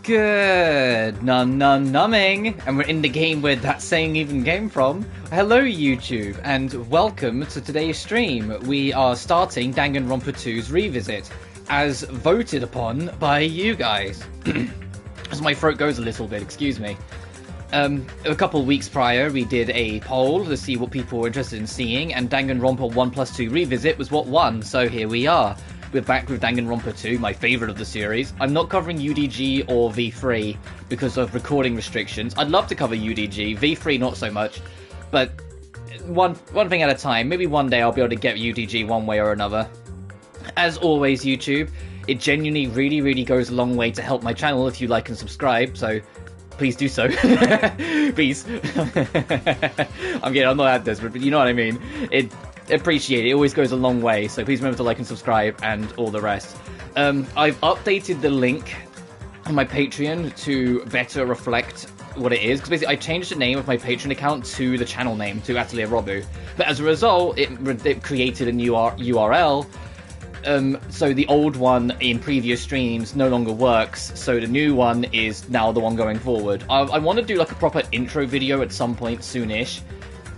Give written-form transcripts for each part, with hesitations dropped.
Good, numbing, and we're in the game where that saying even came from. Hello YouTube, and welcome to today's stream. We are starting Danganronpa 2's Revisit, as voted upon by you guys. As my throat goes a little bit, excuse me. A couple weeks prior, we did a poll to see what people were interested in seeing, and Danganronpa 1+2 Revisit was what won, so here we are. We're back with Danganronpa 2, my favourite of the series. I'm not covering UDG or V3 because of recording restrictions. I'd love to cover UDG, V3 not so much, but one thing at a time. Maybe one day I'll be able to get UDG one way or another. As always, YouTube, it genuinely really goes a long way to help my channel if you like and subscribe, so please do so. Please. I'm not at this, but you know what I mean. Appreciate it. It always goes a long way, so please remember to like and subscribe and all the rest. I've updated the link on my Patreon to better reflect what it is, because basically I changed the name of my Patreon account to the channel name, to Atelier Robu, but as a result it created a new URL, so the old one in previous streams no longer works, so the new one is now the one going forward. I want to do like a proper intro video at some point soonish,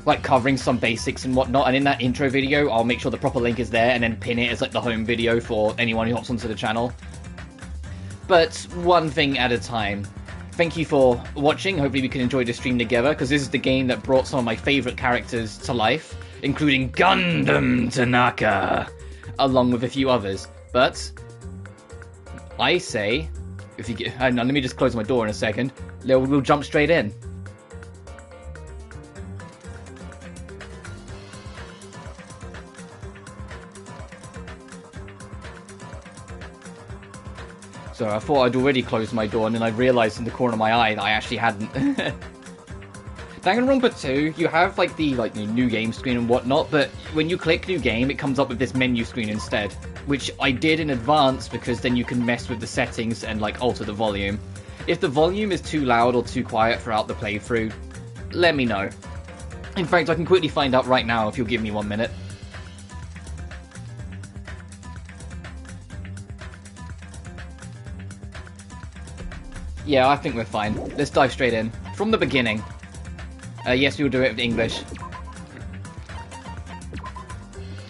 like covering some basics and whatnot, and in that intro video I'll make sure the proper link is there and then pin it as like the home video for anyone who hops onto the channel. But one thing at a time. Thank you for watching. Hopefully we can enjoy the stream together, because this is the game that brought some of my favourite characters to life, including Gundam Tanaka, along with a few others. But I say, if you get, let me just close my door in a second. We'll jump straight in. So I thought I'd already closed my door, and then I realised in the corner of my eye that I actually hadn't. Danganronpa 2, you have like the new game screen and whatnot, but when you click new game, it comes up with this menu screen instead, which I did in advance because then you can mess with the settings and like alter the volume. If the volume is too loud or too quiet throughout the playthrough, let me know. In fact, I can quickly find out right now if you'll give me 1 minute. Yeah, I think we're fine. Let's dive straight in. From the beginning. Yes, we'll do it in English.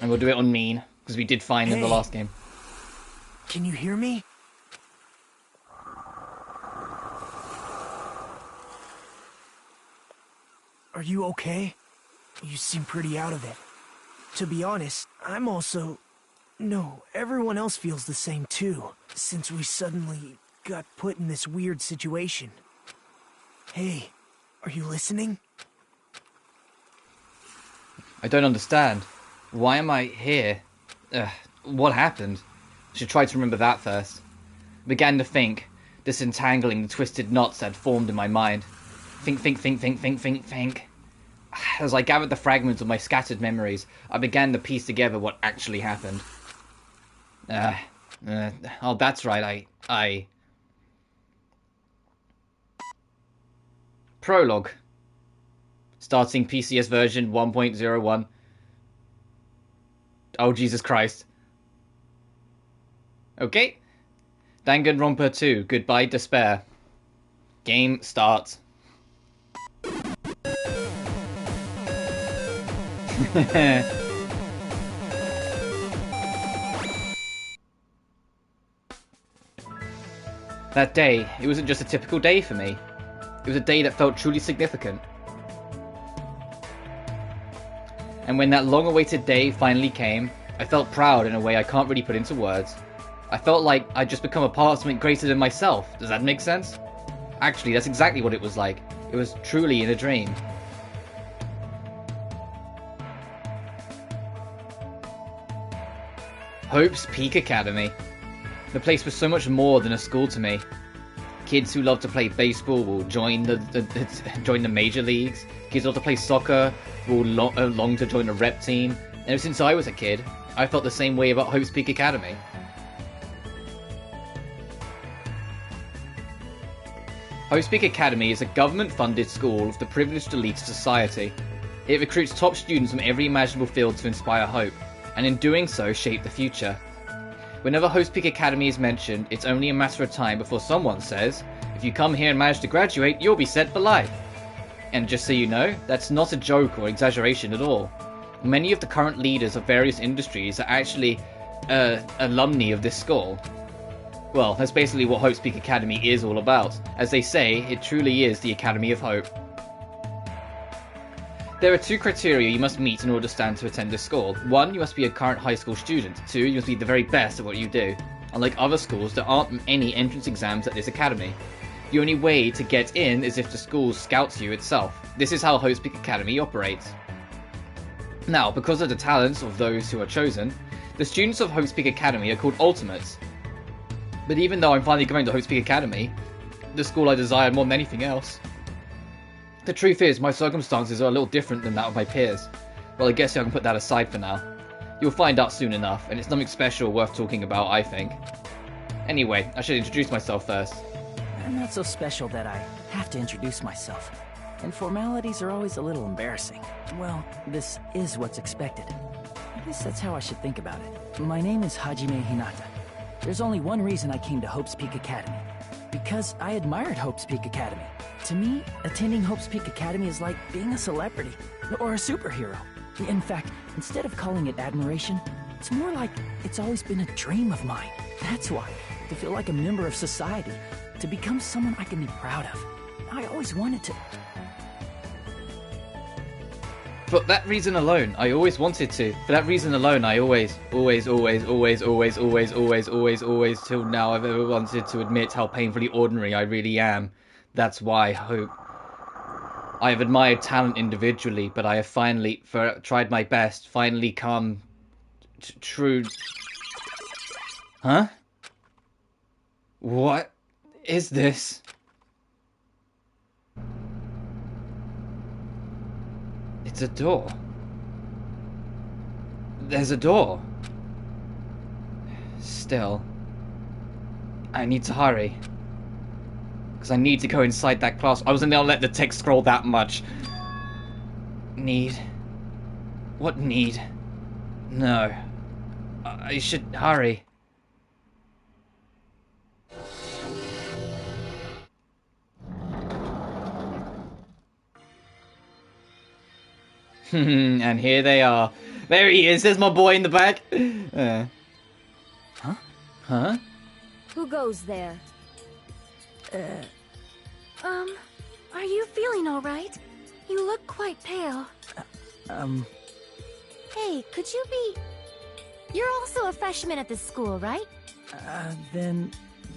And we'll do it on mean, because we did fine in the last game. Can you hear me? Are you okay? You seem pretty out of it. To be honest, I'm also... No, everyone else feels the same too, since we suddenly got put in this weird situation. Hey, are you listening? I don't understand. Why am I here? What happened? I should try to remember that first. I began to think, disentangling the twisted knots that had formed in my mind. Think. As I gathered the fragments of my scattered memories, I began to piece together what actually happened. Oh, that's right, I... Prologue. Starting PCS version 1.01. Oh, Jesus Christ. Okay. Danganronpa 2, Goodbye Despair. Game starts. That day, it wasn't just a typical day for me. It was a day that felt truly significant. And when that long-awaited day finally came, I felt proud in a way I can't really put into words. I felt like I'd just become a part of something greater than myself. Does that make sense? Actually, that's exactly what it was like. It was truly in a dream. Hope's Peak Academy. The place was so much more than a school to me. Kids who love to play baseball will join the major leagues. Kids who love to play soccer will long to join a rep team. And ever since I was a kid, I felt the same way about Hope's Peak Academy. Hope's Peak Academy is a government-funded school of the privileged elite of society. It recruits top students from every imaginable field to inspire hope, and in doing so, shape the future. Whenever Hope's Peak Academy is mentioned, it's only a matter of time before someone says, If you come here and manage to graduate, you'll be set for life. And just so you know, that's not a joke or exaggeration at all. Many of the current leaders of various industries are actually alumni of this school. Well, that's basically what Hope's Peak Academy is all about. As they say, it truly is the Academy of Hope. There are 2 criteria you must meet in order to stand to attend this school. 1, you must be a current high school student. 2, you must be the very best at what you do. Unlike other schools, there aren't any entrance exams at this academy. The only way to get in is if the school scouts you itself. This is how Hope's Peak Academy operates. Now, because of the talents of those who are chosen, the students of Hope's Peak Academy are called Ultimates. But even though I'm finally going to Hope's Peak Academy, the school I desire more than anything else, the truth is, my circumstances are a little different than that of my peers. Well, I guess I can put that aside for now. You'll find out soon enough, and it's nothing special worth talking about, I think. Anyway, I should introduce myself first. I'm not so special that I have to introduce myself. And formalities are always a little embarrassing. Well, this is what's expected. I guess that's how I should think about it. My name is Hajime Hinata. There's only one reason I came to Hope's Peak Academy. Because I admired Hope's Peak Academy. To me, attending Hope's Peak Academy is like being a celebrity, or a superhero. In fact, instead of calling it admiration, it's more like it's always been a dream of mine. That's why, to feel like a member of society, to become someone I can be proud of. I always wanted to. For that reason alone, I always wanted to. For that reason alone, I always, till now, I've ever wanted to admit how painfully ordinary I really am. That's why Hope. I have admired talent individually, but I have finally, tried my best, finally come true. Huh? What is this? It's a door. There's a door. Still, I need to hurry. Because I need to go inside that class. I wasn't gonna let the text scroll that much. Need? What need? No. I should hurry. And here they are. There he is. There's my boy in the back. Huh? Huh? Who goes there? Are you feeling all right? You look quite pale. Hey, could you be... You're also a freshman at this school, right? Then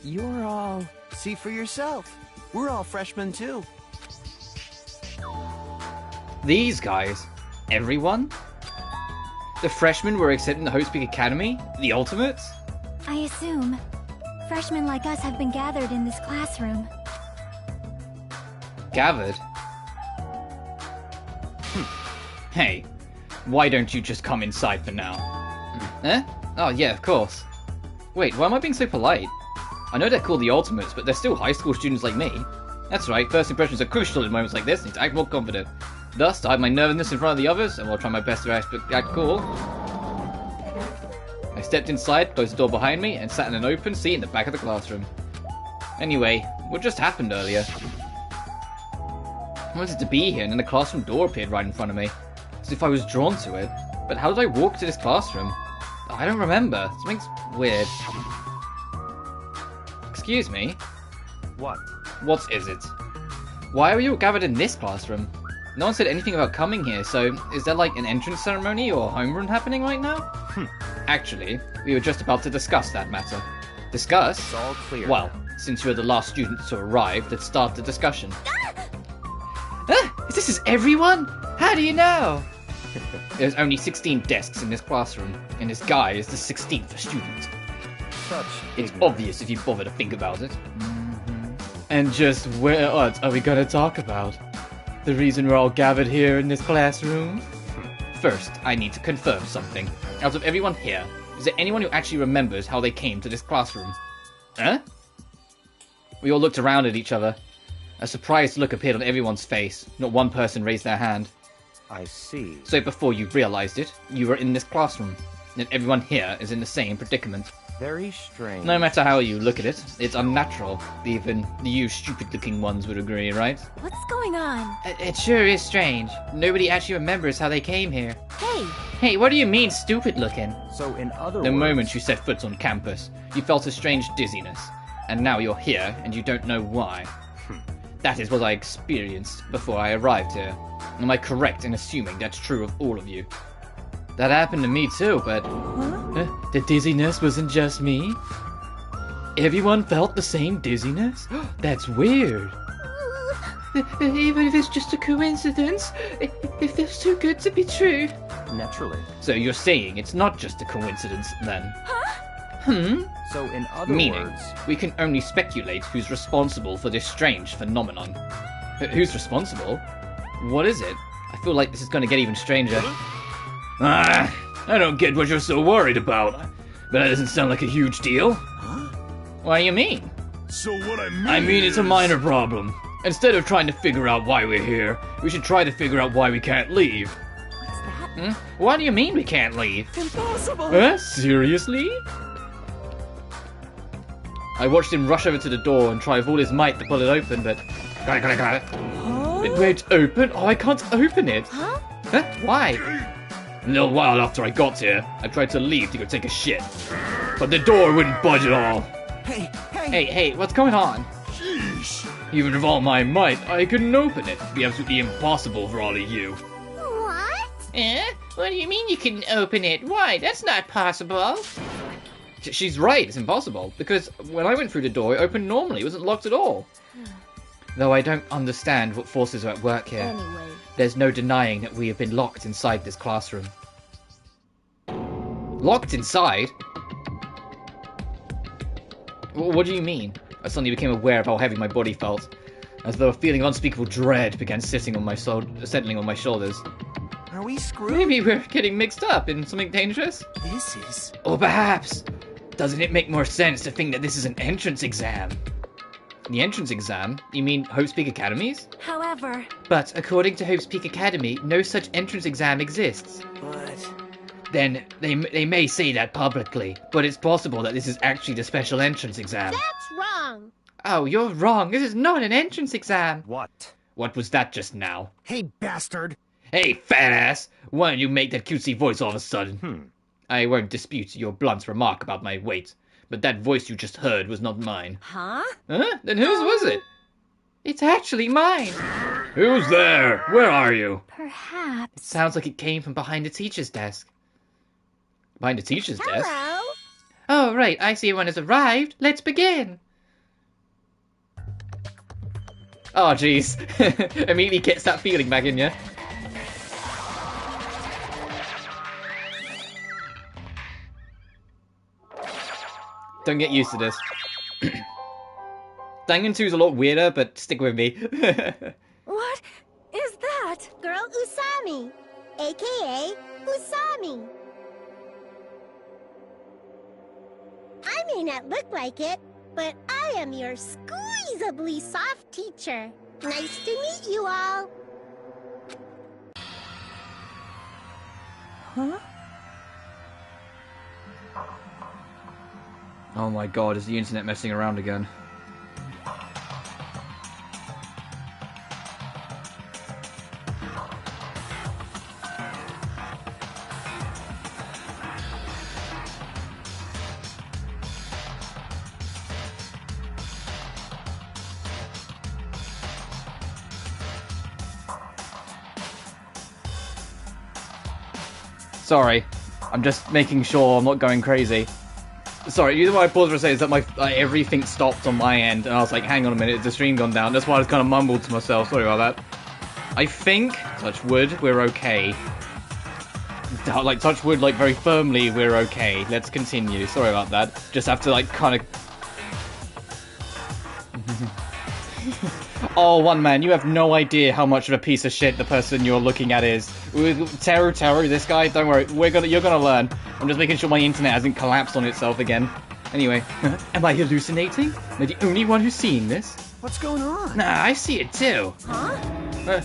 you're all... See for yourself. We're all freshmen too. These guys? Everyone? The freshmen were accepted in the Hope's Peak Academy? The Ultimates? I assume. Freshmen like us have been gathered in this classroom. Gathered? Hey, why don't you just come inside for now? Eh? Oh yeah, of course. Wait, why am I being so polite? I know they're called the Ultimates, but they're still high school students like me. That's right, first impressions are crucial in moments like this. I need to act more confident. Thus, I hide my nervousness in front of the others, and will try my best to act cool. I stepped inside, closed the door behind me, and sat in an open seat in the back of the classroom. Anyway, what just happened earlier? I wanted to be here, and then the classroom door appeared right in front of me. As if I was drawn to it. But how did I walk to this classroom? I don't remember. Something's weird. Excuse me? What? What is it? Why are we all gathered in this classroom? No one said anything about coming here, so is there like an entrance ceremony or homeroom happening right now? Actually, we were just about to discuss that matter. Discuss? It's all clear. Well, since you are the last students to arrive, let's start the discussion. This is everyone? How do you know? There's only 16 desks in this classroom, and this guy is the 16th student. It's obvious if you bother to think about it. And just what are we gonna talk about? The reason we're all gathered here in this classroom? First, I need to confirm something. Out of everyone here, is there anyone who actually remembers how they came to this classroom? Huh? We all looked around at each other. A surprised look appeared on everyone's face. Not one person raised their hand. I see. So before you realized it, you were in this classroom. And everyone here is in the same predicament. Very strange. No matter how you look at it, it's unnatural. Even you stupid-looking ones would agree, right? What's going on? It sure is strange. Nobody actually remembers how they came here. Hey, Hey, what do you mean stupid-looking? So in other The words... moment you set foot on campus, you felt a strange dizziness. And now you're here, and you don't know why. That is what I experienced before I arrived here. Am I correct in assuming that's true of all of you? That happened to me too, but... the dizziness wasn't just me? Everyone felt the same dizziness? That's weird. Even if it's just a coincidence, if that's too good to be true. Naturally. So you're saying it's not just a coincidence, then? So in other Meaning, words... we can only speculate who's responsible for this strange phenomenon. Who's responsible? What is it? I feel like this is going to get even stranger. I don't get what you're so worried about. But that doesn't sound like a huge deal. What do you mean? So what I mean it's a minor problem. Instead of trying to figure out why we're here, we should try to figure out why we can't leave. what's that? What do you mean we can't leave? Impossible! Seriously? I watched him rush over to the door and try with all his might to pull it open, but... Got it. It won't open? Oh, I can't open it. Huh? Why? A little while after I got here, I tried to leave to go take a shit. But the door wouldn't budge at all. Hey! Hey, what's going on? Even with all my might, I couldn't open it. It'd be absolutely impossible for all of you. What? What do you mean you can open it? Why? That's not possible. She's right, it's impossible. Because when I went through the door, it opened normally. It wasn't locked at all. Though I don't understand what forces are at work here. Anyway, There's no denying that we have been locked inside this classroom. Locked inside? What do you mean? I suddenly became aware of how heavy my body felt, as though a feeling of unspeakable dread began settling on my shoulders. Are we screwed? Maybe we're getting mixed up in something dangerous? This is... Or perhaps, doesn't it make more sense to think that this is an entrance exam? The entrance exam? You mean Hope's Peak Academies? however, But according to Hope's Peak Academy, no such entrance exam exists. But... Then they may say that publicly, but it's possible that this is actually the special entrance exam. That's wrong. Oh, you're wrong. This is not an entrance exam. What? What was that just now? Hey, bastard! Hey, fat ass! Why don't you make that cutesy voice all of a sudden? I won't dispute your blunt remark about my weight, but that voice you just heard was not mine. huh? Huh? Then whose was it? It's actually mine. Who's there? Where are you? Perhaps. Sounds like it came from behind the teacher's desk. Behind the teacher's desk? Hello. Oh, right, I see everyone has arrived. Let's begin. Oh, jeez. Immediately gets that feeling back in you. Don't get used to this. Dangan 2's a lot weirder, but stick with me. What is that? Girl Usami, aka Usami. I may not look like it, but I am your squeezably soft teacher. Nice to meet you all. Huh? Oh my god, is the internet messing around again? Sorry, I'm just making sure I'm not going crazy. Sorry, the reason why I paused for a second is that my everything stopped on my end, and I was like, hang on a minute, is the stream gone down? That's why I was kind of mumbled to myself, sorry about that. I think, touch wood, we're okay. Like, touch wood, like, very firmly, we're okay. Let's continue, sorry about that. Just have to, like, kind of... Oh, one man, you have no idea how much of a piece of shit the person you're looking at is. Teru, this guy, don't worry, you're gonna learn. I'm just making sure my internet hasn't collapsed on itself again. Anyway, am I hallucinating? Am I the only one who's seeing this? What's going on? Nah, I see it too. Huh?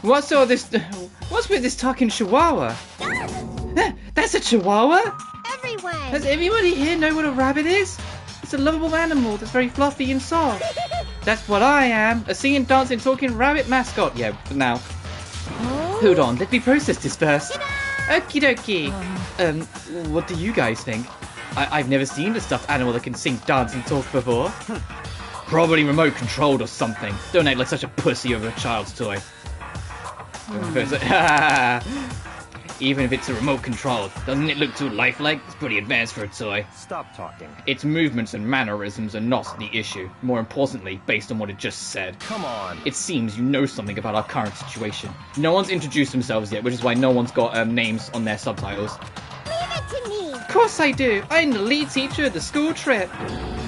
What's with this talking chihuahua? That's a chihuahua? Everyone! Does everybody here know what a rabbit is? It's a lovable animal that's very fluffy and soft. That's what I am. A singing, dancing, talking rabbit mascot. Yeah, for now. Hold on, let me process this first. Okie dokie. What do you guys think? I've never seen a stuffed animal that can sing, dance, and talk before. Probably remote controlled or something. Don't act like such a pussy over a child's toy. Even if it's a remote controlled, doesn't it look too lifelike? It's pretty advanced for a toy. Stop talking. Its movements and mannerisms are not the issue. More importantly, based on what it just said. Come on. It seems you know something about our current situation. No one's introduced themselves yet, which is why no one's got names on their subtitles. Leave it to me! Of course I do! I'm the lead teacher of the school trip.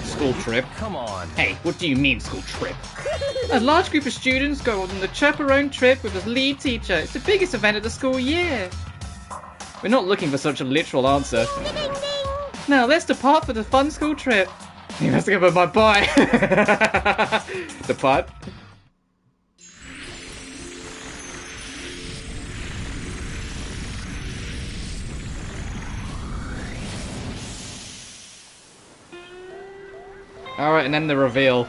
School trip? Come on. Hey, what do you mean school trip? A large group of students go on the chaperone trip with the lead teacher. It's the biggest event of the school year. We're not looking for such a literal answer. Ding, ding, ding. Now, let's depart for the fun school trip. You have to give up my boy. Depart. Alright, and then the reveal.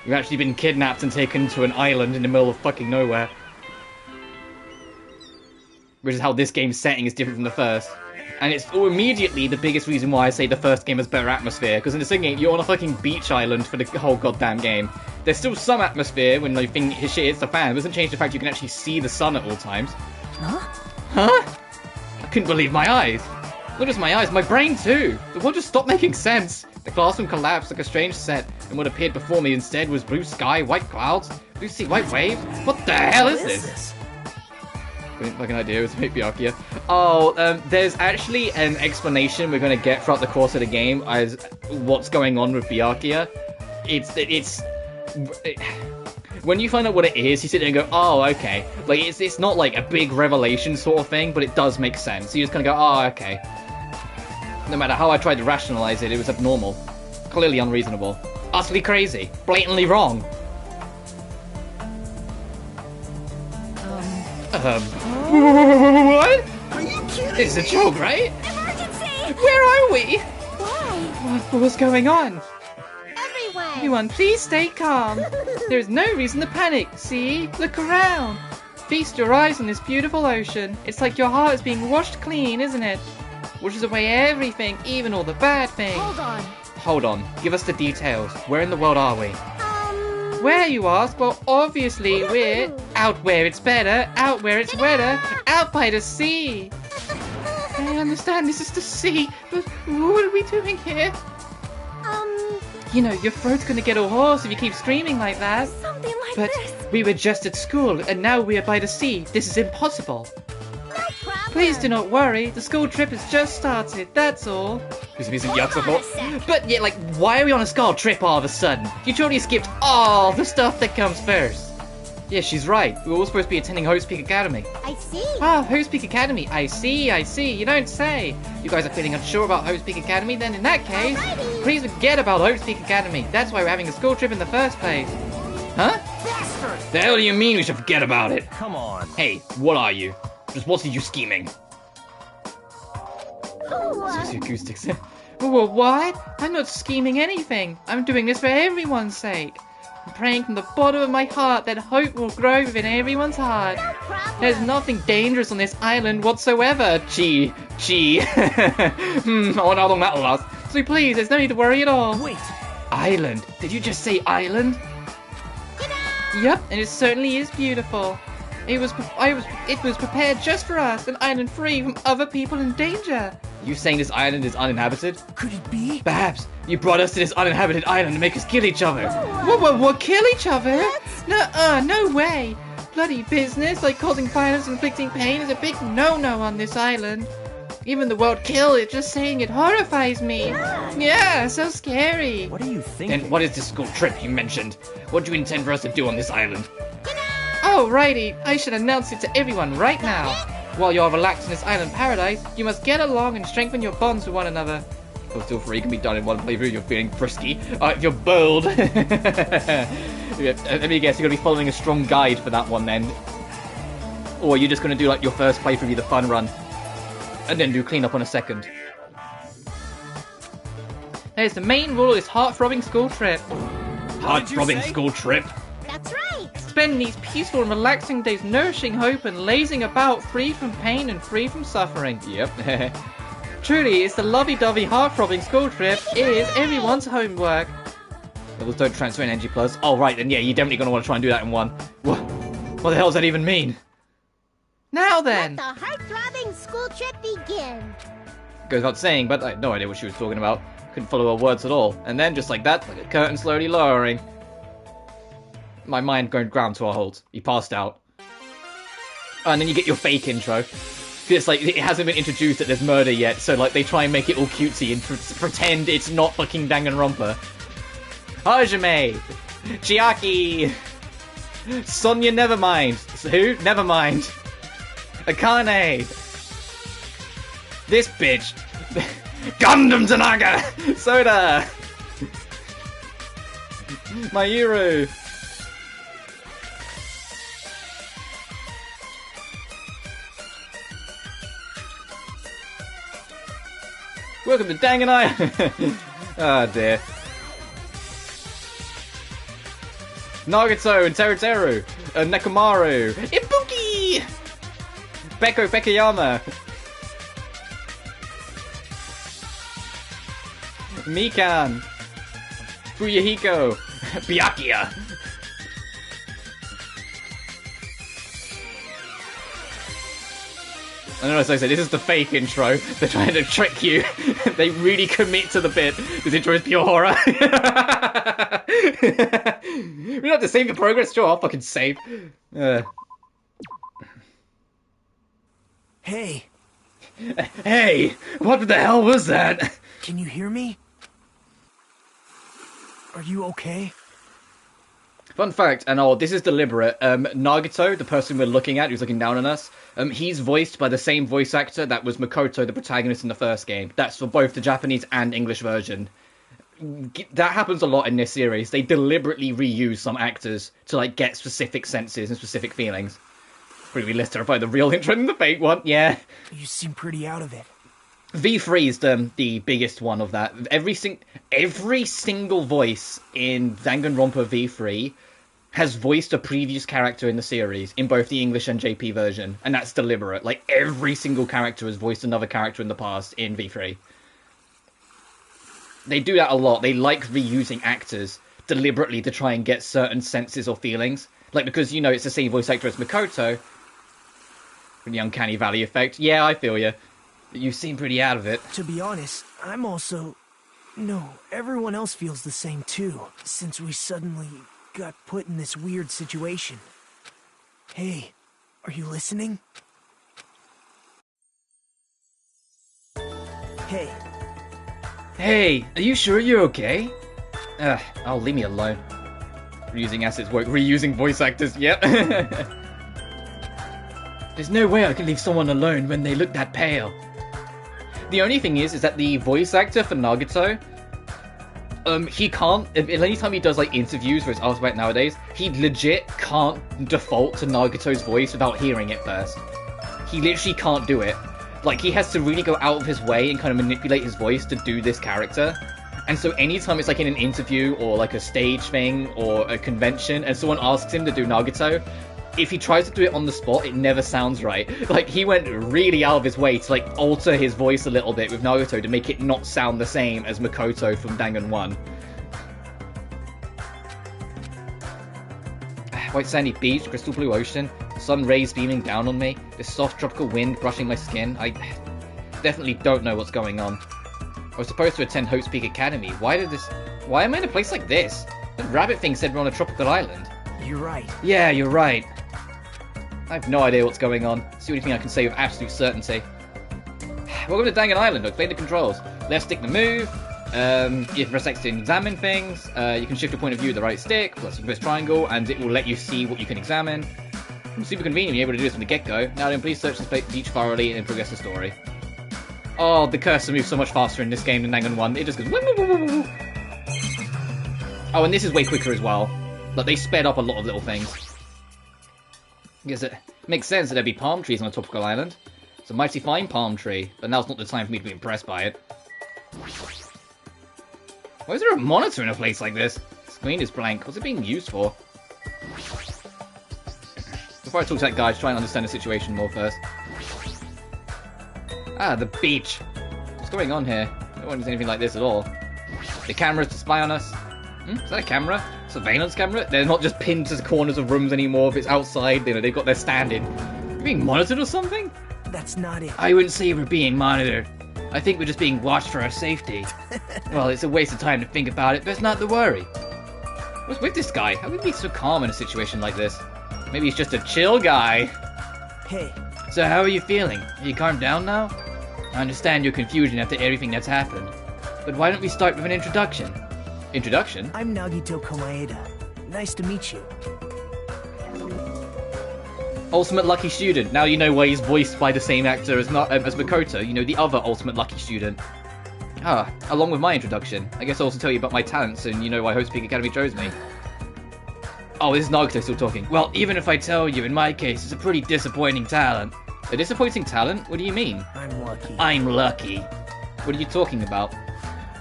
You've actually been kidnapped and taken to an island in the middle of fucking nowhere. Which is how this game's setting is different from the first. And it's immediately the biggest reason why I say the first game has better atmosphere, because in the second game, you're on a fucking beach island for the whole goddamn game. There's still some atmosphere when like, shit hits the fan. It doesn't change the fact you can actually see the sun at all times. Huh? Huh? I couldn't believe my eyes. Not just my eyes, my brain too. The world just stopped making sense. The classroom collapsed like a strange set, and what appeared before me instead was blue sky, white clouds, blue sea, white waves. What the hell is this? Like an idea, it was Byakuya. Oh, there's actually an explanation we're going to get throughout the course of the game as what's going on with Byakuya. When you find out what it is, you sit there and go, oh, okay. Like, it's not like a big revelation sort of thing, but it does make sense. You just kind of go, oh, okay. No matter how I tried to rationalize it, it was abnormal. Clearly unreasonable. Utterly crazy. Blatantly wrong. What? Are you kidding It's a joke, right? Emergency! Where are we? Why? What's going on? Everyone! Everyone, please stay calm. There's no reason to panic. See? Look around. Feast your eyes on this beautiful ocean. It's like your heart is being washed clean, isn't it? Washes away everything, even all the bad things. Hold on. Hold on. Give us the details. Where in the world are we? Where, you ask? Well, obviously we're out where it's better, out where it's wetter, out by the sea. I understand this is the sea, but what are we doing here? You know, your throat's gonna get all hoarse if you keep screaming like that. Something like But this. we were just at school, and now we are by the sea. This is impossible. No problem. Please do not worry. The school trip has just started, that's all. But yeah, like, why are we on a school trip all of a sudden? You totally skipped all the stuff that comes first. Yeah, she's right. We were all supposed to be attending Hope's Peak Academy. I see. Ah, Hope's Peak Academy. I see. You don't say. You guys are feeling unsure about Hope's Peak Academy? Then in that case, Alrighty. please forget about Hope's Peak Academy. That's why we're having a school trip in the first place. Huh? Bastard! The hell do you mean we should forget about it? Come on. Hey, what are you? Just what are you scheming? Ooh, The acoustics. Well, what? I'm not scheming anything. I'm doing this for everyone's sake. I'm praying from the bottom of my heart that hope will grow within everyone's heart. no problem. There's nothing dangerous on this island whatsoever. Gee. I wonder how long that'll last. So please, there's no need to worry at all. Wait, Island? Did you just say island? Yep, and it certainly is beautiful. It was prepared just for us, an island free from other people in danger. You saying this island is uninhabited? could it be? Perhaps you brought us to this uninhabited island to make us kill each other. What? Kill each other? No way. Bloody business, like causing violence and inflicting pain, is a big no-no on this island. Even the word kill, it just saying it horrifies me. Yeah, so scary. What are you thinking? Then what is this school trip you mentioned? What do you intend for us to do on this island? Oh, righty. I should announce it to everyone right now. While you're relaxed in this island paradise, you must get along and strengthen your bonds with one another. Oh, still free can be done in one playthrough if you're feeling frisky. If you're bold. Let me guess, you're going to be following a strong guide for that one then. Or are you just going to do like your first playthrough, the fun run? And then do cleanup on a second. There's the main rule of this heart-throbbing school trip. Heart-throbbing school trip? That's right. Spending these peaceful and relaxing days nourishing hope and lazing about, free from pain and free from suffering. Yep. Truly, it's the lovey-dovey heart-throbbing school trip. It is everyone's homework. Levels don't transfer in NG+. Oh, right, then yeah, you're definitely going to want to try and do that in one. What the hell does that even mean? Now then! Let the heart-throbbing school trip begin. Goes without saying, but I had no idea what she was talking about. Couldn't follow her words at all. And then, just like that, like a curtain slowly lowering. My mind going ground to a halt. He passed out. And then you get your fake intro. It's like, it hasn't been introduced that there's murder yet, so like they try and make it all cutesy and pretend it's not fucking Danganronpa. Hajime! Chiaki! Sonya Nevermind! Who? Nevermind! Akane! This bitch! Gundam Tanaga! Soda! Mayuru! Welcome to Danganronpa! Ah, dear. Nagato and Teruteru, Nekomaru, Ibuki! Beko Bekayama! Mikan! Fuyahiko! Byakuya! I don't know, as I said, this is the fake intro. They're trying to trick you. They really commit to the bit. This intro is pure horror. We don't have to save the progress. Sure, I'll fucking save. Hey. Hey, what the hell was that? Can you hear me? Are you okay? Fun fact, and this is deliberate, Nagato, the person we're looking at, who's looking down on us, he's voiced by the same voice actor that was Makoto, the protagonist in the first game. That's for both the Japanese and English version. That happens a lot in this series. They deliberately reuse some actors to, like, get specific senses and specific feelings. Pretty less terrified the real intro than the fake one, yeah. You seem pretty out of it. V3 is the biggest one of that. Every single voice in Danganronpa V3 has voiced a previous character in the series, in both the English and JP version, and that's deliberate. Like, every single character has voiced another character in the past in V3. They do that a lot. They like reusing actors deliberately to try and get certain senses or feelings. Like, because, you know, it's the same voice actor as Makoto, from the Uncanny Valley effect. Yeah, I feel you. You seem pretty out of it. To be honest, I'm also... No, everyone else feels the same too, since we suddenly got put in this weird situation. Hey, are you listening? Hey. Hey, are you sure you're okay? Oh, leave me alone. Reusing assets work, reusing voice actors, yep. There's no way I can leave someone alone when they look that pale. The only thing is that the voice actor for Nagato, he can't, anytime he does, like, interviews where it's asked about nowadays, he legit can't default to Nagato's voice without hearing it first. He literally can't do it. Like, he has to really go out of his way and kind of manipulate his voice to do this character. And so anytime it's, like, in an interview or, like, a stage thing or a convention and someone asks him to do Nagato, if he tries to do it on the spot, it never sounds right. Like, he went really out of his way to, like, alter his voice a little bit with Nagato to make it not sound the same as Makoto from Dangan 1. White sandy beach, crystal blue ocean, sun rays beaming down on me, this soft tropical wind brushing my skin. I definitely don't know what's going on. I was supposed to attend Hope's Peak Academy. Why am I in a place like this? That rabbit thing said we're on a tropical island. You're right. Yeah, you're right. I have no idea what's going on. It's the only thing I can say with absolute certainty. Welcome to Dangan Island. I'll explain the controls. Left stick to move. You can press X to examine things. You can shift your point of view with the right stick. Plus you can press triangle and it will let you see what you can examine. Super convenient, you're able to do this from the get-go. Now then, please search the beach thoroughly and progress the story. Oh, the cursor moves so much faster in this game than Dangan 1. It just goes... Oh, and this is way quicker as well. Like, they sped up a lot of little things. Because it makes sense that there'd be palm trees on a tropical island. It's a mighty fine palm tree, but now's not the time for me to be impressed by it. Why is there a monitor in a place like this? The screen is blank. What's it being used for? Before I talk to that guy, I should try and understand the situation more first. Ah, the beach. What's going on here? No one does anything like this at all. The cameras to spy on us. Is that a camera? Surveillance camera? They're not just pinned to the corners of rooms anymore. If it's outside, you know, they've got their stand-in. You're being monitored or something? That's not it. I wouldn't say we're being monitored. I think we're just being watched for our safety. Well, it's a waste of time to think about it, but it's not to worry. What's with this guy? How would he be so calm in a situation like this? Maybe he's just a chill guy. Hey. So how are you feeling? Are you calmed down now? I understand your confusion after everything that's happened. But why don't we start with an introduction? Introduction? I'm Nagito Komaeda. Nice to meet you. Ultimate Lucky Student. Now you know why he's voiced by the same actor as Makoto. You know, the other Ultimate Lucky Student. Ah, along with my introduction. I guess I'll also tell you about my talents and you know why Host Peak Academy chose me. Oh, this is Nagito still talking. Well, even if I tell you, in my case, it's a pretty disappointing talent. A disappointing talent? What do you mean? I'm lucky. I'm lucky. What are you talking about?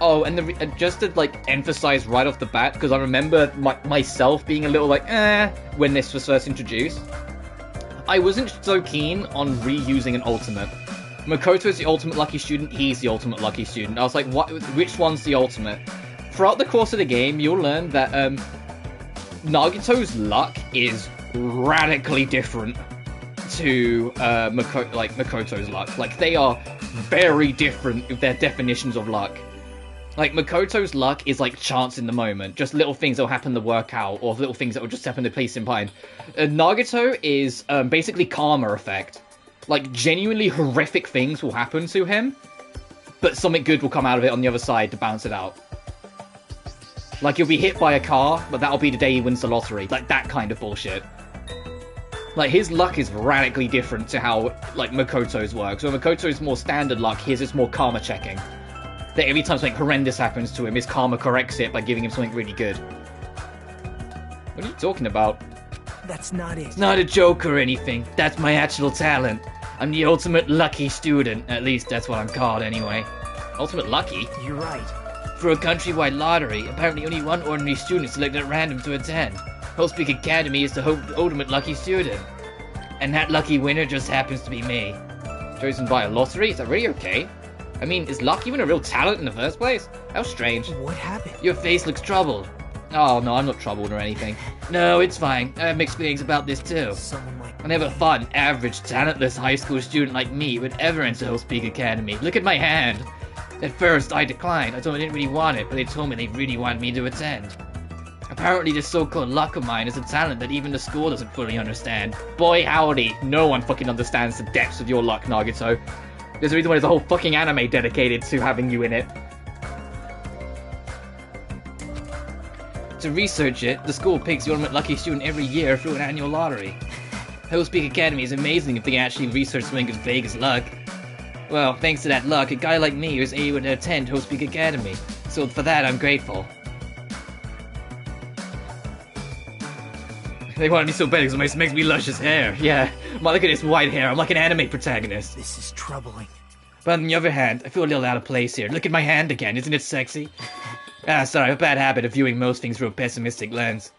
Oh, and just to, like, emphasize right off the bat, because I remember myself being a little like, when this was first introduced. I wasn't so keen on reusing an ultimate. Makoto's the ultimate lucky student, he's the ultimate lucky student. I was like, what? Which one's the ultimate? Throughout the course of the game, you'll learn that Nagito's luck is radically different to Makoto's luck. Like, they are very different with their definitions of luck. Like, Makoto's luck is like chance in the moment. Just little things that will happen to work out, or little things that will just happen to place in mind. Nagito is basically karma effect. Like, genuinely horrific things will happen to him, but something good will come out of it on the other side to balance it out. Like, he'll be hit by a car, but that'll be the day he wins the lottery. Like, that kind of bullshit. Like, his luck is radically different to how, like, Makoto's works. So Makoto's more standard luck, his is more karma checking. That every time something horrendous happens to him, his karma corrects it by giving him something really good. What are you talking about? That's not it. It's not a joke or anything. That's my actual talent. I'm the ultimate lucky student. At least that's what I'm called anyway. Ultimate lucky? You're right. For a countrywide lottery, apparently only one ordinary student is selected at random to attend. Hellspeak Academy is the ultimate lucky student. And that lucky winner just happens to be me. Chosen by a lottery? Is that really okay? I mean, is luck even a real talent in the first place? How strange. What happened? Your face looks troubled. Oh, no, I'm not troubled or anything. No, it's fine. I have mixed feelings about this too. Someone like I never thought an average, talentless high school student like me would ever enter Hellspeak Academy. Look at my hand. At first, I declined. I told them I didn't really want it, but they told me they really wanted me to attend. Apparently, this so-called luck of mine is a talent that even the school doesn't fully understand. Boy, howdy. No one fucking understands the depths of your luck, Nagito. There's a reason why there's a whole fucking anime dedicated to having you in it. To research it, the school picks the ultimate lucky student every year through an annual lottery. Hellspeak Academy is amazing if they can actually research something as vague as luck. Well, thanks to that luck, a guy like me was able to attend Hellspeak Academy. So for that, I'm grateful. They wanted me so bad because it makes me luscious hair. Yeah, look at this white hair. I'm like an anime protagonist. This is troubling. But on the other hand, I feel a little out of place here. Look at my hand again. Isn't it sexy? Sorry, I have a bad habit of viewing most things through a pessimistic lens.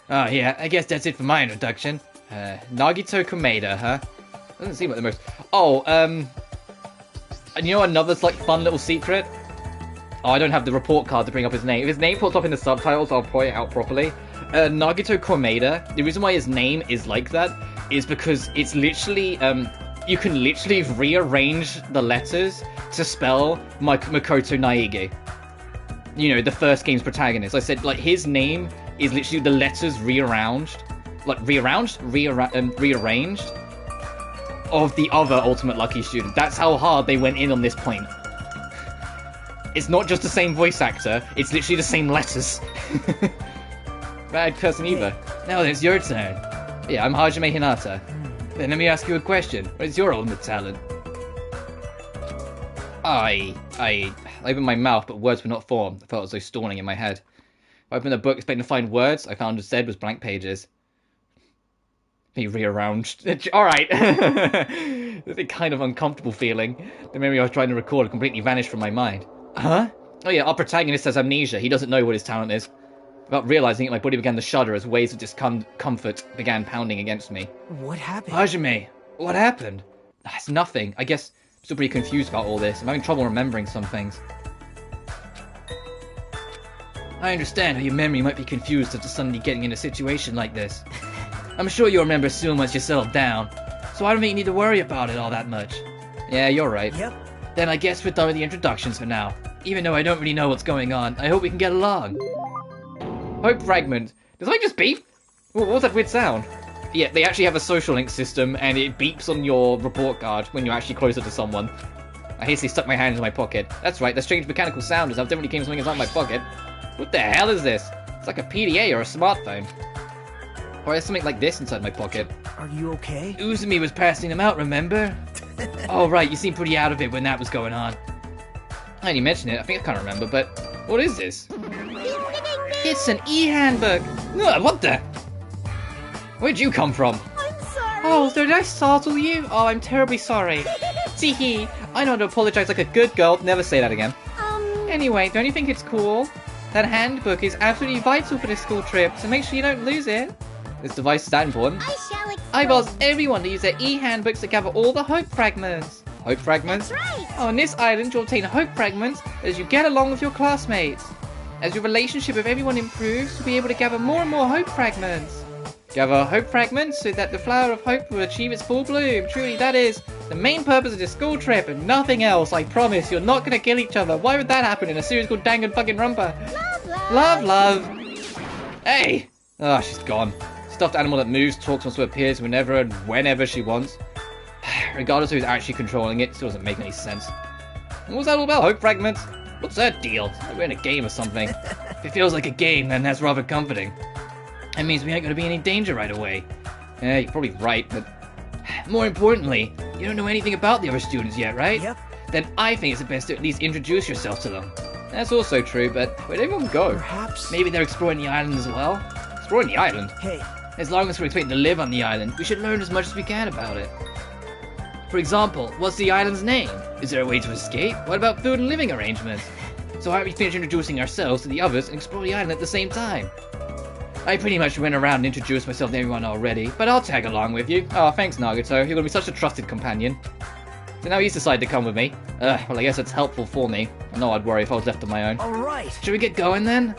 Oh, yeah, I guess that's it for my introduction. Nagito Komaeda, huh? Doesn't seem like the most... Oh, and you know another, like, fun little secret? Oh, I don't have the report card to bring up his name. If his name pops up in the subtitles, I'll point it out properly. Nagito Komaeda, the reason why his name is like that is because it's literally, you can literally rearrange the letters to spell Makoto Naegi. You know, the first game's protagonist. I said, like, his name is literally the letters rearranged of the other Ultimate Lucky Student. That's how hard they went in on this point. It's not just the same voice actor, it's literally the same letters. Bad person either. Now then, it's your turn. Yeah, I'm Hajime Hinata. Then let me ask you a question. What is your ultimate talent? I opened my mouth, but words were not formed. I felt as though stalling in my head. I opened the book expecting to find words. I found instead was blank pages. Be rearranged. Alright. It's a kind of uncomfortable feeling. The memory I was trying to record completely vanished from my mind. Huh? Oh yeah, our protagonist has amnesia. He doesn't know what his talent is. Without realizing it, my body began to shudder as waves of discomfort began pounding against me. What happened? Hajime, what happened? It's nothing. I guess I'm still pretty confused about all this. I'm having trouble remembering some things. I understand how your memory might be confused after suddenly getting in a situation like this. I'm sure you'll remember soon once you settle down, so I don't think you need to worry about it all that much. Yeah, you're right. Yep. Then I guess we're done with the introductions for now. Even though I don't really know what's going on, I hope we can get along. Hope fragment. Does I just beep? What was that weird sound? Yeah, they actually have a social link system, and it beeps on your report card when you're actually closer to someone. I hastily stuck my hand into my pocket. That's right, that strange mechanical sound is how definitely came something inside my pocket. What the hell is this? It's like a PDA or a smartphone. Or there's something like this inside my pocket. Are you okay? Uzumi was passing them out, remember? Oh right, you seemed pretty out of it when that was going on. I didn't mention it, I think I can't remember, but what is this? It's an e-handbook! Ugh, what the? Where'd you come from? I'm sorry. Oh, did I startle you? Oh, I'm terribly sorry. Teehee, I know how to apologize like a good girl. Never say that again. Anyway, don't you think it's cool? That handbook is absolutely vital for this school trip, so make sure you don't lose it. This device is that important. I shall explain. I've asked everyone to use their e-handbooks to gather all the hope fragments. Hope fragments? That's right. Oh, on this island you'll obtain hope fragments as you get along with your classmates. As your relationship with everyone improves, you'll be able to gather more and more hope fragments. Gather hope fragments so that the flower of hope will achieve its full bloom. Truly, that is the main purpose of this school trip and nothing else. I promise you're not going to kill each other. Why would that happen in a series called Danganronpa? Love, love. Love, love. Hey! Oh, she's gone. Stuffed animal that moves, talks, and also appears whenever and whenever she wants. Regardless of who's actually controlling it, still doesn't make any sense. And what's that all about? Hope fragments? What's that deal? Like we're in a game or something. If it feels like a game, then that's rather comforting. That means we ain't gonna be in any danger right away. Yeah, you're probably right, but more importantly, you don't know anything about the other students yet, right? Yep. Then I think it's best to at least introduce yourself to them. That's also true, but where'd everyone go? Perhaps. Maybe they're exploring the island as well? Exploring the island? Hey, As long as we're expecting to live on the island, we should learn as much as we can about it. For example, what's the island's name? Is there a way to escape? What about food and living arrangements? So how do we finish introducing ourselves to the others and explore the island at the same time? I pretty much went around and introduced myself to everyone already, but I'll tag along with you. Oh, thanks Nagato, you're gonna be such a trusted companion. So now he's decided to come with me. Well I guess it's helpful for me. I know I'd worry if I was left on my own. alright. Should we get going then?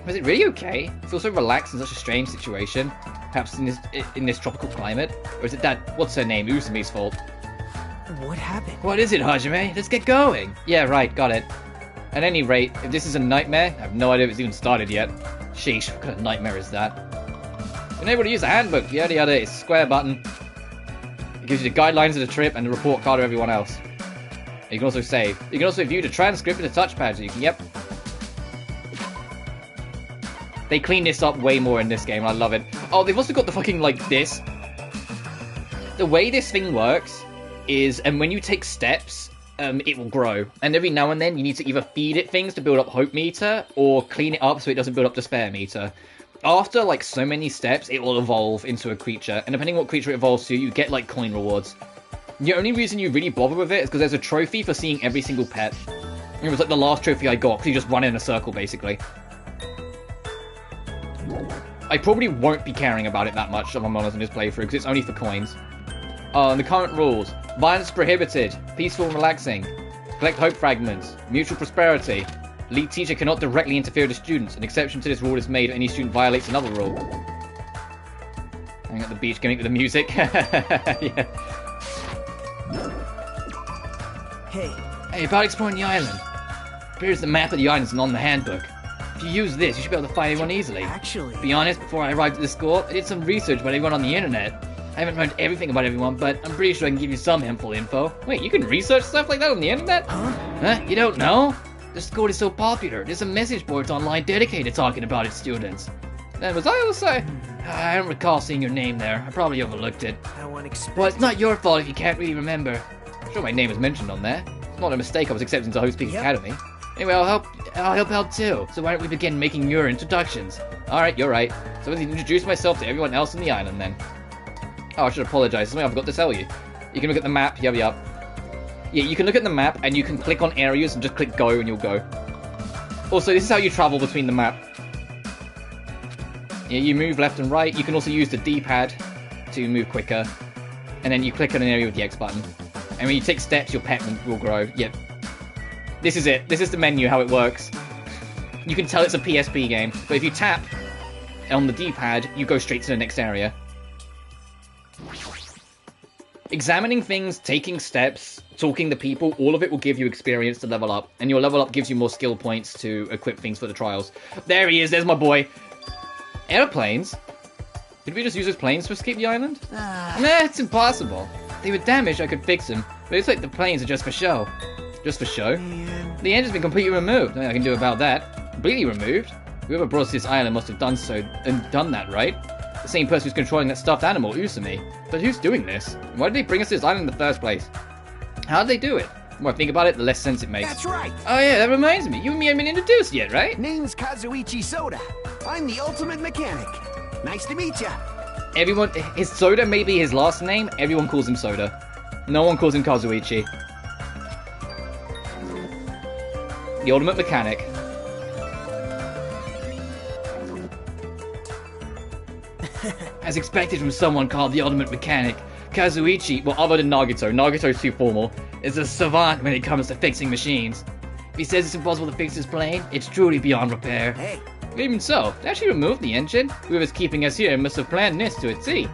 Was it really okay? It feels so relaxed in such a strange situation. Perhaps in this tropical climate? Or is it that, what's her name, Usumi's fault? What happened? What is it, Hajime? Let's get going! Yeah, right, got it. At any rate, if this is a nightmare, I have no idea if it's even started yet. Sheesh, what kind of nightmare is that? You're able to use the handbook, yada yada, it's a square button. It gives you the guidelines of the trip and the report card of everyone else. You can also save. You can also view the transcript with the touchpad, so you can, yep. They clean this up way more in this game, I love it. Oh, they've also got the fucking, like, this. The way this thing works is, and when you take steps, it will grow. And every now and then, you need to either feed it things to build up hope meter, or clean it up so it doesn't build up despair meter. After, like, so many steps, it will evolve into a creature. And depending on what creature it evolves to, you get, like, coin rewards. The only reason you really bother with it is because there's a trophy for seeing every single pet. It was, like, the last trophy I got, because you just run in a circle, basically. I probably won't be caring about it that much, if I'm honest, in this playthrough, because it's only for coins. And the current rules. Violence prohibited. Peaceful and relaxing. Collect hope fragments. Mutual prosperity. Lead teacher cannot directly interfere with the students. An exception to this rule is made if any student violates another rule. Hang at the beach, going with the music. Yeah. Hey, about exploring the island. Here's the map of the islands and on the handbook. If you use this, you should be able to find anyone easily. Actually, To be honest, before I arrived at the school, I did some research about everyone on the internet. I haven't learned everything about everyone, but I'm pretty sure I can give you some helpful info. Wait, you can research stuff like that on the internet? Huh? You don't know? The school is so popular. There's some message boards online dedicated to talking about its students. And was I also... I don't recall seeing your name there. I probably overlooked it. how unexpected. Well, it's not your fault if you can't really remember. I'm sure my name is mentioned on there. It's not a mistake I was accepted into Hope Speak Yep. Academy. Anyway, I'll help out too. So why don't we begin making your introductions? Alright, you're right. So let's introduce myself to everyone else on the island then. Oh, I should apologize. Something I forgot to tell you. You can look at the map. Yup. Yeah, you can look at the map and you can click on areas and just click go and you'll go. Also, this is how you travel between the map. Yeah, you move left and right. You can also use the D-pad to move quicker. And then you click on an area with the X button. And when you take steps, your pet will grow. Yep. This is it. This is the menu, how it works. You can tell it's a PSP game. But if you tap on the D-pad, you go straight to the next area. Examining things, taking steps, talking to people, all of it will give you experience to level up. And your level up gives you more skill points to equip things for the trials. There he is, there's my boy. Airplanes? Did we just use those planes to escape the island? Nah, it's impossible. If they were damaged, I could fix them. But it's like the planes are just for show. Just for show? The engine's been completely removed. Nothing I can do about that. Completely removed? Whoever brought us to this island must have done so, and done that, right? The same person who's controlling that stuffed animal, Usumi. But who's doing this? Why did they bring us to this island in the first place? How did they do it? The more I think about it, the less sense it makes. That's right. Oh yeah, that reminds me. You and me haven't been introduced yet, right? Name's Kazuichi Soda. I'm the ultimate mechanic. Nice to meet ya. Everyone, his Soda may be his last name. Everyone calls him Soda. No one calls him Kazuichi. The ultimate mechanic. As expected from someone called the ultimate mechanic, Kazuichi, well, other than Nagito, Nagito's too formal, is a savant when it comes to fixing machines. If he says it's impossible to fix his plane, it's truly beyond repair. Hey. Even so, they actually removed the engine. Whoever's keeping us here must have planned this to a T. You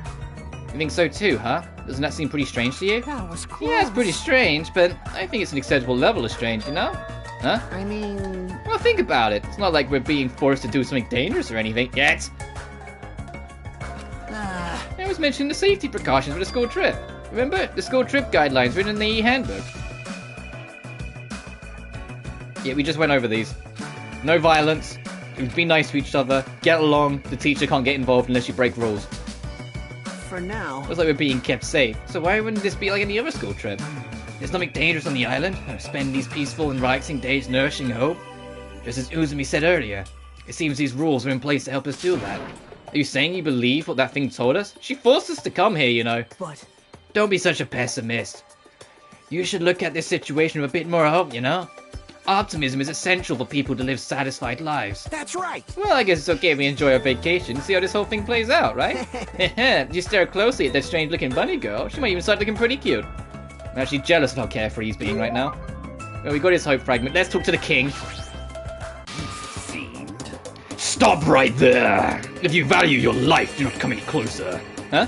think so too, huh? Doesn't that seem pretty strange to you? That was close. Yeah, it's pretty strange, but I think it's an acceptable level of strange, you know? Huh? I mean... Well, think about it. It's not like we're being forced to do something dangerous or anything yet. I was mentioning the safety precautions for the school trip. Remember? The school trip guidelines written in the handbook. Yeah, we just went over these. No violence. Be nice to each other. Get along. The teacher can't get involved unless you break rules. For now... Looks like we're being kept safe. So why wouldn't this be like any other school trip? There's nothing dangerous on the island. Spend these peaceful and relaxing days nourishing hope. Just as Uzumi said earlier, it seems these rules are in place to help us do that. Are you saying you believe what that thing told us? She forced us to come here, you know. But... Don't be such a pessimist. You should look at this situation with a bit more hope, you know? Optimism is essential for people to live satisfied lives. That's right. Well, I guess it's okay if we enjoy our vacation and see how this whole thing plays out, right? You stare closely at that strange-looking bunny girl. She might even start looking pretty cute. I'm actually jealous of how carefree he's being right now. Well, we got his hope fragment. Let's talk to the king. Stop right there! If you value your life, do not come any closer. Huh?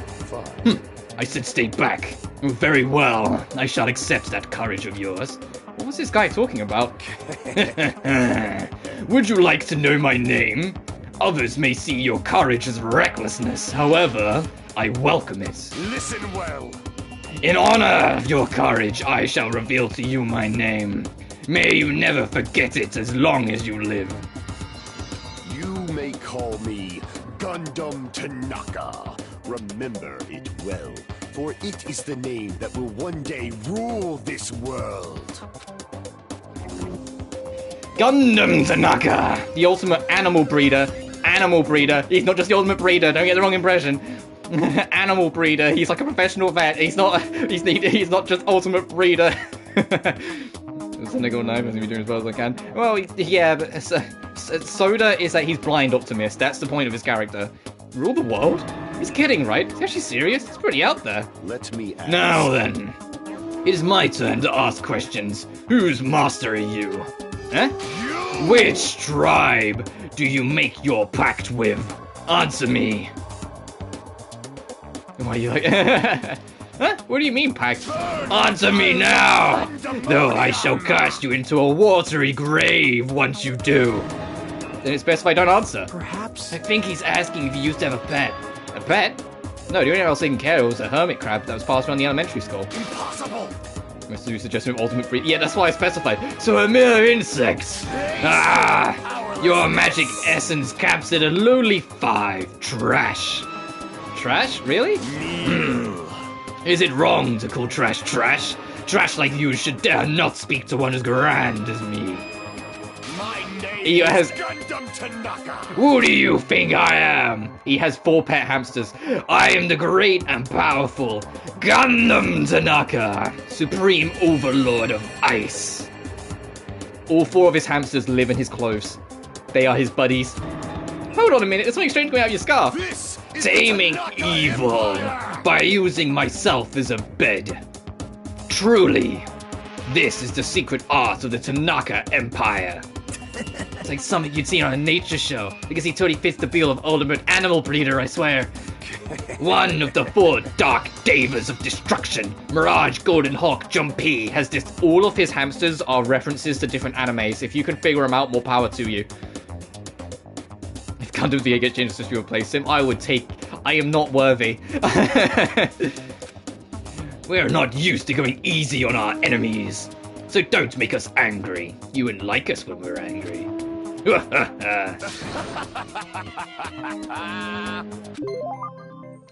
I said stay back. Very well. I shall accept that courage of yours. What was this guy talking about? Would you like to know my name? Others may see your courage as recklessness. However, I welcome it. Listen well. In honor of your courage, I shall reveal to you my name. May you never forget it as long as you live. You may call me Gundam Tanaka. Remember it well, for it is the name that will one day rule this world. Gundam Tanaka, the ultimate animal breeder. Animal breeder. He's not just the ultimate breeder. Don't get the wrong impression. Animal breeder. He's like a professional vet. He's not. He's not just ultimate breeder. Cynical knife. I'm gonna be doing as well as I can. Well, yeah, but Soda is that he's blind optimist. That's the point of his character. Rule the world? He's kidding, right? Is he actually serious? It's pretty out there. Let me ask. Now then, it is my turn to ask questions. Whose master are you? Huh? Which tribe do you make your pact with? Answer me. Why are you like... Huh? What do you mean, pact? Answer me now! Though I shall cast you into a watery grave once you do. Then it's best if I don't answer. Perhaps... I think he's asking if you used to have a pet. A pet? No, the only one I was taking care of was a hermit crab that was passed around the elementary school. Impossible! Mr. You suggested with ultimate free. Yeah, that's why I specified. So a mere insect. Ah! Your magic essence caps at a lowly 5. Trash. Trash? Really? Is it wrong to call trash trash? Trash like you should dare not speak to one as grand as me. He has... Gundam Tanaka! Who do you think I am? He has 4 pet hamsters. I am the great and powerful Gundam Tanaka, Supreme Overlord of Ice. All 4 of his hamsters live in his clothes. They are his buddies. Hold on a minute, there's something strange going out of your scarf. This is Taming the Tanaka evil Empire! by using myself as a bed. Truly, this is the secret art of the Tanaka Empire. It's like something you'd see on a nature show, because he totally fits the bill of ultimate animal breeder, I swear. One of the 4 dark devas of destruction, Mirage Golden Hawk Jumpy, has this. All of his hamsters are references to different animes. If you can figure them out, more power to you. If Gundam VA gets changed to replace him, I would take. I am not worthy. We are not used to going easy on our enemies. So don't make us angry. You wouldn't like us when we're angry.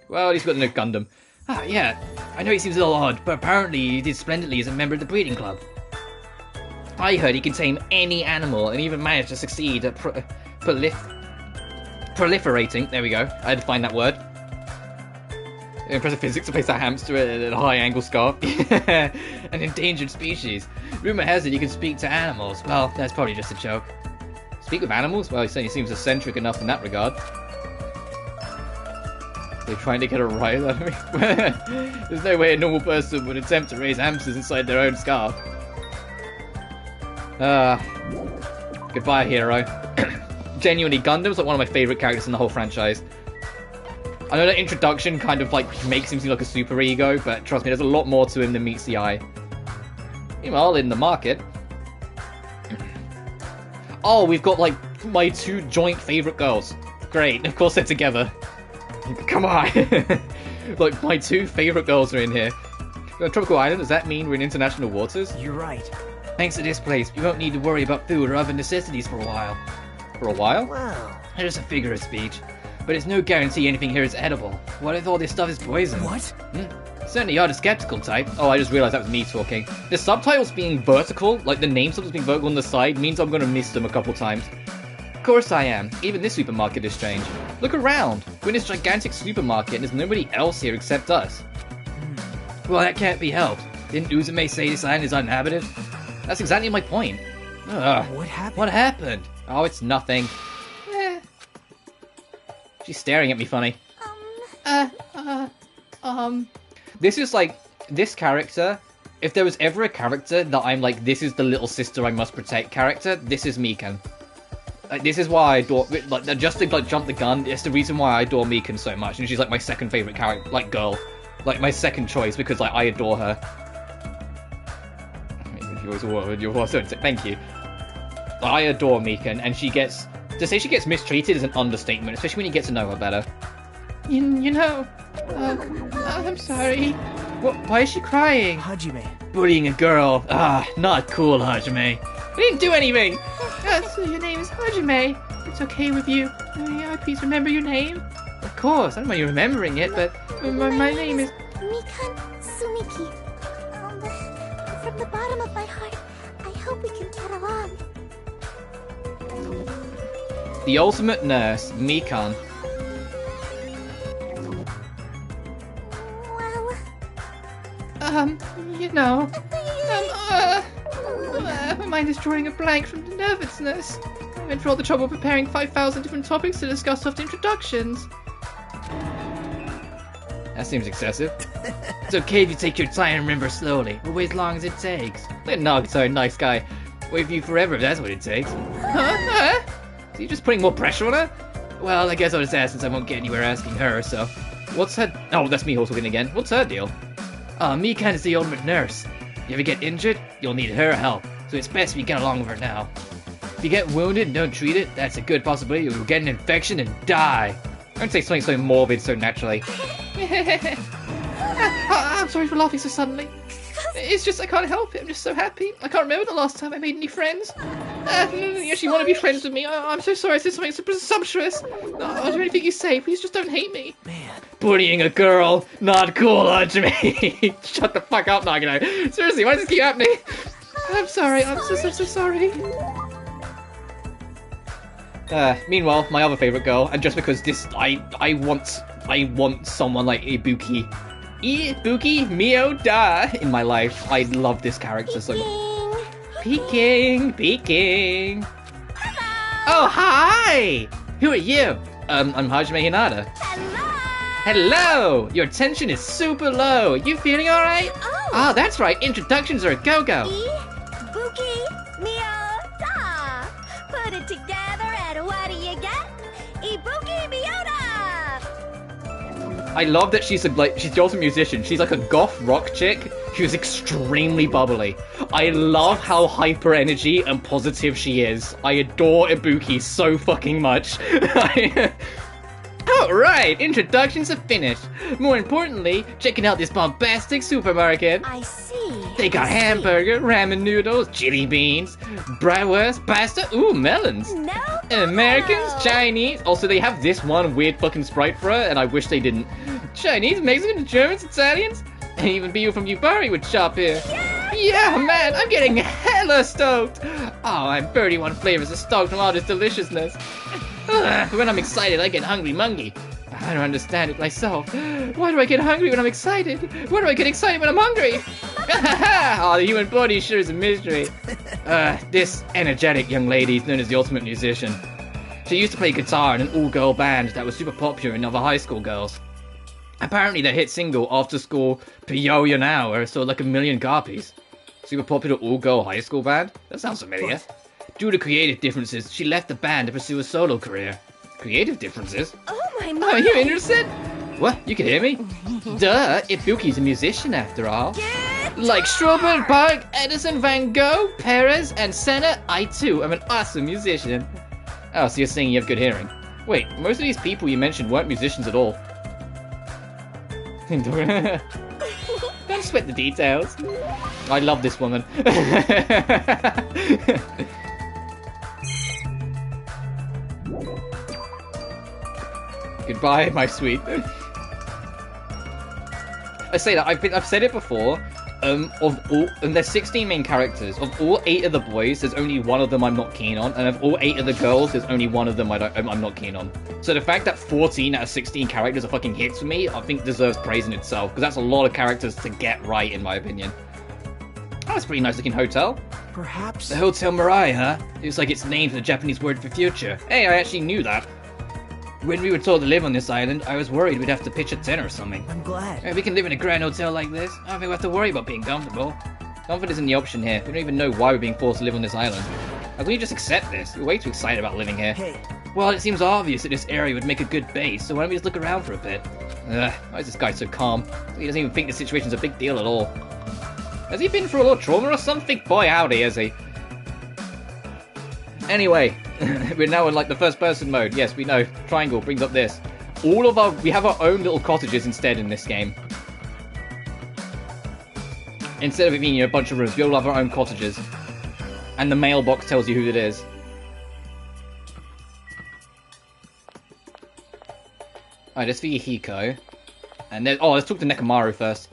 Well, he's got a new Gundam. Ah, yeah. I know he seems a little odd, but apparently he did splendidly as a member of the breeding club. I heard he can tame any animal and even managed to succeed at proliferating. There we go. I had to find that word. Impressive physics to place that hamster at a high angle scarf. An endangered species. Rumor has it you can speak to animals. Well, that's probably just a joke. Speak with animals? Well, he certainly seems eccentric enough in that regard. They're trying to get a rise out of me. There's no way a normal person would attempt to raise hamsters inside their own scarf. Goodbye, hero. Genuinely, Gundam's like one of my favourite characters in the whole franchise. I know that introduction kind of like makes him seem like a super ego, but trust me, there's a lot more to him than meets the eye. Meanwhile, in the market... Oh, we've got like my 2 joint favourite girls. Great, of course they're together. Come on! Like, my 2 favourite girls are in here. Tropical Island, does that mean we're in international waters? You're right. Thanks to this place, we won't need to worry about food or other necessities for a while. For a while? Wow. It's just a figure of speech. But it's no guarantee anything here is edible. What if all this stuff is poison? What? Certainly are the skeptical type. Oh, I just realised that was me talking. The subtitles being vertical, like the name subtitles being vertical on the side, means I'm going to miss them a couple times. Of course I am. Even this supermarket is strange. Look around. We're in this gigantic supermarket and there's nobody else here except us. Well, that can't be helped. Didn't Uzume say this island is uninhabited? That's exactly my point. What happened? What happened? Oh, it's nothing. She's staring at me funny. This is like, this character, if there was ever a character that I'm like, this is the little sister I must protect character, this is Mikan. This is why I adore, like, just to like jump the gun, it's the reason why I adore Mikan so much, and she's like my second favourite character, like girl. Like my second choice, because like I adore her. Thank you. I adore Mikan, and she gets... To say she gets mistreated is an understatement, especially when you get to know her better. You know... I'm sorry. Why is she crying? Hajime. Bullying a girl. Not cool, Hajime. I didn't do anything! So your name is Hajime. It's okay with you. May I please remember your name? Of course, I don't mind you remembering it, but... My name is... Mikan Sumiki. From the bottom of my heart, I hope we can get along. The ultimate nurse, Mikan. Well... You know... my mind is drawing a blank from the nervousness. I went for all the trouble preparing 5,000 different topics to discuss soft introductions. That seems excessive. It's okay if you take your time and remember slowly. We'll wait as long as it takes. Let Nagato, nice guy. Wait for you forever if that's what it takes. Huh? So you're just putting more pressure on her? Well, I guess I'll just ask since I won't get anywhere asking her, so... What's her... Oh, that's me talking again. What's her deal? Mikan is the ultimate nurse. You ever get injured? You'll need her help. So it's best we get along with her now. If you get wounded and don't treat it, that's a good possibility you'll get an infection and die. Don't say something so morbid so naturally. I'm sorry for laughing so suddenly. It's just I can't help it. I'm just so happy. I can't remember the last time I made any friends. You actually want to be friends with me. I'm so sorry I said something so presumptuous. I'll do anything you say. Please just don't hate me. Man. Bullying a girl, not cool, Hajime. Shut the fuck up, Nagano. Seriously, why does this keep happening? I'm sorry. I'm so sorry. Meanwhile, my other favorite girl, and just because this, I want someone like Ibuki Mio Da in my life. I love this character so much. Peeking. Oh, hi! Who are you? I'm Hajime Hinata. Hello! Your tension is super low. You feeling alright? Oh, that's right. Introductions are a go-go. Ibuki Mio Da. Put it together and what do you get? Ibuki Mio Da. I love that she's also a musician. She's like a goth rock chick who's extremely bubbly. I love how hyper energy and positive she is. I adore Ibuki so fucking much. Alright, introductions are finished. More importantly, checking out this bombastic supermarket. I see. They got hamburger, ramen noodles, chili beans, bratwurst, pasta, ooh, melons. No. Americans, Chinese. Also, they have this one weird fucking sprite for it, and I wish they didn't. Chinese, Mexicans, Germans, Italians, and even people from Yubari would shop here. Yeah, man, I'm getting hella stoked. Oh, I'm 31 flavors of stoked from all this deliciousness. When I'm excited, I get hungry mungy. I don't understand it myself. Why do I get hungry when I'm excited? Why do I get excited when I'm hungry? Oh, the human body sure is a mystery. This energetic young lady is known as the ultimate musician. She used to play guitar in an all-girl band that was super popular in other high school girls. Apparently their hit single, After School Pyoyo Now, sold like 1 million copies. Super popular all-girl high school band? That sounds familiar. Due to creative differences, she left the band to pursue a solo career. Creative differences? Oh my Oh, are you interested? What? You can hear me? Duh, Ibuki's a musician after all. Like Schubert, Bach, Edison, Van Gogh, Perez, and Senna, I too am an awesome musician. Oh, so you're saying you have good hearing. Wait, most of these people you mentioned weren't musicians at all. Don't sweat the details. I love this woman. Goodbye, my sweet. I say that I've said it before. There's 16 main characters. Of all 8 of the boys, there's only one of them I'm not keen on, and of all 8 of the girls, there's only one of them I'm not keen on. So the fact that 14 out of 16 characters are fucking hits for me, I think deserves praise in itself, because that's a lot of characters to get right, in my opinion. Oh, that's a pretty nice looking hotel. Perhaps. The Hotel Mirai, huh? Looks like it's named for the Japanese word for future. Hey, I actually knew that. When we were told to live on this island, I was worried we'd have to pitch a tent or something. I'm glad. We can live in a grand hotel like this. I don't think we have to worry about being comfortable. Comfort isn't the option here. We don't even know why we're being forced to live on this island. How can you just accept this? We're way too excited about living here. Hey. Well, it seems obvious that this area would make a good base, so why don't we just look around for a bit? Why is this guy so calm? He doesn't even think the situation's a big deal at all. Has he been through a lot of trauma or something? Boy, howdy, has he? Anyway, we're now in like the first person mode. Yes, we know. Triangle brings up this. We have our own little cottages instead in this game. Instead of it being a bunch of rooms, we all have our own cottages. And the mailbox tells you who it is. Alright, let's see Hiko. And then, let's talk to Nekomaru first.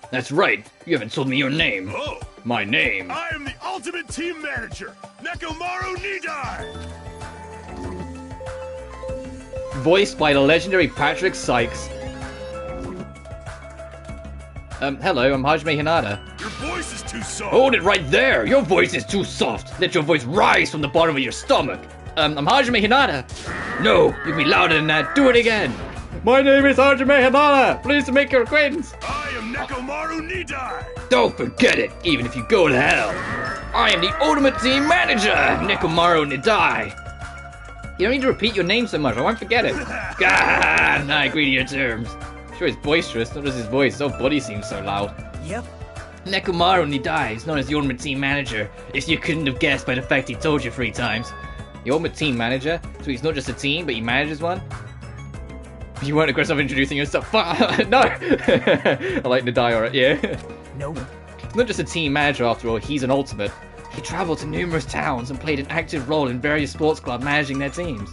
That's right. You haven't told me your name. Oh. My name. I am the ultimate team manager, Nekomaru Nidai! Voiced by the legendary Patrick Sykes. Hello, I'm Hajime Hinata. Your voice is too soft! Hold it right there! Your voice is too soft! Let your voice rise from the bottom of your stomach! I'm Hajime Hinata! No, you can be louder than that, do it again! My name is Hajime Hinata! Pleased to make your acquaintance! I am Nekomaru Nidai! Don't forget it, even if you go to hell! I am the ultimate team manager, Nekomaru Nidai! You don't need to repeat your name so much, I won't forget it. God, I agree to your terms. Sure, he's boisterous, not just his voice, his whole body seems so loud. Yep. Nekomaru Nidai is known as the ultimate team manager, if you couldn't have guessed by the fact he told you 3 times. The ultimate team manager? So he's not just a team, but he manages one? You weren't aggressive introducing yourself. No! I like Nidai, alright, yeah. Nope. He's not just a team manager after all, he's an ultimate. He travelled to numerous towns and played an active role in various sports clubs managing their teams.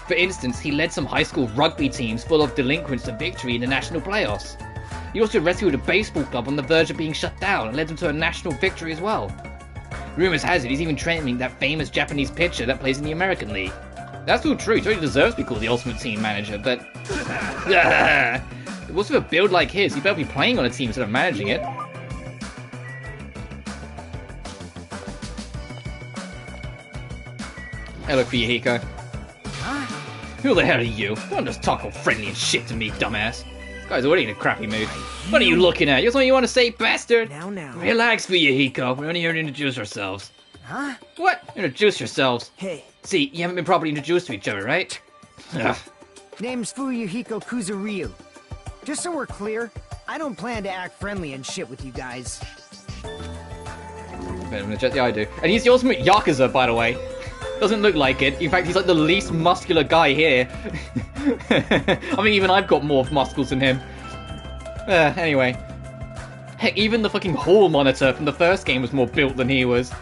For instance, he led some high school rugby teams full of delinquents to victory in the national playoffs. He also rescued a baseball club on the verge of being shut down and led them to a national victory as well. Rumors has it he's even training that famous Japanese pitcher that plays in the American League. That's all true, he totally deserves to be called the ultimate team manager, but... what's with a build like his? He better be playing on a team instead of managing it. Hello, Fuyuhiko. Who the hell are you? Don't just talk all friendly and shit to me, dumbass. This guy's already in a crappy mood. What are you looking at? You got something you want to say, bastard? Now. Relax, Fuyuhiko. We're only here to introduce ourselves. Huh? What? Introduce yourselves. Hey. See, you haven't been properly introduced to each other, right? Ugh. Name's Fuyuhiko Kuzuryu. Just so we're clear, I don't plan to act friendly and shit with you guys. Yeah, I do. And he's the ultimate Yakuza, by the way. Doesn't look like it. In fact, he's like the least muscular guy here. I mean, even I've got more muscles than him. Anyway. Heck, even the fucking hall monitor from the first game was more built than he was.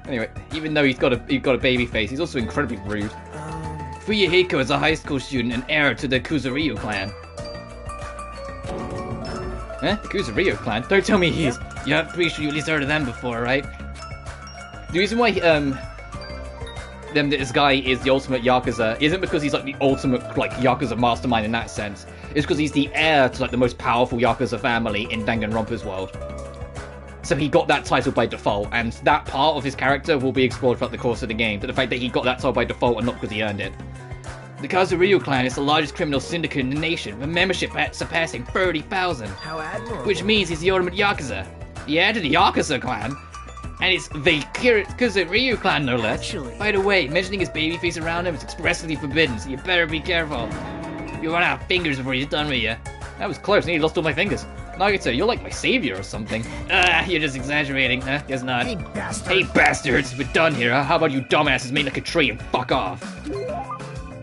Anyway, even though he's got a baby face, he's also incredibly rude. Fuyuhiko is a high school student and heir to the Kuzuryu clan. The Kuzuryu clan? Don't tell me he's... Yeah, pretty sure you at least heard of them before, right? The reason why this guy is the ultimate Yakuza isn't because he's like the ultimate like Yakuza mastermind in that sense. It's because he's the heir to like the most powerful Yakuza family in Danganronpa's world. So he got that title by default, and that part of his character will be explored throughout the course of the game, but the fact that he got that title by default and not because he earned it. The Kuzuryu clan is the largest criminal syndicate in the nation, with membership surpassing 30,000. How admirable. Which means he's the ultimate Yakuza. The heir to the Yakuza clan. And it's the Kuzuryu clan, no less. Actually. By the way, mentioning his babyface around him is expressly forbidden, so you better be careful. You'll run out of fingers before he's done with you. That was close, I nearly lost all my fingers. Nagito, you're like my savior or something. You're just exaggerating, huh? Guess not. Hey, bastard. Hey, bastards, we're done here, huh? How about you dumbasses make like a tree and fuck off?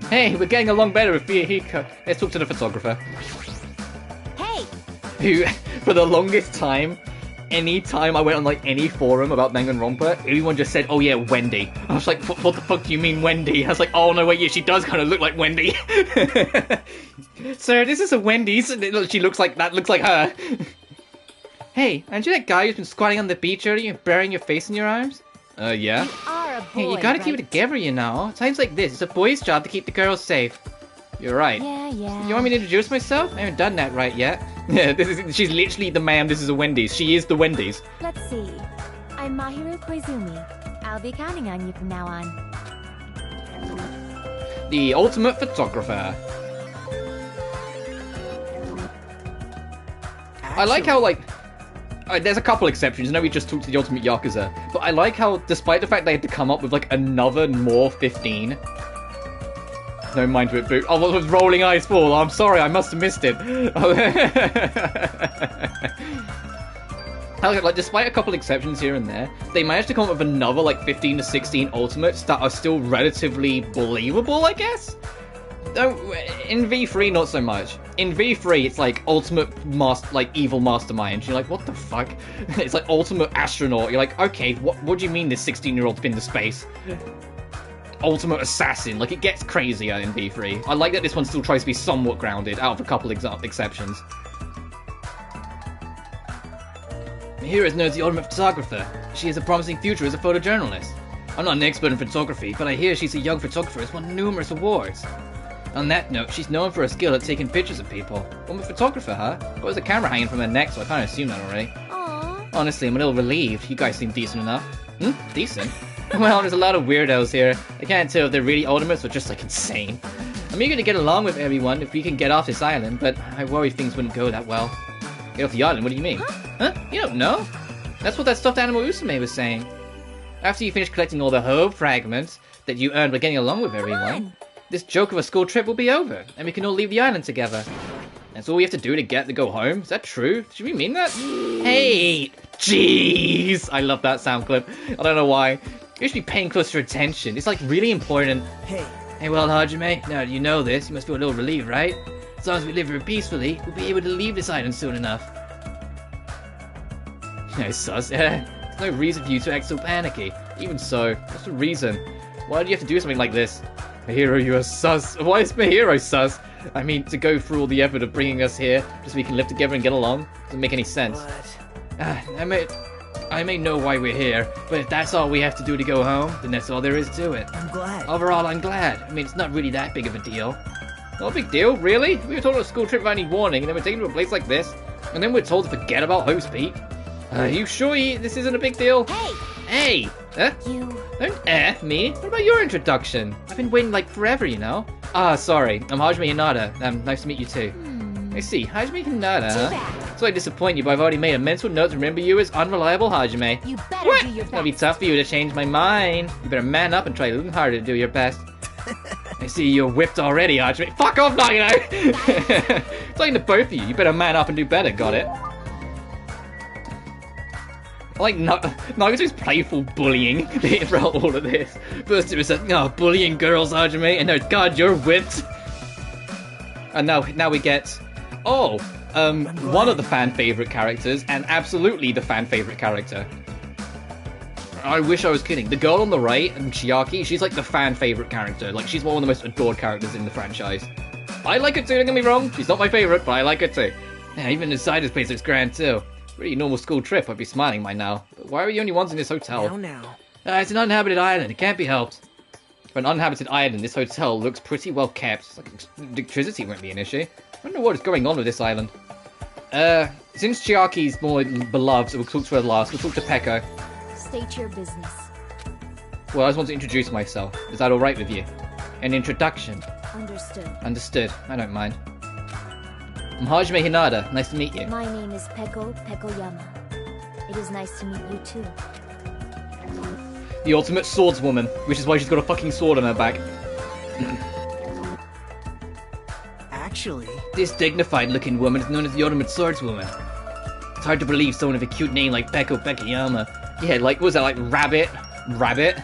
Hey, we're getting along better with Fuyuhiko. Let's talk to the photographer. Hey, Who, for the longest time, anytime I went on like any forum about Danganronpa, everyone just said, "Oh yeah, Wendy." I was like, "What the fuck do you mean, Wendy?" I was like, "Oh no, wait, yeah, she does kind of look like Wendy." Sir, this is a Wendy's. She looks like that. Looks like her. Hey, aren't you that guy who's been squatting on the beach earlier and burying your face in your arms? Yeah. you are a boy, Hey, you gotta keep it right? together, you know. Times like this, it's a boy's job to keep the girls safe. You're right. Yeah. You want me to introduce myself? I haven't done that right yet. Yeah, she's literally the ma'am. This is a Wendy's. She is the Wendy's. Let's see. I'm Mahiru Koizumi. I'll be counting on you from now on. The ultimate photographer. I like how, like... there's a couple exceptions. I know we just talked to the ultimate Yakuza. But I like how, despite the fact they had to come up with, like, another more 15... No mind to it, Boo. Oh, what was rolling eyes fall? I'm sorry, I must have missed it. Like, despite a couple exceptions here and there, they managed to come up with another, like, 15 to 16 ultimates that are still relatively believable, I guess? In V3, not so much. In V3, it's like ultimate evil mastermind. You're like, what the fuck? It's like ultimate astronaut. You're like, okay, what do you mean this 16-year-old's been to space? Ultimate assassin. Like, it gets crazier in V3. I like that this one still tries to be somewhat grounded, out of a couple exceptions. Mihiro is known as the ultimate photographer. She has a promising future as a photojournalist. I'm not an expert in photography, but I hear she's a young photographer who's won numerous awards. On that note, she's known for her skill at taking pictures of people. I'm a photographer, huh? Got there's a camera hanging from her neck, so I kind of assumed that already. Aww. Honestly, I'm a little relieved. You guys seem decent enough. Decent? Well, there's a lot of weirdos here. I can't tell if they're really ultimates or just, like, insane. I'm eager to get along with everyone if we can get off this island, but I worry things wouldn't go that well. Get off the island? What do you mean? Huh? You don't know? That's what that stuffed animal Usume was saying. After you finish collecting all the hope fragments that you earned by getting along with everyone, this joke of a school trip will be over, and we can all leave the island together. That's all we have to do to go home? Is that true? Should we mean that? Hey! Jeez! I love that sound clip. I don't know why. You should be paying closer attention. It's like really important. Hey, well, Hajime, now that you know this, you must feel a little relieved, right? As long as we live here peacefully, we'll be able to leave this island soon enough. No, sus. There's no reason for you to act so panicky. Even so, what's the reason? Why do you have to do something like this? Mahiro, you are sus. Why is Mahiro sus? I mean, to go through all the effort of bringing us here, just so we can live together and get along, doesn't make any sense. I I may know why we're here, but if that's all we have to do to go home, then that's all there is to it. I'm glad. Overall, I'm glad. I mean, it's not really that big of a deal. No big deal, really? We were told on a school trip without any warning, and then we're taken to a place like this, and then we're told to forget about Host Pete. Are you sure this isn't a big deal? Hey! Hey! Huh? You... Don't me. What about your introduction? I've been waiting like forever, you know. Ah, sorry. I'm Hajime Hinata. Nice to meet you too. I see. Hajime Hinata, Too huh? bad. So I disappoint you, but I've already made a mental note to remember you as unreliable Hajime. You better What? do your It's gonna be best. tough for you to change my mind. You better man up and try a little harder to do your best. I see you're whipped already, Hajime. Fuck off, Nagano! Talking to both of you. You better man up and do better, got it? I like Nagato's playful bullying throughout all of this. First it was like, bullying girls, Hajime, and now, God, you're whipped. And now we get, one of the fan favorite characters, and absolutely the fan favorite character. I wish I was kidding. The girl on the right, Chiaki, she's like the fan favorite character. Like, she's one of the most adored characters in the franchise. I like her too, don't get me wrong. She's not my favorite, but I like her too. Yeah, even inside this place looks grand too. Pretty normal school trip, I'd be smiling by now. But why are we the only ones in this hotel? Now. It's an uninhabited island, it can't be helped. For an uninhabited island, this hotel looks pretty well kept. It's like electricity won't be an issue. I don't know what is going on with this island. Since Chiaki's more beloved, we'll talk to her last. We'll talk to Peko. State your business. Well, I just want to introduce myself. Is that alright with you? An introduction. Understood. Understood. I don't mind. I'm Hajime Hinata. Nice to meet you. My name is Peko Pekoyama. It is nice to meet you too. The ultimate swordswoman, which is why she's got a fucking sword on her back. Actually... This dignified-looking woman is known as the ultimate swordswoman. It's hard to believe someone with a cute name like Peko Pekoyama. Yeah, like, what was that, like, rabbit? Rabbit?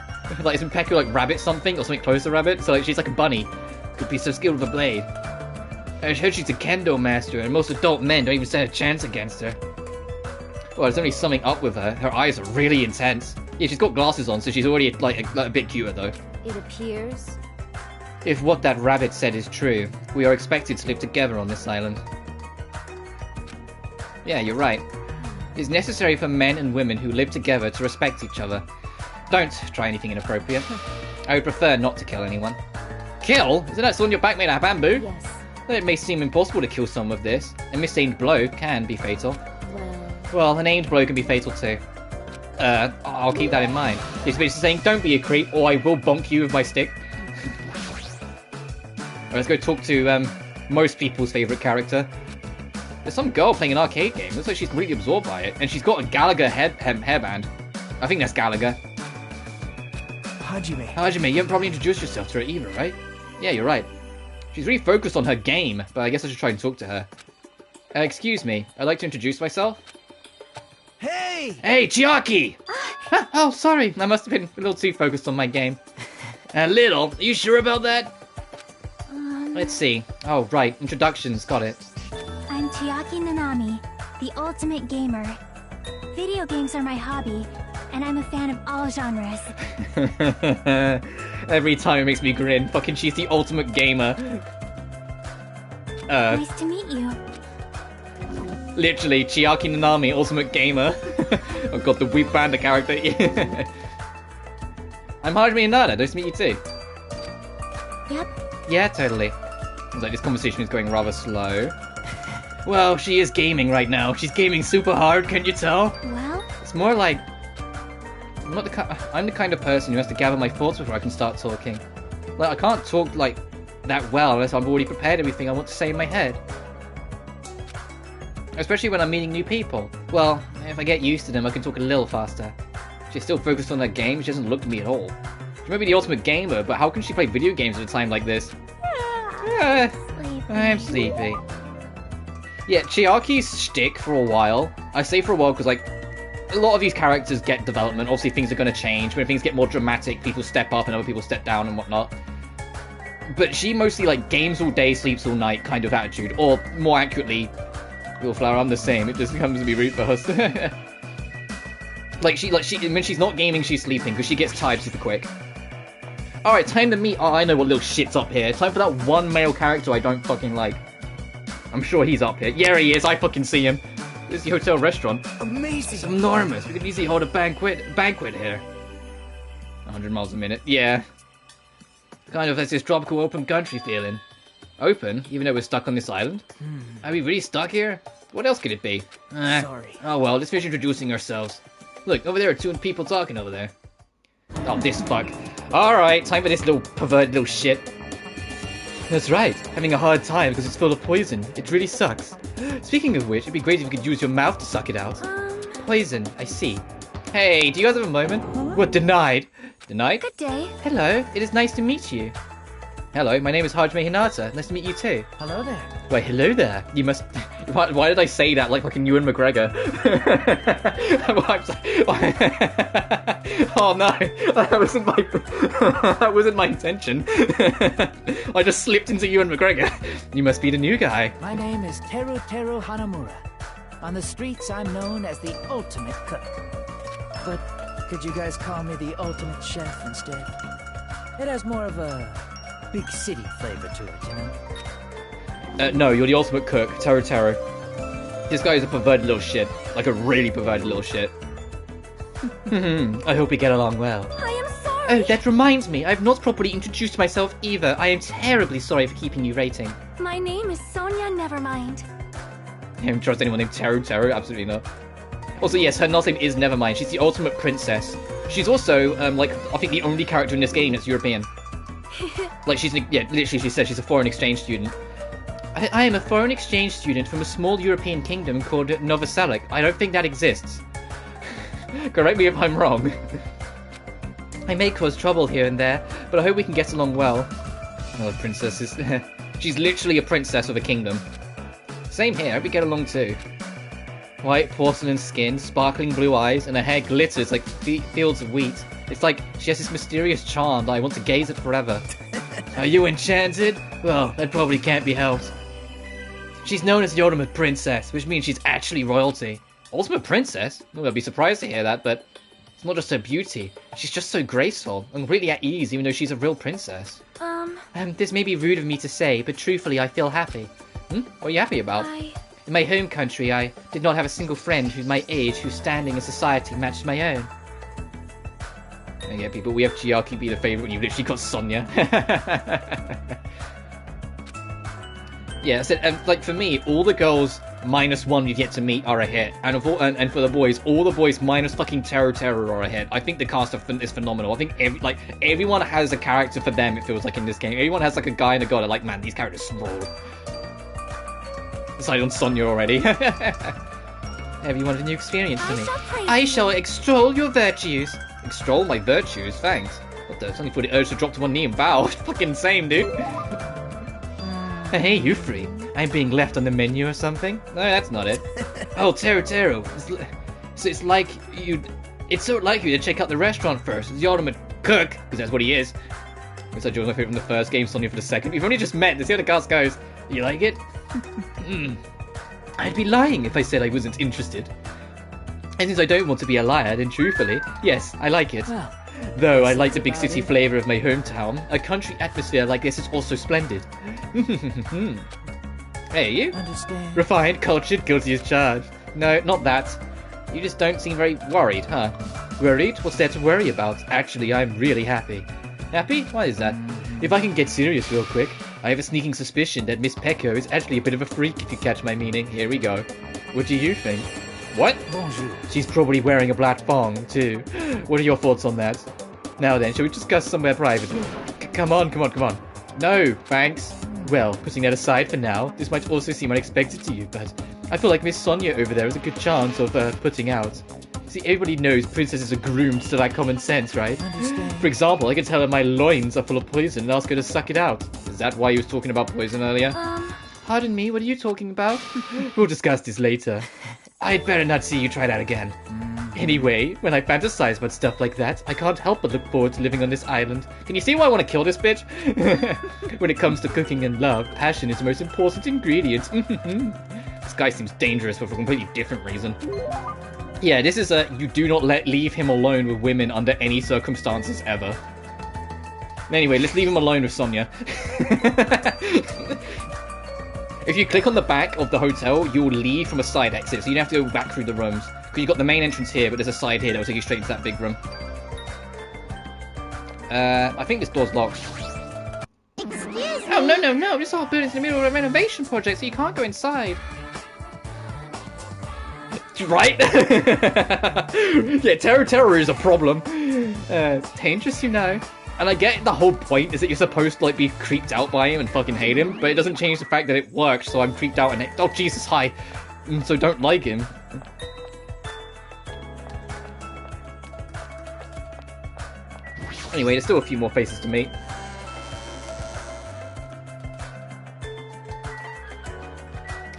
Like, isn't Peko like rabbit something? Or something close to rabbit? So, like, she's like a bunny. Could be so skilled with a blade. I heard she's a kendo master, and most adult men don't even stand a chance against her. Well, there's only something up with her. Her eyes are really intense. Yeah, she's got glasses on, so she's already, like, a bit cuter, though. It appears... If what that rabbit said is true, we are expected to live together on this island. Yeah, you're right. It's necessary for men and women who live together to respect each other. Don't try anything inappropriate. I would prefer not to kill anyone. Kill? Isn't that sword on your back made out of bamboo? Yes. Well, it may seem impossible to kill someone with this. A misaimed blow can be fatal. Well, an aimed blow can be fatal too. I'll keep that in mind. It's basically saying, don't be a creep, or I will bonk you with my stick. Let's go talk to most people's favourite character. There's some girl playing an arcade game. Looks like she's really absorbed by it. And she's got a Gallagher hairband. I think that's Gallagher. Hajime, you haven't probably introduced yourself to her either, right? Yeah, you're right. She's really focused on her game, but I guess I should try and talk to her. Excuse me, I'd like to introduce myself. Hey! Hey, Chiaki! Oh, sorry, I must have been a little too focused on my game. A little? Are you sure about that? Let's see. Oh, right, introductions, got it. I'm Chiaki Nanami, the ultimate gamer. Video games are my hobby, and I'm a fan of all genres. Every time it makes me grin. Fucking she's the ultimate gamer. Nice to meet you. Literally, Chiaki Nanami, ultimate gamer. Oh god, the Weep Panda character. I'm Hajime Hinata, nice to meet you too. Yep. Yeah, totally. Seems like this conversation is going rather slow. Well, she is gaming right now. She's gaming super hard, can't you tell? Well? It's more like... I'm the kind of person who has to gather my thoughts before I can start talking. Like, I can't talk, like, that well unless I've already prepared everything I want to say in my head. Especially when I'm meeting new people. Well, if I get used to them, I can talk a little faster. She's still focused on her game, she doesn't look at me at all. She may be the ultimate gamer, but how can she play video games at a time like this? I'm sleepy. Yeah, Chiaki's shtick for a while. I say for a while because, like, a lot of these characters get development. Obviously, things are going to change. When things get more dramatic, people step up and other people step down and whatnot. But she mostly, like, games all day, sleeps all night kind of attitude. Or, more accurately, Willflower, I'm the same. It just comes to be rude for us. Like, when she's not gaming, she's sleeping because she gets tired super quick. Alright, time to meet... Oh, I know what little shit's up here. Time for that one male character I don't fucking like. I'm sure he's up here. Yeah, he is. I fucking see him. This is the hotel restaurant. Amazing. It's enormous. We could easily hold a banquet here. 100 miles a minute. Yeah. Kind of has this tropical open country feeling. Open? Even though we're stuck on this island? Are we really stuck here? What else could it be? Sorry. Oh well, let's finish introducing ourselves. Look, over there are 2 people talking over there. Oh, this fuck. Alright, time for this little perverted little shit. That's right, having a hard time because it's full of poison. It really sucks. Speaking of which, it'd be great if you could use your mouth to suck it out. Poison, I see. Hey, do you guys have a moment? What, denied? Denied? Good day. Hello, it is nice to meet you. Hello, my name is Hajime Hinata. Nice to meet you too. Hello there. Why, hello there. You must... Why did I say that like fucking Ewan McGregor? Oh no, that wasn't my intention. I just slipped into Ewan McGregor. You must be the new guy. My name is Teru Hanamura. On the streets, I'm known as the ultimate cook. But could you guys call me the ultimate chef instead? It has more of a big city flavor to it, you know? No, you're the ultimate cook, Teru. This guy is a perverted little shit. Like a really perverted little shit. I hope we get along well. I am sorry. Oh, that reminds me, I've not properly introduced myself either. I am terribly sorry for keeping you waiting. My name is Sonia Nevermind. I don't trust anyone named Teru. Absolutely not. Also, yes, her last name is Nevermind. She's the ultimate princess. She's also, like, I think the only character in this game that's European. Like, literally she says she's a foreign exchange student. I am a foreign exchange student from a small European kingdom called Novoselic. I don't think that exists. Correct me if I'm wrong. I may cause trouble here and there, but I hope we can get along well. Oh, princesses. She's literally a princess of a kingdom. Same here, I hope we get along too. White porcelain skin, sparkling blue eyes, and her hair glitters like fields of wheat. It's like she has this mysterious charm that I want to gaze at forever. Are you enchanted? Well, that probably can't be helped. She's known as the Ultimate Princess, which means she's actually royalty. Ultimate Princess? Well, I'd be surprised to hear that, but it's not just her beauty. She's just so graceful and really at ease, even though she's a real princess. This may be rude of me to say, but truthfully, I feel happy. What are you happy about? In my home country, I did not have a single friend who's my age whose standing in society matched my own. And yeah, people, we have Chiaki be the favourite when you've literally got Sonya. Yeah, so, like for me, all the girls -1 you've yet to meet are a hit, and and for the boys, all the boys minus fucking Teru are a hit. I think the cast is phenomenal. I think everyone has a character for them. It feels like in this game, everyone has like a guy and a girl. Like, man, these characters rule. Decided on Sonya already. Have you wanted a new experience for me? I shall extol your virtues. Extol my virtues? Thanks. What the? Suddenly feel the urge to drop to one knee and bow. Fucking same, dude. Hey, you free? I'm being left on the menu or something? No, that's not it. Oh, Teru. It's like you... It's so like you to check out the restaurant first. It's the ultimate cook, because that's what he is. Guess I joined my favorite from the first game, Sonya for the second. We've only just met. Let's see how the cast goes. You like it? I'd be lying if I said I wasn't interested. And since I don't want to be a liar, then truthfully, yes, I like it. Well, though I like the big city flavour of my hometown, a country atmosphere like this is also splendid. Hey, you? understand. Refined, cultured, guilty as charged. No, not that. You just don't seem very worried, huh? Worried? What's there to worry about? Actually, I'm really happy. Happy? Why is that? If I can get serious real quick, I have a sneaking suspicion that Miss Pecco is actually a bit of a freak, if you catch my meaning. Here we go. What do you think? What? Bonjour. She's probably wearing a black thong, too. What are your thoughts on that? Now then, shall we discuss somewhere private? Come on. No, thanks. Well, putting that aside for now, this might also seem unexpected to you, but I feel like Miss Sonya over there has a good chance of putting out. See, everybody knows princesses are groomed to lack common sense, right? For example, I could tell her my loins are full of poison and ask her to suck it out. Is that why you was talking about poison earlier? Pardon me, what are you talking about? We'll discuss this later. I'd better not see you try that again. Anyway, when I fantasize about stuff like that, I can't help but look forward to living on this island. Can you see why I want to kill this bitch? When it comes to cooking and love, passion is the most important ingredient. This guy seems dangerous, but for a completely different reason. Yeah, this is a you do not leave him alone with women under any circumstances ever. Anyway, let's leave him alone with Sonya. If you click on the back of the hotel, you'll leave from a side exit, so you don't have to go back through the rooms. Because you've got the main entrance here, but there's a side here that will take you straight into that big room. I think this door's locked. Excuse me. Oh, no. This whole building's in the middle of a renovation project, so you can't go inside. Right? Yeah, terror is a problem. It's dangerous, you know. And I get the whole point is that you're supposed to, like, be creeped out by him and fucking hate him, but it doesn't change the fact that it works, so I'm creeped out and oh, Jesus, hi. So don't like him. Anyway, there's still a few more faces to meet.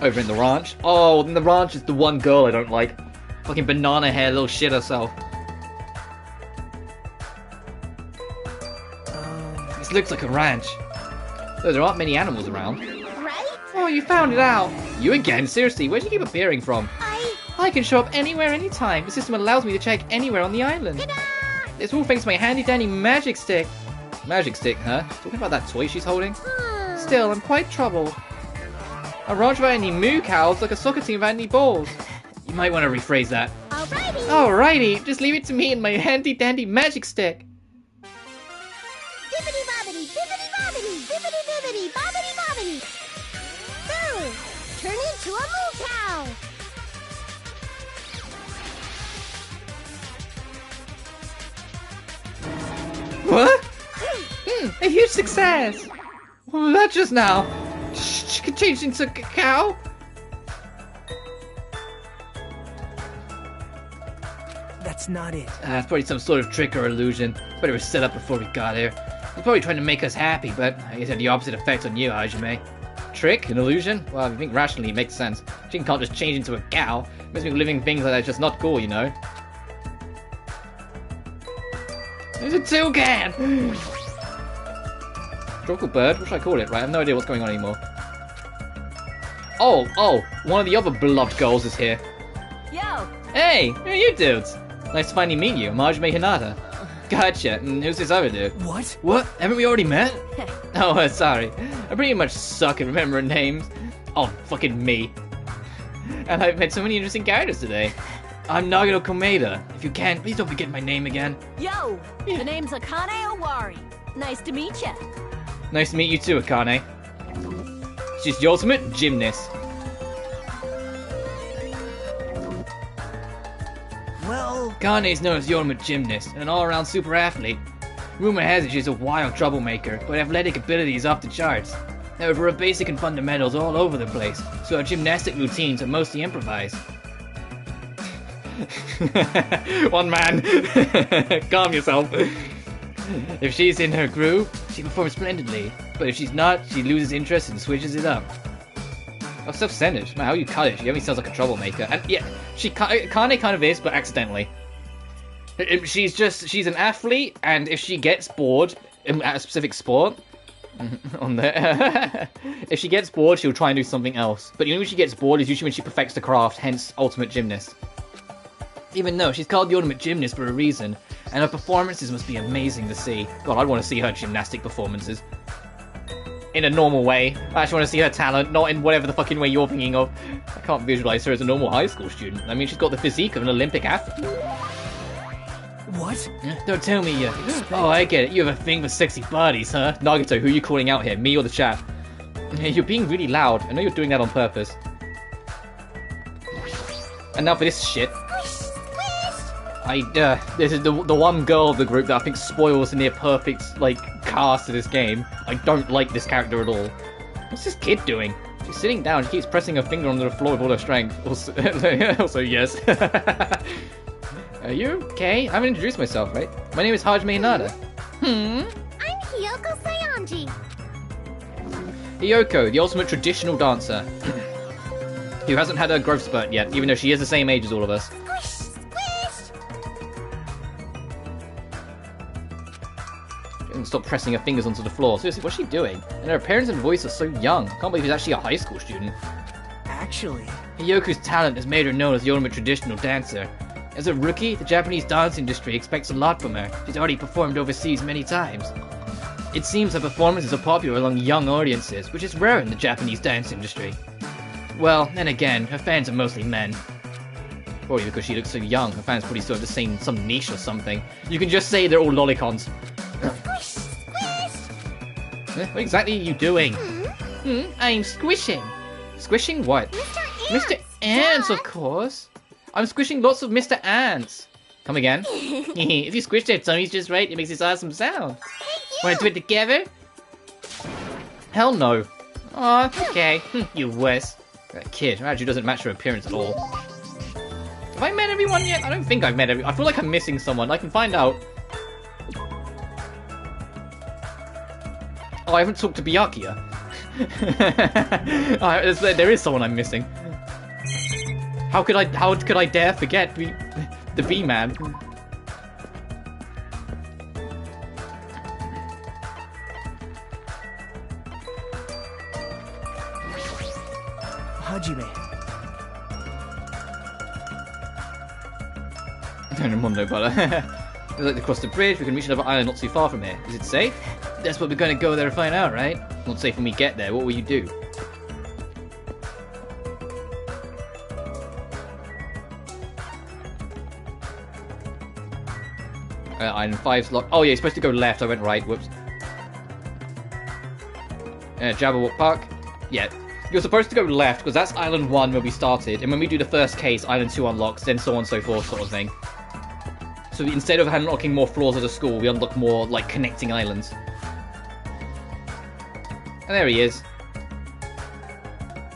Over in the ranch. Oh, in the ranch is the one girl I don't like. Fucking banana hair little shit herself. This looks like a ranch. Though there aren't many animals around. Right? Oh, you found it out. You again? Seriously, where'd you keep appearing from? I can show up anywhere, anytime. The system allows me to check anywhere on the island. Ta-da! It's all thanks to my handy-dandy magic stick. Magic stick, huh? Talking about that toy she's holding? Still, I'm quite troubled. A ranch without any moo cows, like a soccer team without any balls. You might want to rephrase that. Alrighty. Alrighty, just leave it to me and my handy-dandy magic stick. Bibbidi bobbidi, bibbidi bobbidi, bibbidi bibbidi, bobbidi bobbidi. Boom! Turn into a moo cow. What? A huge success! What was that just now? She could change into a cow? That's not it. It's probably some sort of trick or illusion. But it was set up before we got here. He's probably trying to make us happy, but I guess it had the opposite effect on you, Hajime. Trick? An illusion? Well, if you think rationally, it makes sense. She can't just change into a cow. Makes me living things like that is just not cool, you know? There's a toucan! Tropical bird? What should I call it? Right, I have no idea what's going on anymore. Oh, one of the other beloved girls is here. Yo! Hey, who are you dudes? Nice to finally meet you, Hajime Hinata. Gotcha, and who's this other dude? What? What? Haven't we already met? Oh, sorry. I pretty much suck at remembering names. Oh, fucking me. And I've met so many interesting characters today. I'm Nagano Komeda. If you can, please don't forget my name again. Yo! The name's Akane Owari. Nice to meet ya. Nice to meet you too, Akane. She's the ultimate gymnast. Well, Akane's known as the ultimate gymnast and an all-around super athlete. Rumor has it she's a wild troublemaker, but athletic ability is off the charts. However, her basic and fundamentals are all over the place, so her gymnastic routines are mostly improvised. One man. Calm yourself. If she's in her groove, she performs splendidly. But if she's not, she loses interest and switches it up. Oh, self-centered. Man, how you cut it? She only sounds like a troublemaker. And yeah, Akane kind of is, but accidentally. She's an athlete, and if she gets bored at a specific sport, on there, if she gets bored, she'll try and do something else. But when she gets bored is usually when she perfects the craft, hence ultimate gymnast. Even though she's called the ultimate gymnast for a reason, and her performances must be amazing to see. God, I'd want to see her gymnastic performances. In a normal way. I actually want to see her talent, not in whatever the fucking way you're thinking of. I can't visualize her as a normal high school student. I mean, she's got the physique of an Olympic athlete. what? Don't tell me you... Oh, I get it. You have a thing for sexy bodies, huh? Nagato, who are you calling out here? Me or the chat? You're being really loud. I know you're doing that on purpose. And now for this shit. This is the one girl of the group that I think spoils the near perfect, like, cast of this game. I don't like this character at all. What's this kid doing? She's sitting down, she keeps pressing her finger onto the floor with all her strength. Also yes. Are you okay? I haven't introduced myself, right? My name is Hajime Hinata. I'm Hiyoko Sayanji. Hiyoko, the ultimate traditional dancer. Who hasn't had her growth spurt yet, even though she is the same age as all of us. Stop pressing her fingers onto the floor. Seriously, what's she doing? And her appearance and voice are so young. I can't believe she's actually a high school student. Actually, Hiyoko's talent has made her known as the ultimate traditional dancer. As a rookie, the Japanese dance industry expects a lot from her. She's already performed overseas many times. It seems her performances are popular among young audiences, which is rare in the Japanese dance industry. Well, then again, her fans are mostly men. Probably because she looks so young, her fans probably still have the same, some niche or something. You can just say they're all lolicons. What exactly are you doing? I'm squishing. Squishing what? Mr. Ants, of course. I'm squishing lots of Mr. Ants. Come again? If you squish their tummies just right, it makes this awesome sound. Wanna do it together? Hell no. Aw, okay. You wuss. That kid actually doesn't match her appearance at all. Have I met everyone yet? I don't think I've met everyone. I feel like I'm missing someone. I can find out. Oh, I haven't talked to Byakuya. There is someone I'm missing. How could I dare forget the B-man? Hajime. Mondo brother. We'd like to cross the bridge. We can reach another island not too far from here. Is it safe? That's what we're going to go there and find out, right? Not safe when we get there. What will you do? Island 5's locked. Oh yeah, you're supposed to go left. I went right. Whoops. Jabberwock Park. Yeah. You're supposed to go left because that's Island 1 where we started. And when we do the first case, Island 2 unlocks, then so on and so forth sort of thing. So instead of unlocking more floors at a school, we unlock more, like, connecting islands. And there he is.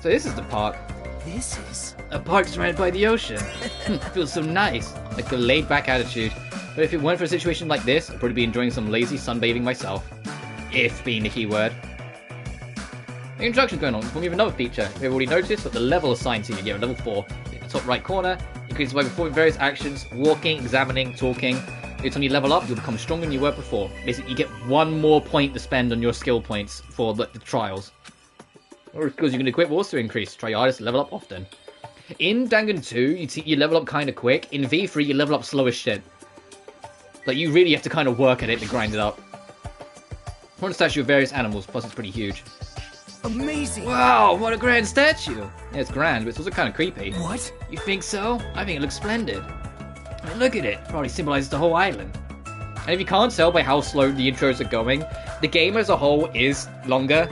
So this is the park. This is... A park surrounded by the ocean. Feels so nice. Like a laid-back attitude. But if it weren't for a situation like this, I'd probably be enjoying some lazy sunbathing myself. If being the key word. The introduction's going on. We have another feature. We've already noticed that the level assigned to you here at level 4. In the top right corner, increases by performing various actions, walking, examining, talking. It's when you level up, you'll become stronger than you were before. Basically, you get one more point to spend on your skill points for the trials. Or skills you can equip will also increase. Try your hardest to level up often. In Dangan 2, you level up kind of quick. In V3, you level up slow as shit. Like, you really have to kind of work at it to grind it up. One statue of various animals, plus it's pretty huge. Amazing! Wow, what a grand statue! Yeah, it's grand, but it's also kind of creepy. What? You think so? I think it looks splendid. I mean, look at it. It probably symbolizes the whole island. And if you can't tell by how slow the intros are going, the game as a whole is longer.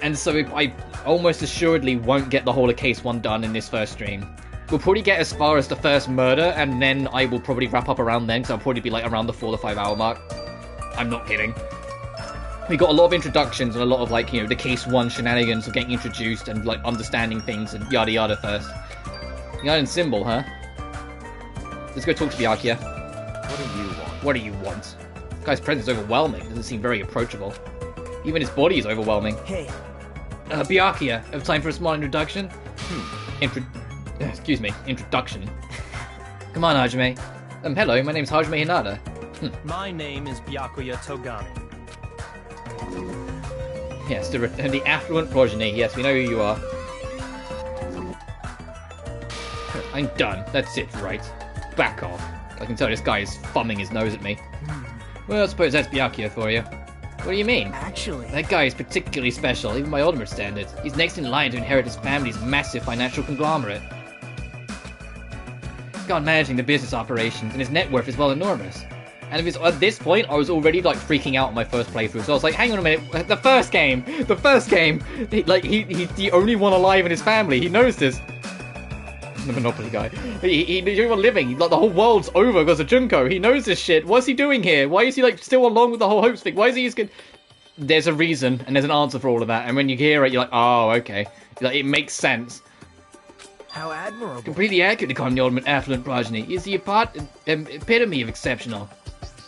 And so I almost assuredly won't get the whole of Case 1 done in this first stream. We'll probably get as far as the first murder, and then I will probably wrap up around then, because I'll probably be like around the 4 to 5 hour mark. I'm not kidding. We got a lot of introductions and a lot of, like, you know, the Case 1 shenanigans of getting introduced and, like, understanding things and yada yada first. The island symbol, huh? Let's go talk to Byakuya. What do you want? What do you want? This guy's presence is overwhelming. Doesn't seem very approachable. Even his body is overwhelming. Hey. Byakuya, have time for a small introduction? Excuse me, introduction. Come on, Hajime. Hello, my name's Hajime Hinata. My name is Byakuya Togami. Yes, the affluent progeny. Yes, we know who you are. I'm done. That's it, right? Back off. I can tell this guy is thumbing his nose at me. Well, I suppose that's Byakuya for you. What do you mean? Actually... That guy is particularly special, even by ultimate standards. He's next in line to inherit his family's massive financial conglomerate. He's gone managing the business operations, and his net worth is well enormous. And at this point, I was already, like, freaking out on my first playthrough, so I was like, hang on a minute, the first game! He's the only one alive in his family, he knows this. The Monopoly guy. He's the only one living, like, the whole world's over because of Junko, he knows this shit, what's he doing here? Why is he, like, still along with the whole hopes thing? Why is he just There's a reason, and there's an answer for all of that, and when you hear it, you're like, oh, okay. Like, it makes sense. How admirable. Completely accurate to call him the ultimate affluent progeny. He's the epitome of exceptional.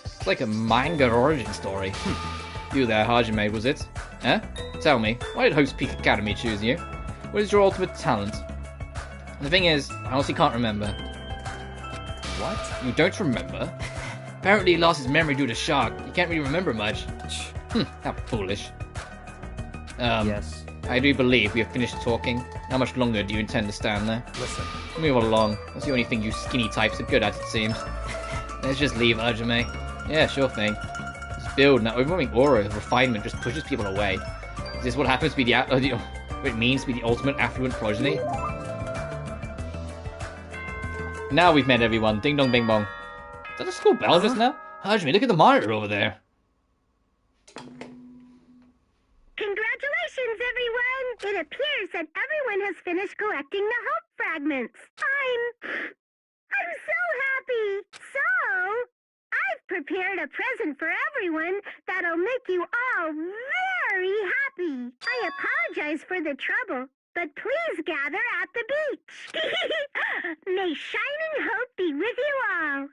It's like a manga origin story. You there, Hajime, was it? Huh? Tell me, why did Hope's Peak Academy choose you? What is your ultimate talent? The thing is, I honestly can't remember. What? You don't remember? Apparently he lost his memory due to shock. You can't really remember much. How foolish. Yes. I do believe we have finished talking. How much longer do you intend to stand there? Listen. Move along. That's the only thing you skinny types are good at, it seems. Let's just leave, Hajime. Yeah, sure thing. This build and that overwhelming aura of refinement just pushes people away. Is this what happens to be what it means to be the ultimate affluent progeny? Now we've met everyone. Ding dong bing bong. Is that a school bell just now? Hajime, look at the monitor over there. Congratulations, everyone! It appears that everyone has finished collecting the hope fragments. I'm so happy! So, I've prepared a present for everyone that'll make you all very happy. I apologize for the trouble, but please gather at the beach. May shining hope be with you all.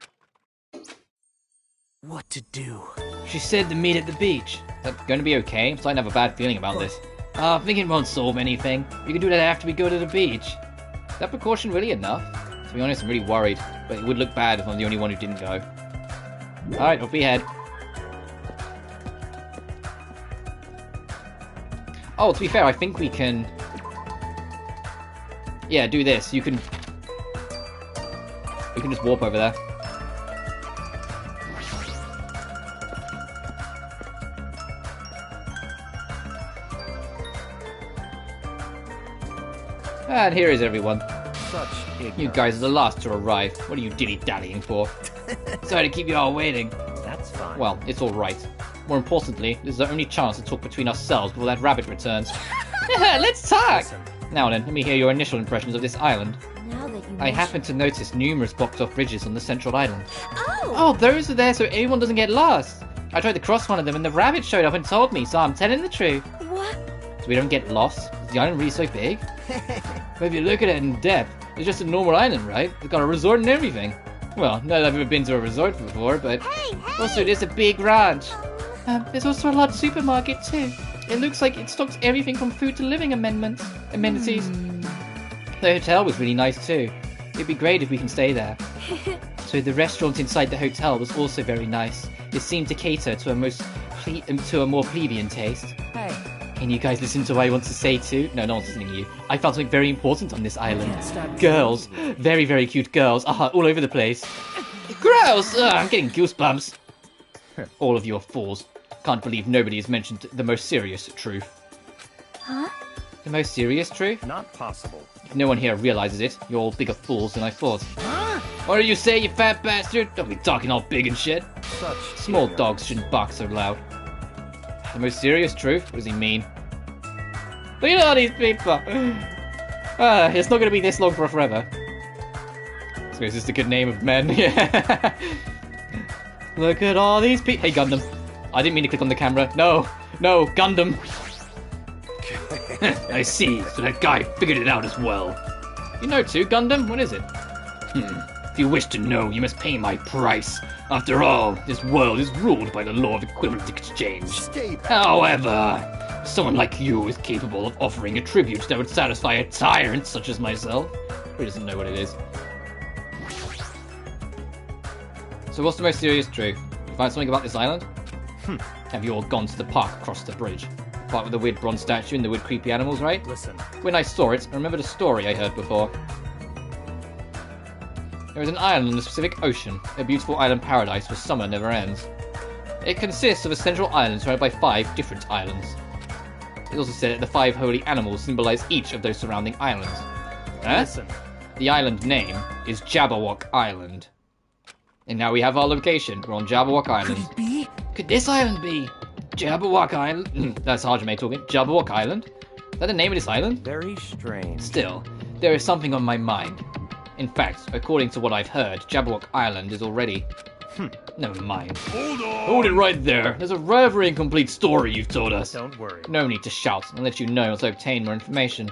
What to do? She said to meet at the beach. Is that going to be okay? I'm starting to have a bad feeling about this. I think it won't solve anything. We can do that after we go to the beach. Is that precaution really enough? To be honest, I'm really worried, but it would look bad if I'm the only one who didn't go. Alright, off we head. Oh, to be fair, I think we can... Yeah, do this. You can just warp over there. And here is everyone. Such ignorance. You guys are the last to arrive. What are you dilly-dallying for? Sorry to keep you all waiting. That's fine. Well, it's alright. More importantly, this is the only chance to talk between ourselves before that rabbit returns. Let's talk! Listen. Now then, let me hear your initial impressions of this island. Now that you I happened to notice numerous blocked-off bridges on the central island. Oh! Oh, those are there so everyone doesn't get lost. I tried to cross one of them and the rabbit showed up and told me, so I'm telling the truth. What? So we don't get lost? Is the island really so big? But if you look at it in depth, it's just a normal island, right? It's got a resort and everything. Well, not that I've ever been to a resort before, but also there's a big ranch. There's also a large supermarket too. It looks like it stocks everything from food to living amenities. The hotel was really nice too. It'd be great if we can stay there. So the restaurant inside the hotel was also very nice. It seemed to cater to a more plebeian taste. Hey. Can you guys listen to what I want to say too? No, no one's listening to you. I found something very important on this island. Girls. Very, very cute girls. All over the place. Gross! I'm getting goosebumps. All of you are fools. Can't believe nobody has mentioned the most serious truth. Huh? The most serious truth? Not possible. If no one here realizes it, you're all bigger fools than I thought. What do you say, you fat bastard? Don't be talking all big and shit. Such Small ignorance. dogs shouldn't bark so loud. The most serious truth? What does he mean? Look at all these people! It's not going to be this long for forever. I suppose it's a good name of men. Yeah. Look at all these people. Hey, Gundam. I didn't mean to click on the camera. No, Gundam. I see. So that guy figured it out as well. You know too, Gundam? What is it? If you wish to know, you must pay my price. After all, this world is ruled by the law of equivalent exchange. Stay back. However, someone like you is capable of offering a tribute that would satisfy a tyrant such as myself. Who doesn't know what it is? So what's the most serious truth? You find something about this island? Have you all gone to the park across the bridge? The part with the weird bronze statue and the weird creepy animals, right? Listen. When I saw it, I remembered a story I heard before. There is an island in the Pacific Ocean, a beautiful island paradise where summer never ends. It consists of a central island surrounded by 5 different islands. It also said that the 5 holy animals symbolize each of those surrounding islands. Listen. The island name is Jabberwock Island. And now we have our location. We're on Jabberwock Island. Could it be? Could this island be? Jabberwock Island? That's Hajime talking. Jabberwock Island? Is that the name of this island? Very strange. Still, there is something on my mind. In fact, according to what I've heard, Jabberwock Island is already... Never mind. Hold on! Hold it right there. There's a rather incomplete story you've told us. Don't worry. No need to shout. I'll let you know once I obtain more information.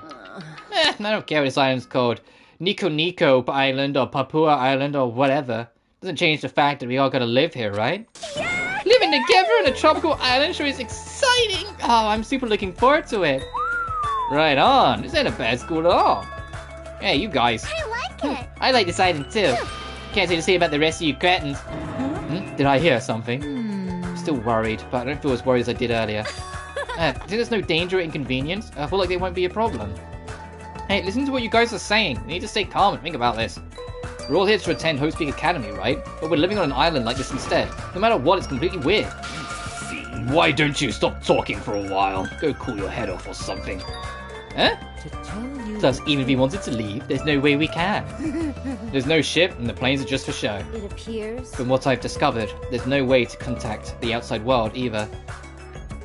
I don't care what this island's called. Nico Island or Papua Island or whatever. Doesn't change the fact that we all gotta live here, right? Yeah! Living together on a tropical island sure is exciting! Oh, I'm super looking forward to it. Right on. This ain't a bad school at all. Hey, you guys. I like it. I like this island too. Can't say the same about the rest of you cretins. Did I hear something? Still worried, but I don't feel as worried as I did earlier. Think there's no danger or inconvenience? I feel like there won't be a problem. Hey, listen to what you guys are saying. We need to stay calm and think about this. We're all here to attend Hope Speak Academy, right? But we're living on an island like this instead. No matter what, it's completely weird. Why don't you stop talking for a while? Go cool your head off or something. Huh? To tell you... Plus, even if we wanted to leave, there's no way we can. There's no ship, and the planes are just for show. It appears. From what I've discovered, there's no way to contact the outside world either.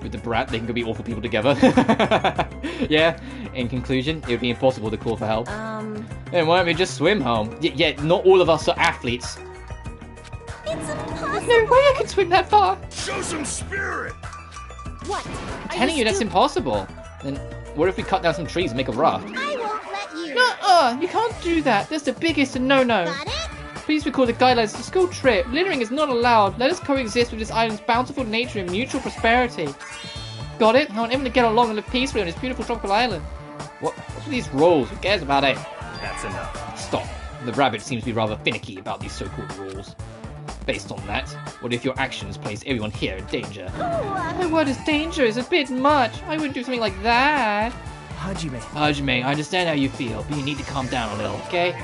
With the brat, they can go be awful people together. Yeah, in conclusion, it would be impossible to call for help. Then why don't we just swim home? Yeah, not all of us are athletes. It's impossible. No way I can swim that far. Show some spirit! What? I'm telling you, that's impossible. Then what if we cut down some trees and make a raft? I won't let you. Nuh-uh, you can't do that. That's the biggest no-no. Got it? Please recall the guidelines of the school trip. Littering is not allowed. Let us coexist with this island's bountiful nature and mutual prosperity. Got it? I want everyone to get along and live peacefully on this beautiful tropical island. What's with these rules? Who cares about it? That's enough. Stop. The rabbit seems to be rather finicky about these so-called rules. Based on that, what if your actions place everyone here in danger? My word is danger is a bit much. I wouldn't do something like that. Hajime. I understand how you feel, but you need to calm down a little, okay?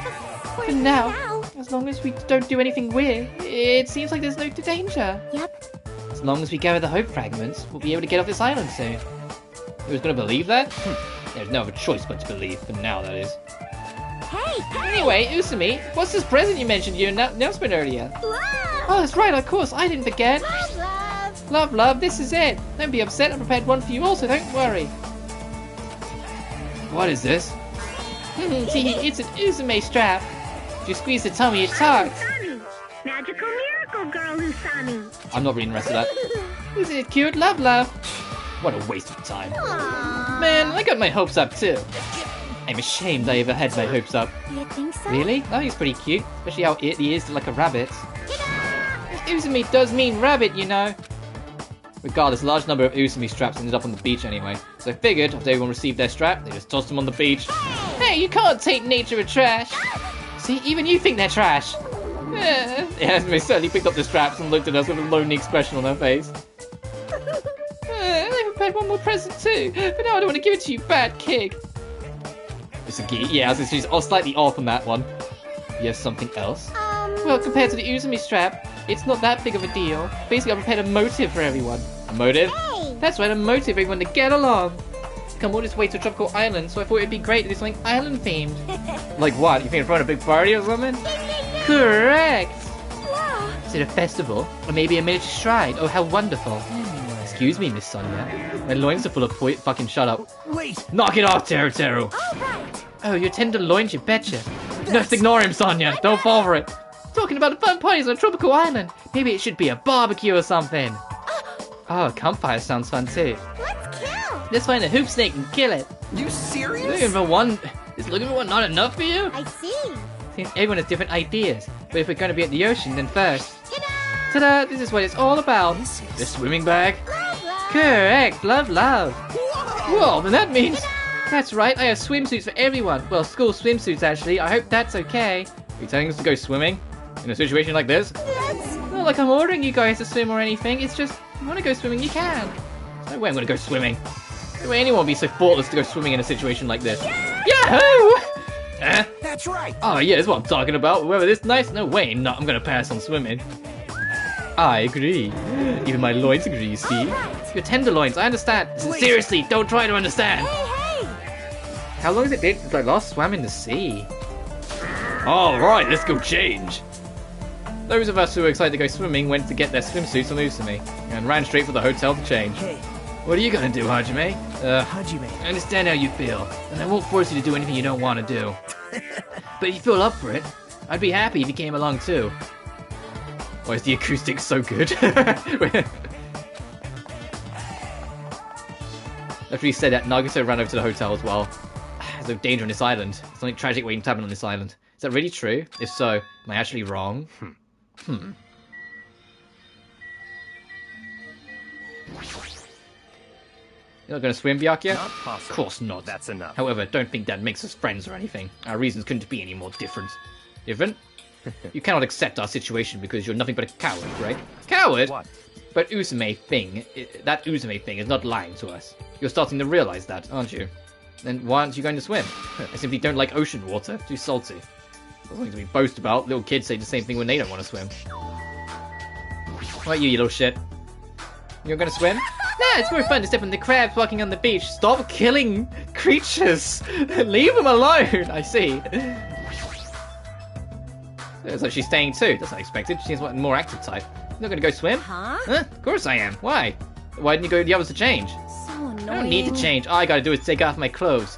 For now, as long as we don't do anything weird, it seems like there's no danger. Yep. As long as we gather the hope fragments, we'll be able to get off this island soon. Who's gonna believe that? There's no other choice but to believe, for now that is. Hey! Anyway, Usumi, what's this present you mentioned in your announcement earlier? Love! Oh, that's right, of course, I didn't forget. Love! Love, this is it. Don't be upset, I prepared one for you also, don't worry. What is this? See, it's an Uzume strap. If you squeeze the tummy, it talks. Usami. Magical miracle girl Usami. I'm not reading the rest of that. Isn't it cute? Love. What a waste of time. Aww. Man, I got my hopes up too. I'm ashamed I ever had my hopes up. You think so? Really? I think it's pretty cute, especially how he is like a rabbit. Usumi does mean rabbit, you know. Regardless, a large number of Usumi straps ended up on the beach anyway, so I figured after everyone received their strap, they just tossed them on the beach. Hey, you can't take nature with trash. See, even you think they're trash. Yeah, they certainly picked up the straps and looked at us with a lonely expression on their face. I prepared one more present too, but now I don't want to give it to you, bad kid. It's a geek. Yeah, she's slightly off on that one. You have something else? Well, compared to the Uzumi strap, it's not that big of a deal. Basically, I prepared a motive for everyone. A motive? Hey! That's right, a motive for everyone to get along. Come all this way to a tropical island, so I thought it'd be great to do something island-themed. Like what? You think throwing a big party or something? Correct! Wow. Is it a festival? Or maybe a miniature shrine? Oh, how wonderful. Excuse me, Miss Sonia. My loins are full of fucking shut up. Wait! Knock it off, Teru Teru! Alright. Oh, your tender loins, you betcha. Just ignore him, Sonia. Don't fall for it. Talking about fun parties on a tropical island. Maybe it should be a barbecue or something. Oh, a campfire sounds fun too. Let's kill. Let's find a hoop snake and kill it. You serious? Looking for one. Is looking for one not enough for you? I see. Seems everyone has different ideas. But if we're going to be at the ocean, then first. Ta-da! Ta-da! This is what it's all about. The swimming bag? Love, love. Correct. Love. Whoa, then that means... That's right, I have swimsuits for everyone. Well, school swimsuits, actually. I hope that's okay. Are you telling us to go swimming? In a situation like this? Let's... Not like I'm ordering you guys to swim or anything. It's just, if you want to go swimming, you can. There's no way I'm going to go swimming. No way anyone would be so thoughtless to go swimming in a situation like this. Yahoo! Huh? That's right! Oh yeah, that's what I'm talking about. Whether this nice? No way, no, I'm gonna pass on swimming. I agree. Even my loins agree, you see? Your tenderloins, I understand. Seriously, don't try to understand. Hey! How long has it been since I last swam in the sea? Alright, let's go change. Those of us who were excited to go swimming went to get their swimsuits on Usumi and ran straight for the hotel to change. Hey, What are you gonna do, Hajime? Hajime. I understand how you feel, and I won't force you to do anything you don't want to do. But if you feel up for it, I'd be happy if you came along too. Why is the acoustic so good? After he said that, Nagito ran over to the hotel as well. There's no danger on this island. Something tragic waiting to happen on this island. Is that really true? If so, am I actually wrong? You're not going to swim, Byakuya? Not possible. Of course not. That's enough. However, don't think that makes us friends or anything. Our reasons couldn't be any more different. Different? You cannot accept our situation because you're nothing but a coward, right? Coward? What? But that Uzume thing is not lying to us. You're starting to realize that, aren't you? Then why aren't you going to swim? I simply don't like ocean water. Too salty. Something to be boast about. Little kids say the same thing when they don't want to swim. What about you little shit? You're gonna swim? Nah, it's more fun to step on the crabs walking on the beach. Stop killing creatures! Leave them alone! I see. So she's staying too. That's unexpected. She seems like a more active type. You're not gonna go swim? Huh? Of course I am. Why? Why didn't you go with the others to change? So annoying. I don't need to change. All I gotta do is take off my clothes.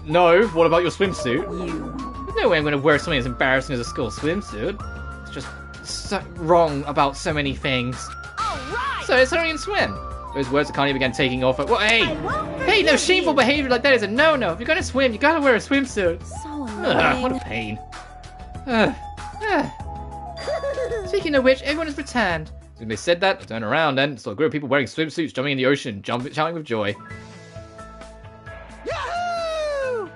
No, what about your swimsuit? There's no way I'm gonna wear something as embarrassing as a school swimsuit. It's just so wrong about so many things. Alright! So it's only in swim. Those words I can't even begin taking off. Well, hey! I won't Hey, no, forgive shameful you. behavior like that is a no-no. If you're gonna swim, you gotta wear a swimsuit. So Ugh, annoying. what a pain. Speaking of which, everyone has returned. As they said that, I turned around and saw a group of people wearing swimsuits jumping in the ocean, shouting with joy. Yahoo!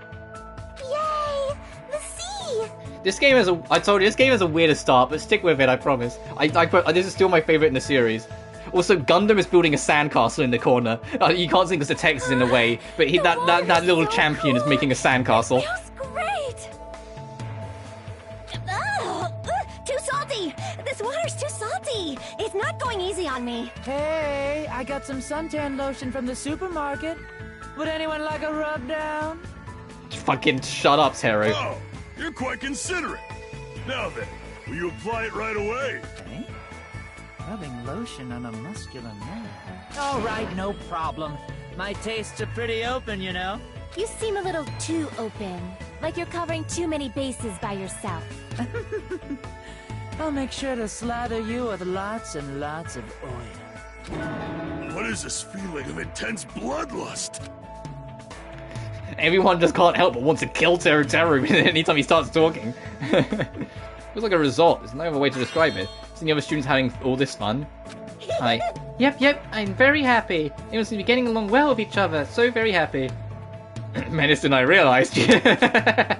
Yay! The sea! This game has I told you, this game has a weirder start, but stick with it, I promise. This is still my favorite in the series. Also, Gundam is building a sandcastle in the corner. You can't see because the text is in the way, but that little champion is making a sandcastle. Feels great! Too salty! This water's too salty! It's not going easy on me. Hey, I got some suntan lotion from the supermarket. Would anyone like a rub down? Fucking shut up, Teru. Oh, you're quite considerate. Now then, will you apply it right away? Eh? Rubbing lotion on a muscular man. All right, no problem. My tastes are pretty open, you know. You seem a little too open. Like you're covering too many bases by yourself. I'll make sure to slather you with lots and lots of oil. What is this feeling of intense bloodlust? Everyone just can't help but want to kill Teru anytime he starts talking. Feels like a result. There's no other way to describe it. Seeing the other students having all this fun. Hi. Yep, I'm very happy. Everyone seems to be getting along well with each other. So very happy. Menace and I realised. I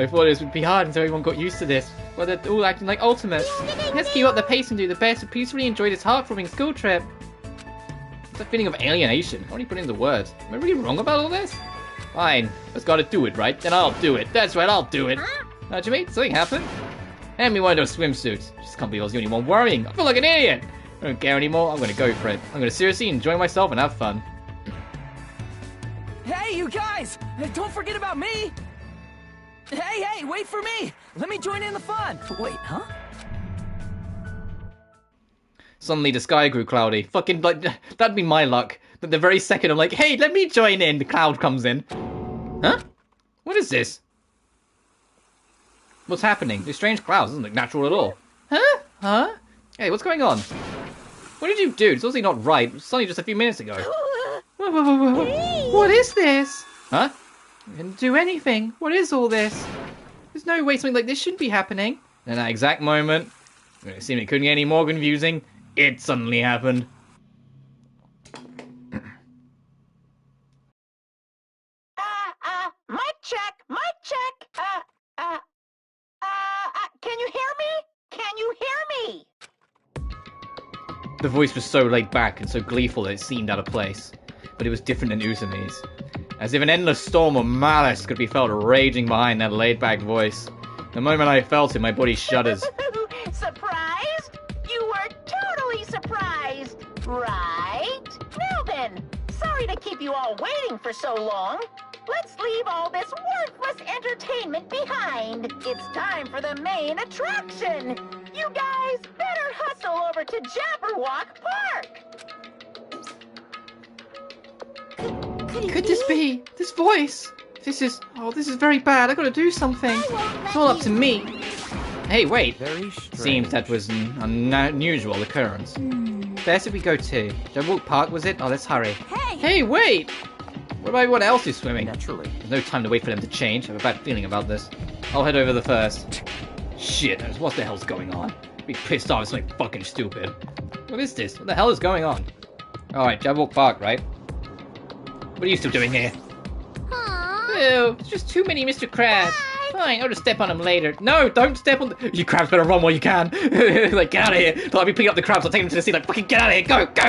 thought this would be hard until everyone got used to this. Well, they're all acting like ultimates. Let's keep up the pace and do the best to peacefully enjoy this heart-throbbing school trip. It's a feeling of alienation. I only put into words. Am I really wrong about all this? Fine. Just gotta do it, right? Then I'll do it. That's right, I'll do it. Jimmy, something happened? Hand me one of those swimsuits. Just can't believe I was the only one worrying. I feel like an idiot. I don't care anymore. I'm gonna go for it. I'm gonna seriously enjoy myself and have fun. Hey, you guys! Don't forget about me! Hey, wait for me! Let me join in the fun! Wait, huh? Suddenly the sky grew cloudy. Fucking, like, that'd be my luck. But the very second I'm like, hey, let me join in, the cloud comes in. Huh? What is this? What's happening? This strange cloud doesn't look natural at all. Huh? Hey, what's going on? What did you do? It's obviously not right. It was only just a few minutes ago. What is this? Huh? I didn't do anything. What is all this? There's no way something like this shouldn't be happening. In that exact moment, when it seemed it couldn't get any more confusing, it suddenly happened. Mic check. Can you hear me? Can you hear me? The voice was so laid back and so gleeful that it seemed out of place. But it was different than Uzumi's. As if an endless storm of malice could be felt raging behind that laid-back voice. The moment I felt it, my body shudders. Surprised? You were totally surprised, right? Now then, sorry to keep you all waiting for so long. Let's leave all this worthless entertainment behind. It's time for the main attraction. You guys better hustle over to Jabberwock Park. Could this be? This voice? This is very bad. I gotta do something. It's all up to me. Hey, wait. Very strange. Seems that was an unusual occurrence. There's where we go to. Jabberwock Park, was it? Oh, let's hurry. Hey, wait! What about everyone else who's swimming? Naturally. There's no time to wait for them to change. I have a bad feeling about this. I'll head over the first. Shit, what the hell's going on? I'd be pissed off if something fucking stupid. What is this? What the hell is going on? Alright, Jabberwock Park, right? What are you still doing here? Ew, it's just too many Mr. Krabs. Fine, I'll just step on them later. No, don't step on the... You crabs better run while you can. Like, get out of here. Don't let me pick up the crabs. I'll take them to the sea. Like, fucking get out of here. Go, go.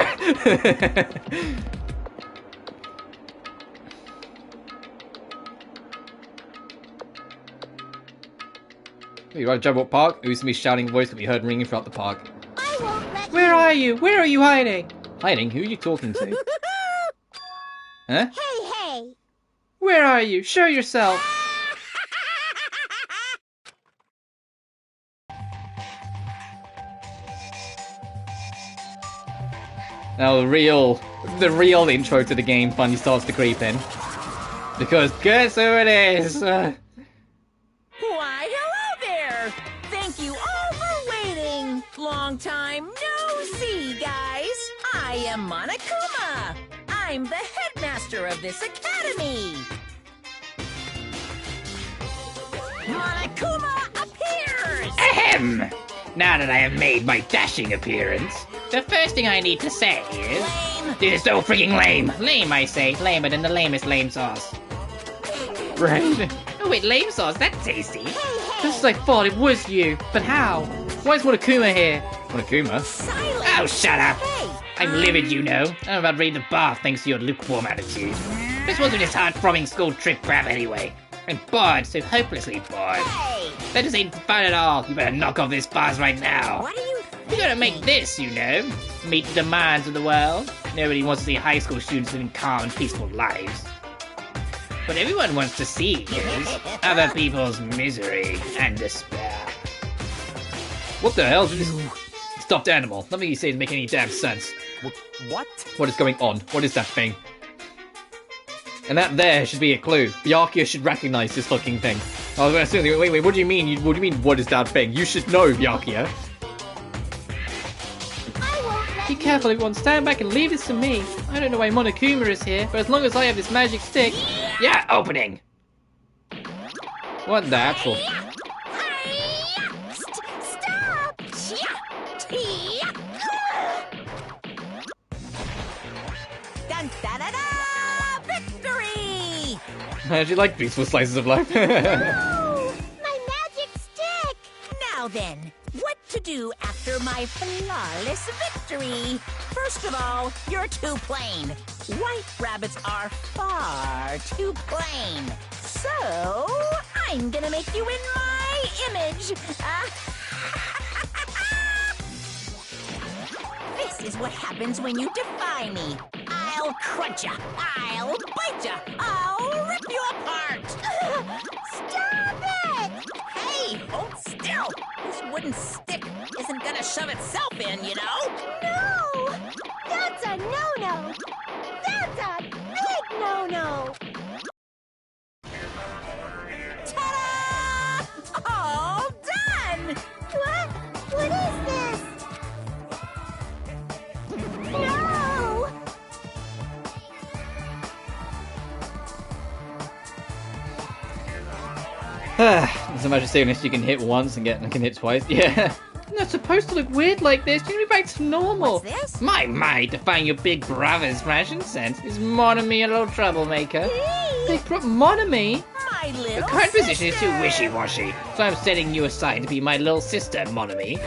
You arrived at Jabberwock Park. Uzumi's shouting voice could be heard ringing throughout the park. I won't let Where are you? Where are you hiding? Hiding? Who are you talking to? Huh? Hey, hey! Where are you? Show yourself. Now the real intro to the game finally starts to creep in. Because guess who it is? Why, hello there! Thank you all for waiting! Long time no see, guys! I am Monokuma! I'm the headmaster of this academy! Monokuma appears! Ahem! Now that I have made my dashing appearance, the first thing I need to say is... Lame! This is so freaking lame! Lame, I say. Lamer than the lamest lame sauce. Right. Oh wait, lame sauce? That's tasty. Just as I thought, it was you. But how? Why is Monokuma here? Monokuma? Silence! Oh, shut up! Hey! I'm livid, you know. I'm about ready to bath thanks to your lukewarm attitude. This wasn't this hard-throbbing school trip crap anyway. I'm bored, so hopelessly bored. Hey! That just ain't fun at all. You better knock off this bars right now. What are you... You gotta make this, you know. Meet the demands of the world. Nobody wants to see high school students living calm and peaceful lives. What everyone wants to see is other people's misery and despair. What the hell? This stuffed animal. Nothing you say to make any damn sense. What? What is going on? What is that thing? And that there should be a clue. Byakuya should recognize this fucking thing. I was gonna say, wait, what do you mean? What do you mean, what is that thing? You should know, Byakuya. Be careful, everyone. Stand back and leave this to me. I don't know why Monokuma is here, but as long as I have this magic stick... Yeah, opening! What the actual... Stop! Dun, da, da, da! Victory! I actually like peaceful slices of life. Oh, my magic stick! Now then, what to do after my flawless victory? First of all, you're too plain. White rabbits are far too plain. So, I'm gonna make you in my image. This is what happens when you defy me. I'll crunch ya. I'll bite ya. I'll rip you apart. Stop it! Hey, hold still. This wooden stick isn't gonna shove itself in, you know? No! That's a no-no! That's a big no-no! Ta-da! All done! What? What is this? No! Does the magic say unless you can hit once and can hit twice? Yeah. It's not supposed to look weird like this. You're gonna be back to normal. What's this? My, defying your big brother's fashion sense. Is Monami a little troublemaker? Big Monami? My little Your current position is too sister. wishy-washy, so I'm setting you aside to be my little sister, Monami.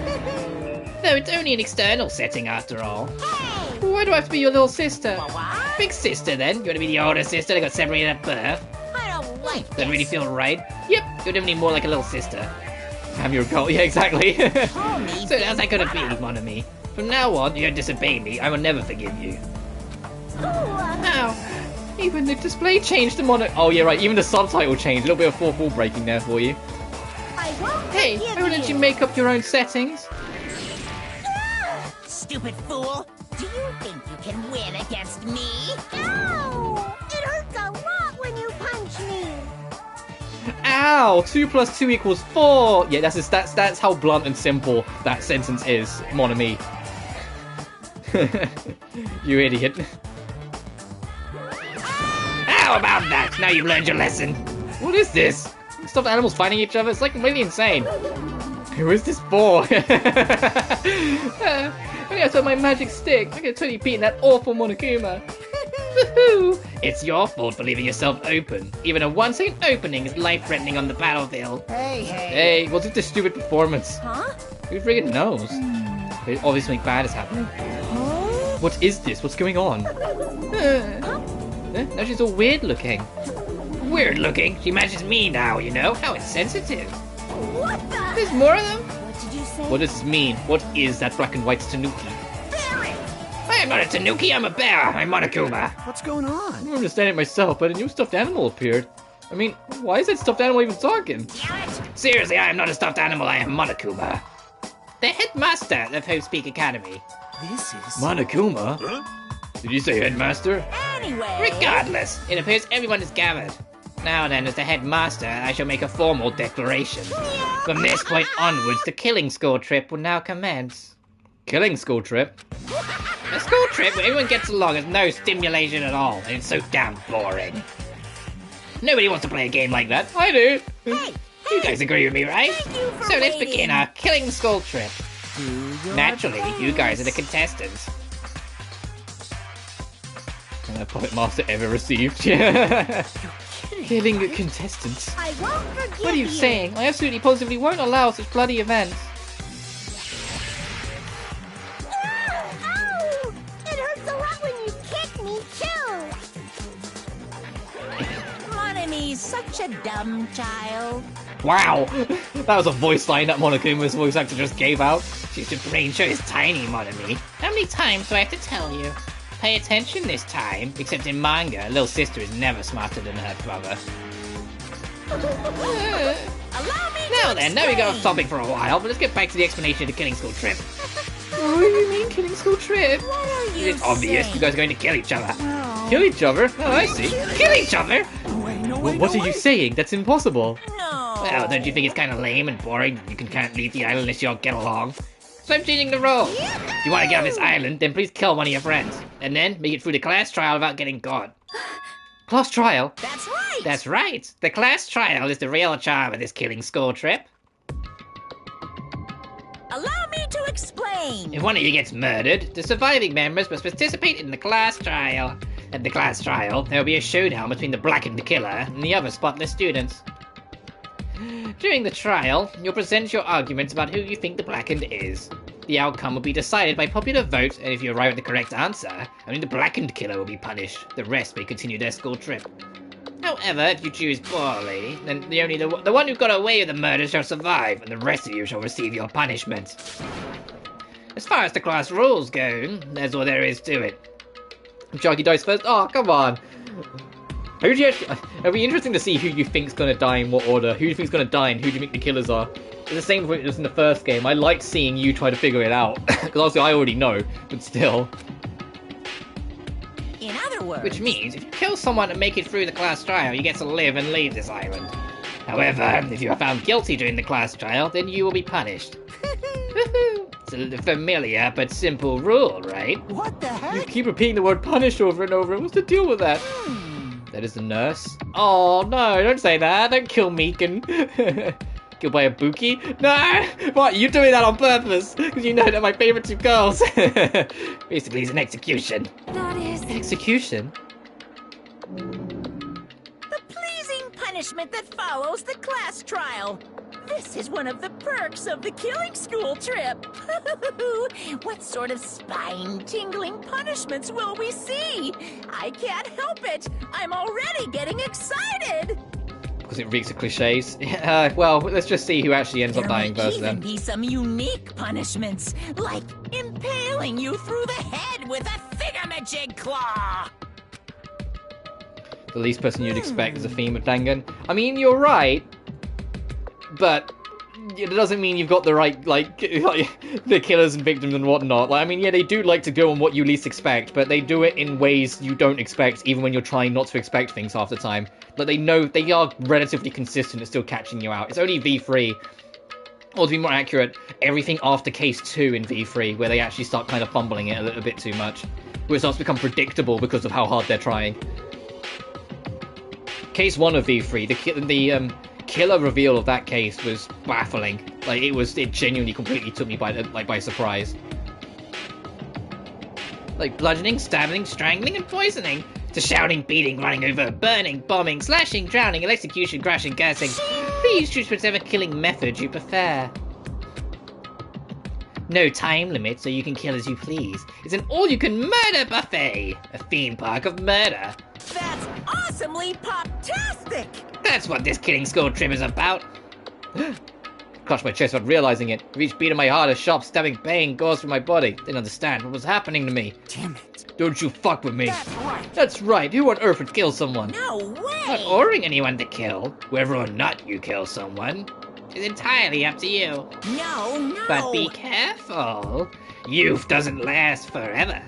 Though it's only an external setting after all. Hey! Why do I have to be your little sister? What? Big sister, then? You want to be the older sister that got separated at birth? I don't like Doesn't really this. feel right. Yep, you're definitely more like a little sister. Damn, you're a girl. Yeah, exactly. Call me So how's that gonna be, brother. Monami? From now on, you disobey me, I will never forgive you. Ow. Even the display changed to Mono... Oh, yeah, right. Even the subtitle changed. A little bit of fourth wall breaking there for you. I won't Hey, forgive I won't let you make up your own settings. Stupid fool! Do you think you can win against me? Ow! It hurts a lot when you punch me! Ow! 2 + 2 = 4! Yeah, that's how blunt and simple that sentence is, mon ami. You idiot. How about that? Now you've learned your lesson. What is this? Stuffed animals fighting each other? It's like really insane. Who is this for? Only I saw my magic stick. I could have totally beaten that awful Monokuma. Woohoo! It's your fault for leaving yourself open. Even a 1-second opening is life-threatening on the battlefield. Hey. Hey, what's with this stupid performance? Huh? Who friggin' knows? Obviously something bad is happening. What is this? What's going on? Now she's all weird looking. Weird looking. She matches me now, you know? How insensitive. What the? There's more of them? What did you say? What does this mean? What is that black and white tanuki? Barry! I I'm not a tanuki, I'm a bear. I'm Monokuma. What's going on? I don't understand it myself, but a new stuffed animal appeared. I mean, why is that stuffed animal even talking? Seriously, I am not a stuffed animal, I am Monokuma. The headmaster of Hope Speak Academy. This is... Monokuma? Huh? Did you say headmaster? Anyway... Regardless, it appears everyone is gathered. Now then, as the headmaster, I shall make a formal declaration. From this point onwards, the killing school trip will now commence. Killing school trip? A school trip where everyone gets along has no stimulation at all, and it's so damn boring. Nobody wants to play a game like that. I do. Hey, You guys agree with me, right? Thank you for So let's waiting. begin our killing school trip. Naturally, you guys are the contestants. And puppet master ever received. Killing contestants. I won't forgive What are you saying? I absolutely positively won't allow such bloody events. Ow! It hurts a lot when you kick me, too. Monomi's such a dumb child. Wow! That was a voice line that Monokuma's voice actor just gave out. Your brain sure is tiny, Monomi. How many times do I have to tell you? Pay attention this time. Except in manga, little sister is never smarter than her brother. Allow me Now to then, now we got off explain. topic for a while, but let's get back to the explanation of the killing school trip. What do you mean, killing school trip? What are you It's obvious, saying? you guys are going to kill each other. Kill each other? Oh, I see. Kill each other? Well, what are you saying? That's impossible. No. Well, don't you think it's kind of lame and boring? You can't leave the island unless you all get along. So I'm changing the rules. If you want to get on this island, then please kill one of your friends. And then make it through the class trial without getting caught. Class trial? That's right. That's right. The class trial is the real charm of this killing school trip. Allow me to explain. If one of you gets murdered, the surviving members must participate in the class trial. At the class trial, there will be a showdown between the blackened killer and the other spotless students. During the trial, you'll present your arguments about who you think the blackened is. The outcome will be decided by popular vote, and if you arrive at the correct answer, only the blackened killer will be punished. The rest may continue their school trip. However, if you choose poorly, then the one who got away with the murder shall survive, and the rest of you shall receive your punishment. As far as the class rules go, that's all there is to it. Sharky dies first? Oh, come on. Who do you actually... It'll be interesting to see who you think's gonna die in what order. Who do you think's gonna die and who do you think the killers are. It's the same as in the first game. I like seeing you try to figure it out. Because obviously I already know, but still. In other words... Which means, if you kill someone and make it through the class trial, you get to live and leave this island. However, if you are found guilty during the class trial, then you will be punished. It's a familiar but simple rule, right? What the heck? You keep repeating the word punish over and over. What's the deal with that? That is the nurse. Oh, no, don't say that. Don't kill Meekin. Killed by a Buki? No! What, you doing that on purpose? Because you know they're my favourite two girls. Basically, it's an execution. That is... Execution? The pleasing punishment that follows the class trial. This is one of the perks of the killing school trip. What sort of spine-tingling punishments will we see? I can't help it. I'm already getting excited. Because it reeks of cliches. Well, let's just see who actually ends up dying first There then. might even be some unique punishments, like impaling you through the head with a thingamajig claw. The least person you'd expect is a theme of Dangan. I mean, you're right. But it doesn't mean you've got the right, like the killers and victims and whatnot. Like, I mean, yeah, they do like to go on what you least expect, but they do it in ways you don't expect, even when you're trying not to expect things half the time. Like, they know they are relatively consistent at still catching you out. It's only V3, or to be more accurate, everything after Case 2 in V3, where they actually start kind of fumbling it a little bit too much. Where it starts to become predictable because of how hard they're trying. Case 1 of V3, the killer reveal of that case was baffling. Like, it genuinely completely took me by surprise. Like bludgeoning, stabbing, strangling, and poisoning. To shouting, beating, running over, burning, bombing, slashing, drowning, electrocution, crashing, gassing. Please choose whichever killing method you prefer. No time limit, so you can kill as you please. It's an all-you-can-murder buffet! A theme park of murder. That's awesomely pop-tastic! That's what this killing school trip is about. Clutched my chest without realizing it. With each beat of my heart, a sharp stabbing pain goes through my body. Didn't understand what was happening to me. Damn it. Don't you fuck with me. That's right. That's right. Who on earth would kill someone? No way! Not ordering anyone to kill. Whether or not you kill someone is entirely up to you. No. But be careful. Youth doesn't last forever.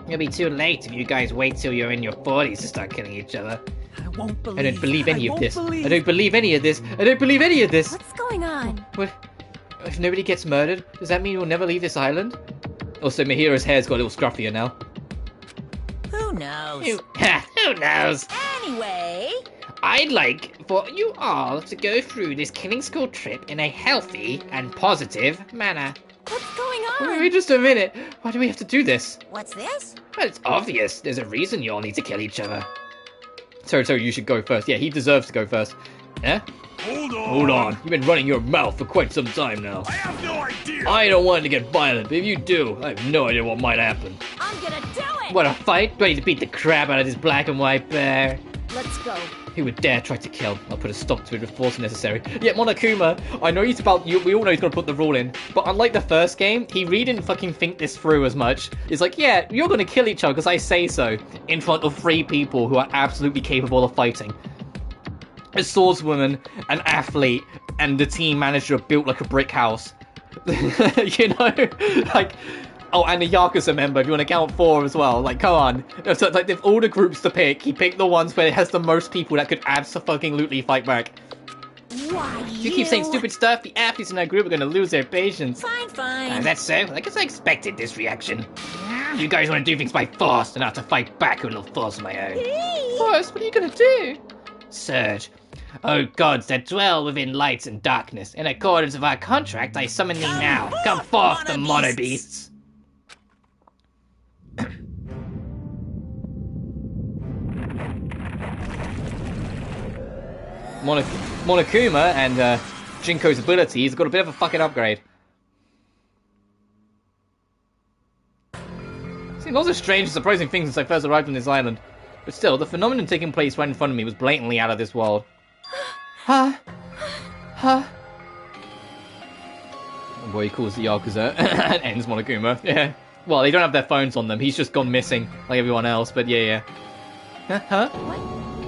It'll be too late if you guys wait till you're in your 40s to start killing each other. I won't believe. I don't believe any of this. Believe. I don't believe any of this. I don't believe any of this. What's going on? What? If nobody gets murdered, does that mean we'll never leave this island? Also, Mihiro's hair's got a little scruffier now. Who knows? Who knows? Anyway, I'd like for you all to go through this killing school trip in a healthy and positive manner. What's going on? Wait just a minute. Why do we have to do this? what's this? Well, it's obvious. There's a reason you all need to kill each other. Sorry, you should go first. Yeah, he deserves to go first. Eh? Hold on. You've been running your mouth for quite some time now. I have no idea! I don't want it to get violent, but if you do, I have no idea what might happen. I'm gonna do it! What, a fight? Ready to beat the crap out of this black and white bear? Let's go. Who would dare try to kill? I'll put a stop to it with force necessary. Yet Monokuma, I know he's about you. We all know he's gonna put the rule in, but unlike the first game, he really didn't fucking think this through as much. It's like, yeah, you're gonna kill each other because I say so, in front of 3 people who are absolutely capable of fighting. A swordswoman, an athlete, and the team manager built like a brick house. You know, like. Oh, and a Yakuza member, if you want to count 4 as well. Like, come on. So, like, if all the groups to pick, he picked the ones where it has the most people that could absolutely fight back. Why, If you keep saying stupid stuff, the athletes in our group are going to lose their patience. Fine. That's so. I guess I expected this reaction. You guys want to do things by force and I have to fight back with a little force of my own. Forrest, what are you gonna do? Surge. Oh gods that dwell within lights and darkness. In accordance with our contract, I summon thee now. Come forth, the mono beasts. Monokuma and Jinko's abilities have got a bit of a fucking upgrade. Seen lots of strange and surprising things since I first arrived on this island. But still, the phenomenon taking place right in front of me was blatantly out of this world. Huh? Oh boy, he calls the Yakuza and ends Monokuma. Yeah. Well, they don't have their phones on them. He's just gone missing, like everyone else, but yeah. Huh?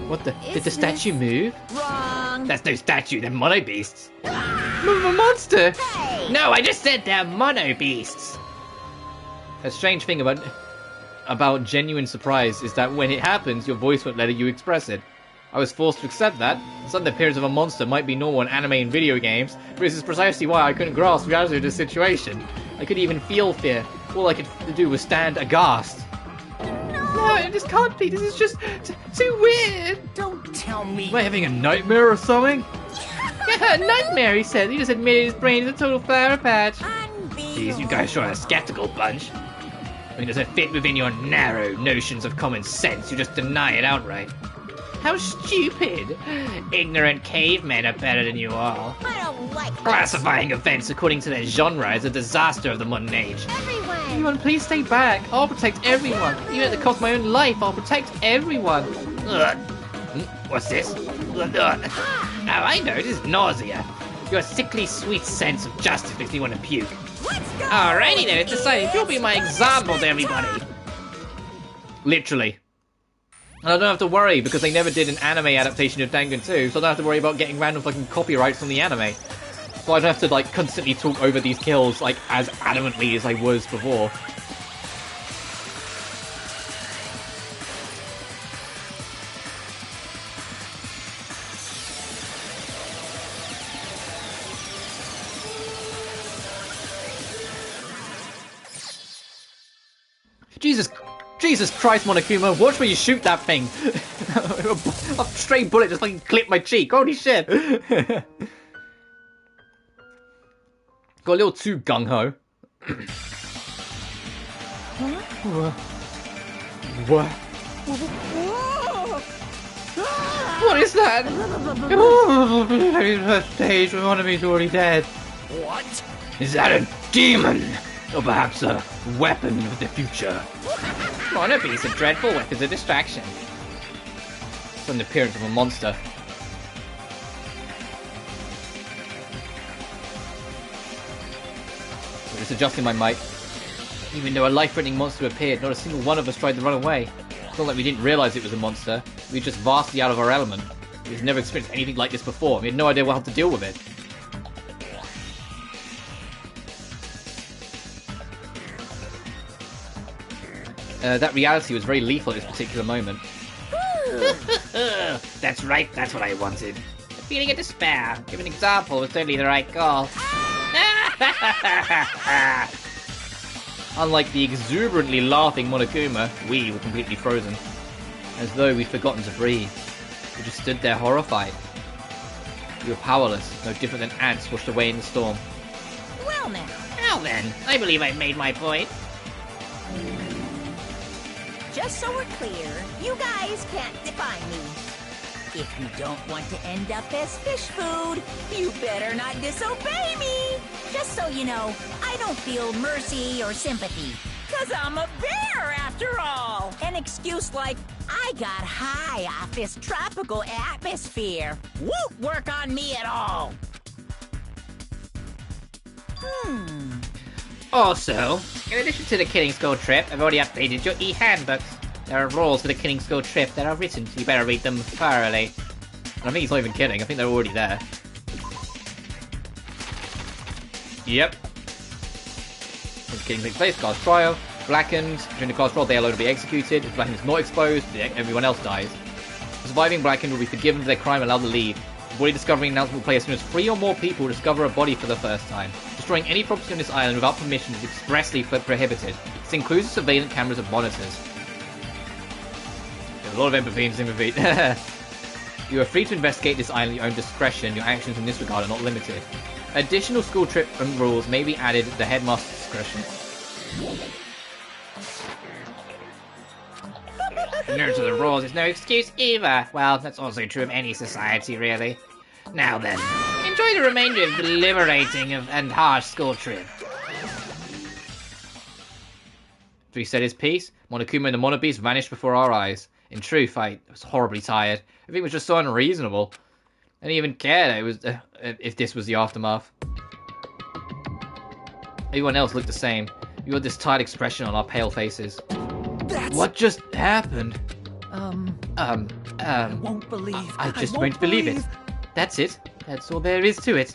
What the? Did the statue move? Wrong. That's no statue, they're mono beasts. A monster! Hey. No, I just said they're mono beasts. A strange thing about genuine surprise is that when it happens, your voice won't let you express it. I was forced to accept that. The sudden appearance of a monster might be normal in anime and video games, but this is precisely why I couldn't grasp the reality of the situation. I couldn't even feel fear. All I could do was stand aghast. No, this can't be. This is just too weird. Don't tell me. Am I having a nightmare or something? Yeah, a nightmare, he said. He just admitted his brain is a total flower patch. Jeez, you guys sure are a skeptical bunch. I mean, does it fit within your narrow notions of common sense? You just deny it outright. How stupid! Ignorant cavemen are better than you all. I don't like this. Classifying events according to their genre is a disaster of the modern age. Everyone, please stay back. I'll protect everyone. Even at the cost of my own life, I'll protect everyone. Ugh. What's this? Ugh. Now I know, this is nausea. Your sickly sweet sense of justice makes me want to puke. Alrighty then, it's decided you'll be my example to everybody. Literally. And I don't have to worry because they never did an anime adaptation of Danganronpa 2, so I don't have to worry about getting random fucking copyrights from the anime. So I don't have to like constantly talk over these kills like as adamantly as I was before. Jesus Christ, Monokuma, watch where you shoot that thing! A stray bullet just fucking clipped my cheek, holy shit! Got a little too gung-ho. What? What is that? Stage one of me's already dead. What? Is that a demon? Or perhaps a weapon of the future? Mono beasts are dreadful weapons of distraction. It's an appearance of a monster. just adjusting my mic. Even though a life-threatening monster appeared, not a single one of us tried to run away. It's not like we didn't realize it was a monster. We were just vastly out of our element. We've never experienced anything like this before. We had no idea how to deal with it. That reality was very lethal at this particular moment. That's right, that's what I wanted. A feeling of despair. Give an example was certainly the right call. Unlike the exuberantly laughing Monokuma, we were completely frozen. As though we'd forgotten to breathe. We just stood there horrified. We were powerless, no different than ants washed away in the storm. Well then, I believe I've made my point. just so we're clear, you guys can't define me. If you don't want to end up as fish food, you better not disobey me. Just so you know, I don't feel mercy or sympathy. 'Cause I'm a bear, after all. An excuse like, I got high off this tropical atmosphere. Won't work on me at all. Also, in addition to the Killing Skull trip, I've already updated your e-handbooks. There are rules for the Killing Skull trip that are written, so you better read them thoroughly. And I think he's not even kidding, I think they're already there. Yep. As killing takes place, cast trial, blackened. During the cast trial, they are allowed to be executed. If blackened is not exposed, everyone else dies. Surviving blackened will be forgiven for their crime and allowed to leave. The body discovery announcement will play as soon as 3 or more people discover a body for the first time. Destroying any property on this island without permission is expressly prohibited. This includes surveillance cameras and monitors. There's a lot of empathy and sympathy. You are free to investigate this island at your own discretion. Your actions in this regard are not limited. Additional school trip and rules may be added at the headmaster's discretion. Ignorance of the rules is no excuse either. Well, that's also true of any society, really. Now then, enjoy the remainder of the liberating and harsh school trip. After he said his piece, Monokuma and the Monobeast vanished before our eyes. In truth, I was horribly tired. Everything was just so unreasonable. I didn't even care that it was if this was the aftermath. Everyone else looked the same. We had this tired expression on our pale faces. What just happened? I won't believe. I just won't believe it. That's it. That's all there is to it.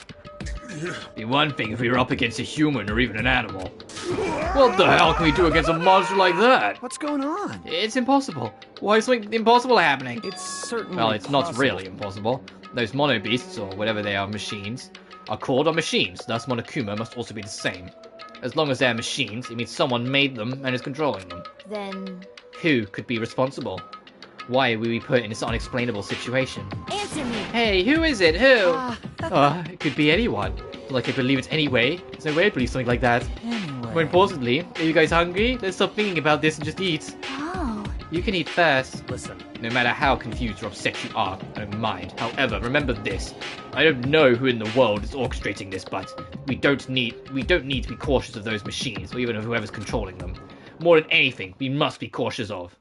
It'd be one thing if we were up against a human or even an animal. What the hell can we do against a monster like that? What's going on? It's impossible. Why is something impossible happening? It's certainly Well, it's possible. not really impossible. Those mono beasts, or whatever they are, machines, are called machines. Thus, Monokuma must also be the same. As long as they're machines, it means someone made them and is controlling them. Then... Who could be responsible? Why were we put in this unexplainable situation? answer me! Hey, who is it? Who? It could be anyone. Like I believe it's anyway. There's no way to believe something like that. More importantly, are you guys hungry? Let's stop thinking about this and just eat. Oh. You can eat first. Listen, No matter how confused or upset you are, I don't mind. However, remember this. I don't know who in the world is orchestrating this, but we don't need to be cautious of those machines, or even of whoever's controlling them. More than anything, we must be cautious of.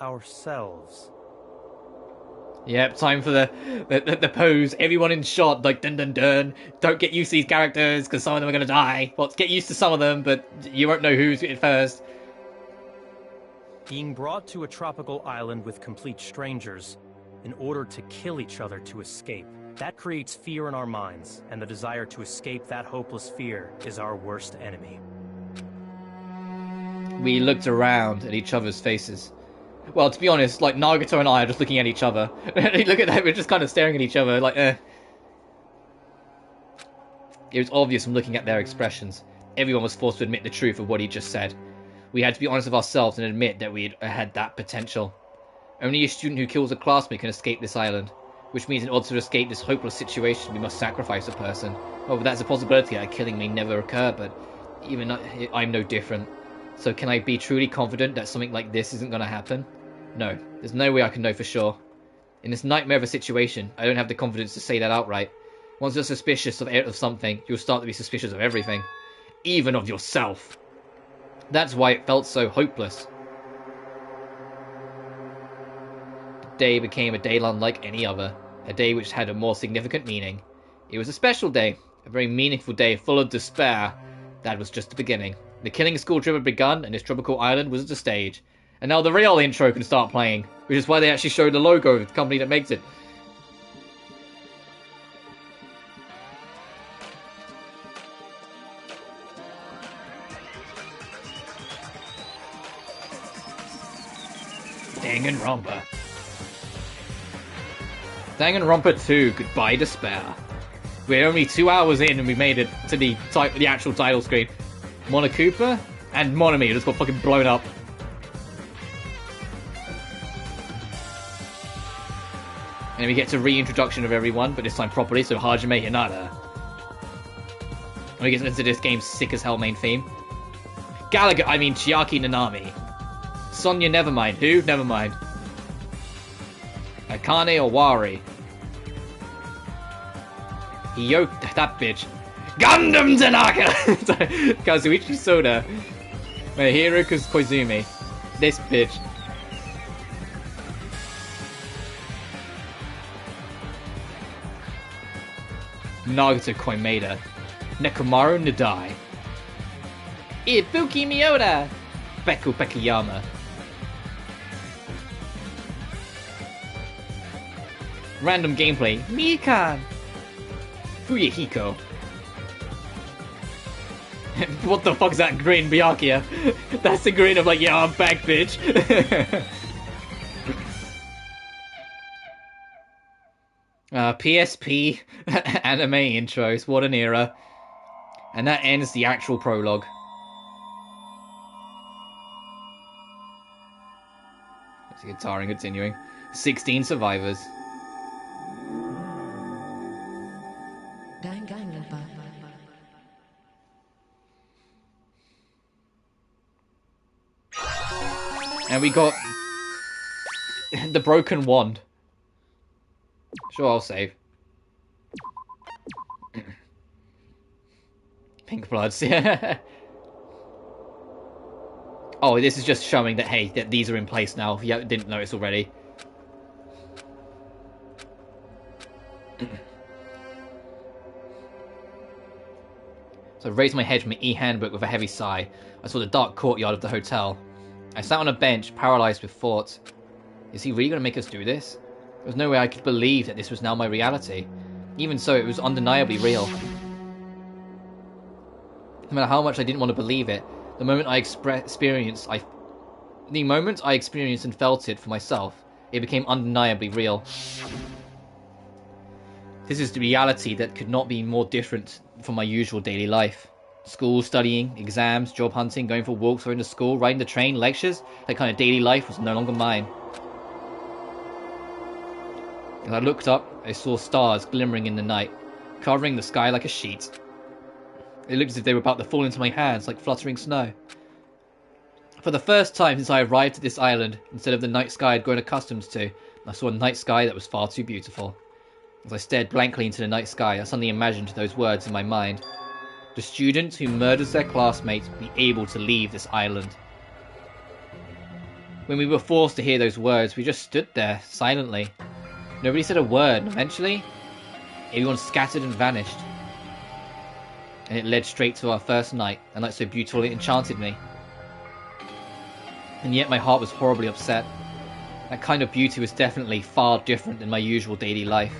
ourselves. Yep, time for the pose. Everyone in shot, like dun dun dun. Don't get used to these characters because some of them are gonna die. Well, get used to some of them, but you won't know who's it first. Being brought to a tropical island with complete strangers in order to kill each other to escape. That creates fear in our minds, and the desire to escape that hopeless fear is our worst enemy. We looked around at each other's faces. Well, to be honest, like Nagato and I are just looking at each other. Look at that, we're just kind of staring at each other, like, It was obvious from looking at their expressions. Everyone was forced to admit the truth of what he just said. We had to be honest with ourselves and admit that we had that potential. Only a student who kills a classmate can escape this island, which means in order to escape this hopeless situation, we must sacrifice a person. Oh, but that's a possibility that killing may never occur, but even I'm no different. So can I be truly confident that something like this isn't going to happen? No, there's no way I can know for sure. In this nightmare of a situation, I don't have the confidence to say that outright. Once you're suspicious of something, you'll start to be suspicious of everything. Even of yourself. That's why it felt so hopeless. The day became a day unlike any other. A day which had a more significant meaning. It was a special day. A very meaningful day full of despair. That was just the beginning. The killing school trip had begun, and this tropical island was the stage. And now the real intro can start playing, which is why they actually showed the logo of the company that makes it. Danganronpa. Danganronpa 2, Goodbye Despair. We're only 2 hours in and we made it to the actual title screen. Monokuma and Monomi just got fucking blown up. And we get to reintroduction of everyone, but this time properly, so Hajime Hinata. And we get into this game's sick as hell main theme. Chiaki Nanami. Sonya Nevermind. Who? Nevermind. Akane Owari. That bitch. Gundam Tanaka! Kazuichi Soda. Mahiro Koizumi. This bitch. Nagata Koimeda. Nekomaru Nadai. Ibuki Miyoda. Beku Bekiyama. Random gameplay. Mikan. Fuyahiko. What the fuck's that grin, Byakuya? That's the grin of like, yeah, I'm back, bitch. PSP anime intros. What an era. And that ends the actual prologue. That's the guitar and continuing. 16 survivors. And we got the broken wand. Sure, I'll save. Pink bloods, yeah. Oh, this is just showing that, hey, that these are in place now. If you didn't notice already. So I raised my head from my e-handbook with a heavy sigh. I saw the dark courtyard of the hotel. I sat on a bench, paralyzed with thought. Is he really going to make us do this? There was no way I could believe that this was now my reality. Even so, it was undeniably real. No matter how much I didn't want to believe it, the moment I experienced and felt it for myself, it became undeniably real. This is the reality that could not be more different from my usual daily life. School, studying, exams, job hunting, going for walks or into school, riding the train, lectures, that kind of daily life was no longer mine. As I looked up, I saw stars glimmering in the night, covering the sky like a sheet. It looked as if they were about to fall into my hands like fluttering snow. For the first time since I arrived at this island, instead of the night sky I'd grown accustomed to, I saw a night sky that was far too beautiful. As I stared blankly into the night sky, I suddenly imagined those words in my mind. The student who murders their classmates will be able to leave this island. When we were forced to hear those words, we just stood there, silently. Nobody said a word, and eventually, everyone scattered and vanished. And it led straight to our first night, a night so beautiful it enchanted me. And yet my heart was horribly upset. That kind of beauty was definitely far different than my usual daily life.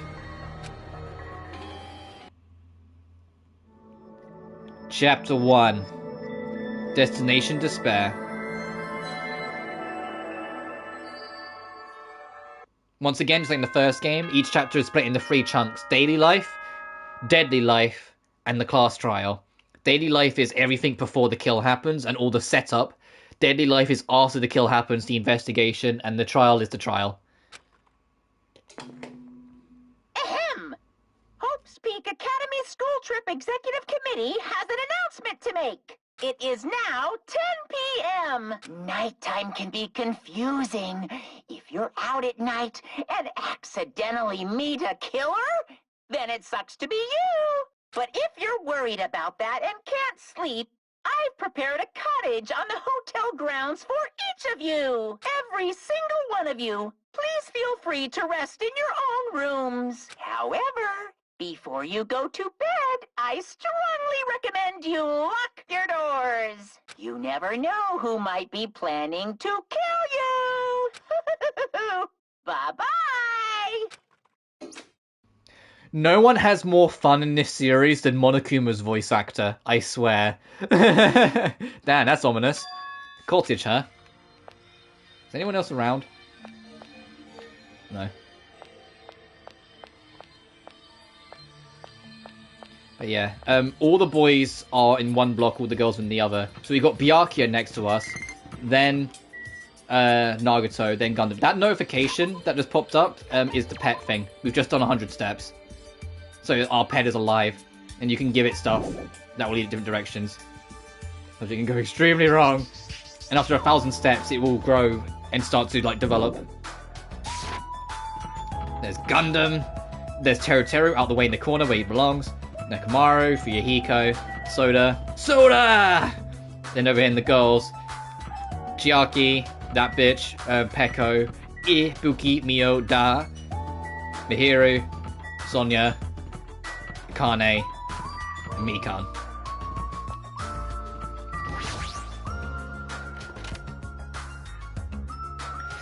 Chapter 1. Destination Despair. Once again, just like in the first game, each chapter is split into 3 chunks. Daily life, deadly life, and the class trial. Daily life is everything before the kill happens and all the setup. Deadly life is after the kill happens, the investigation, and the trial is the trial. Ahem! Hope's Peak Academy School Trip Executive Committee has an announcement to make. It is now 10 p.m. Nighttime can be confusing. If you're out at night and accidentally meet a killer, then it sucks to be you. But if you're worried about that and can't sleep, I've prepared a cottage on the hotel grounds for each of you. Every single one of you. Please feel free to rest in your own rooms. However, Before you go to bed, I strongly recommend you lock your doors. You never know who might be planning to kill you. Bye-bye. No one has more fun in this series than Monokuma's voice actor, I swear. Damn, that's ominous. Cottage, huh? Is anyone else around? No. But yeah, all the boys are in one block, all the girls in the other. So we got Byakuya next to us, then Nagato, then Gundam. That notification that just popped up is the pet thing. We've just done 100 steps. So our pet is alive, and you can give it stuff that will lead in different directions. So it can go extremely wrong. And after 1,000 steps, it will grow and start to, like, develop. There's Gundam. There's Teru out the way in the corner where he belongs. Nekamaru, Fuyuhiko, Soda! Then over here in the girls, Chiaki, that bitch, Peko, Ibuki, Mio, Da, Mihiru, Sonya, Kane, and Mikan.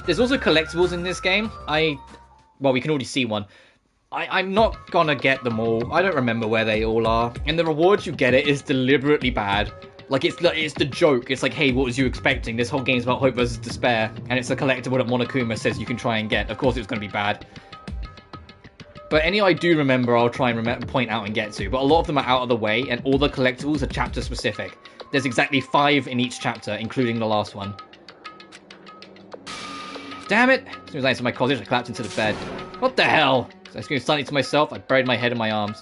There's also collectibles in this game. Well, we can already see one. I'm not gonna get them all. I don't remember where they all are. And the rewards you get is deliberately bad. Like, it's the joke. It's like, hey, what was you expecting? This whole game's about hope versus despair. And it's a collectible that Monokuma says you can try and get. Of course it's gonna be bad. But any I do remember, I'll try and point out and get to. But a lot of them are out of the way, and all the collectibles are chapter specific. There's exactly 5 in each chapter, including the last one. Damn it! As soon as I entered my cottage, I collapsed into the bed. What the hell? So I screamed slightly to myself. I buried my head in my arms.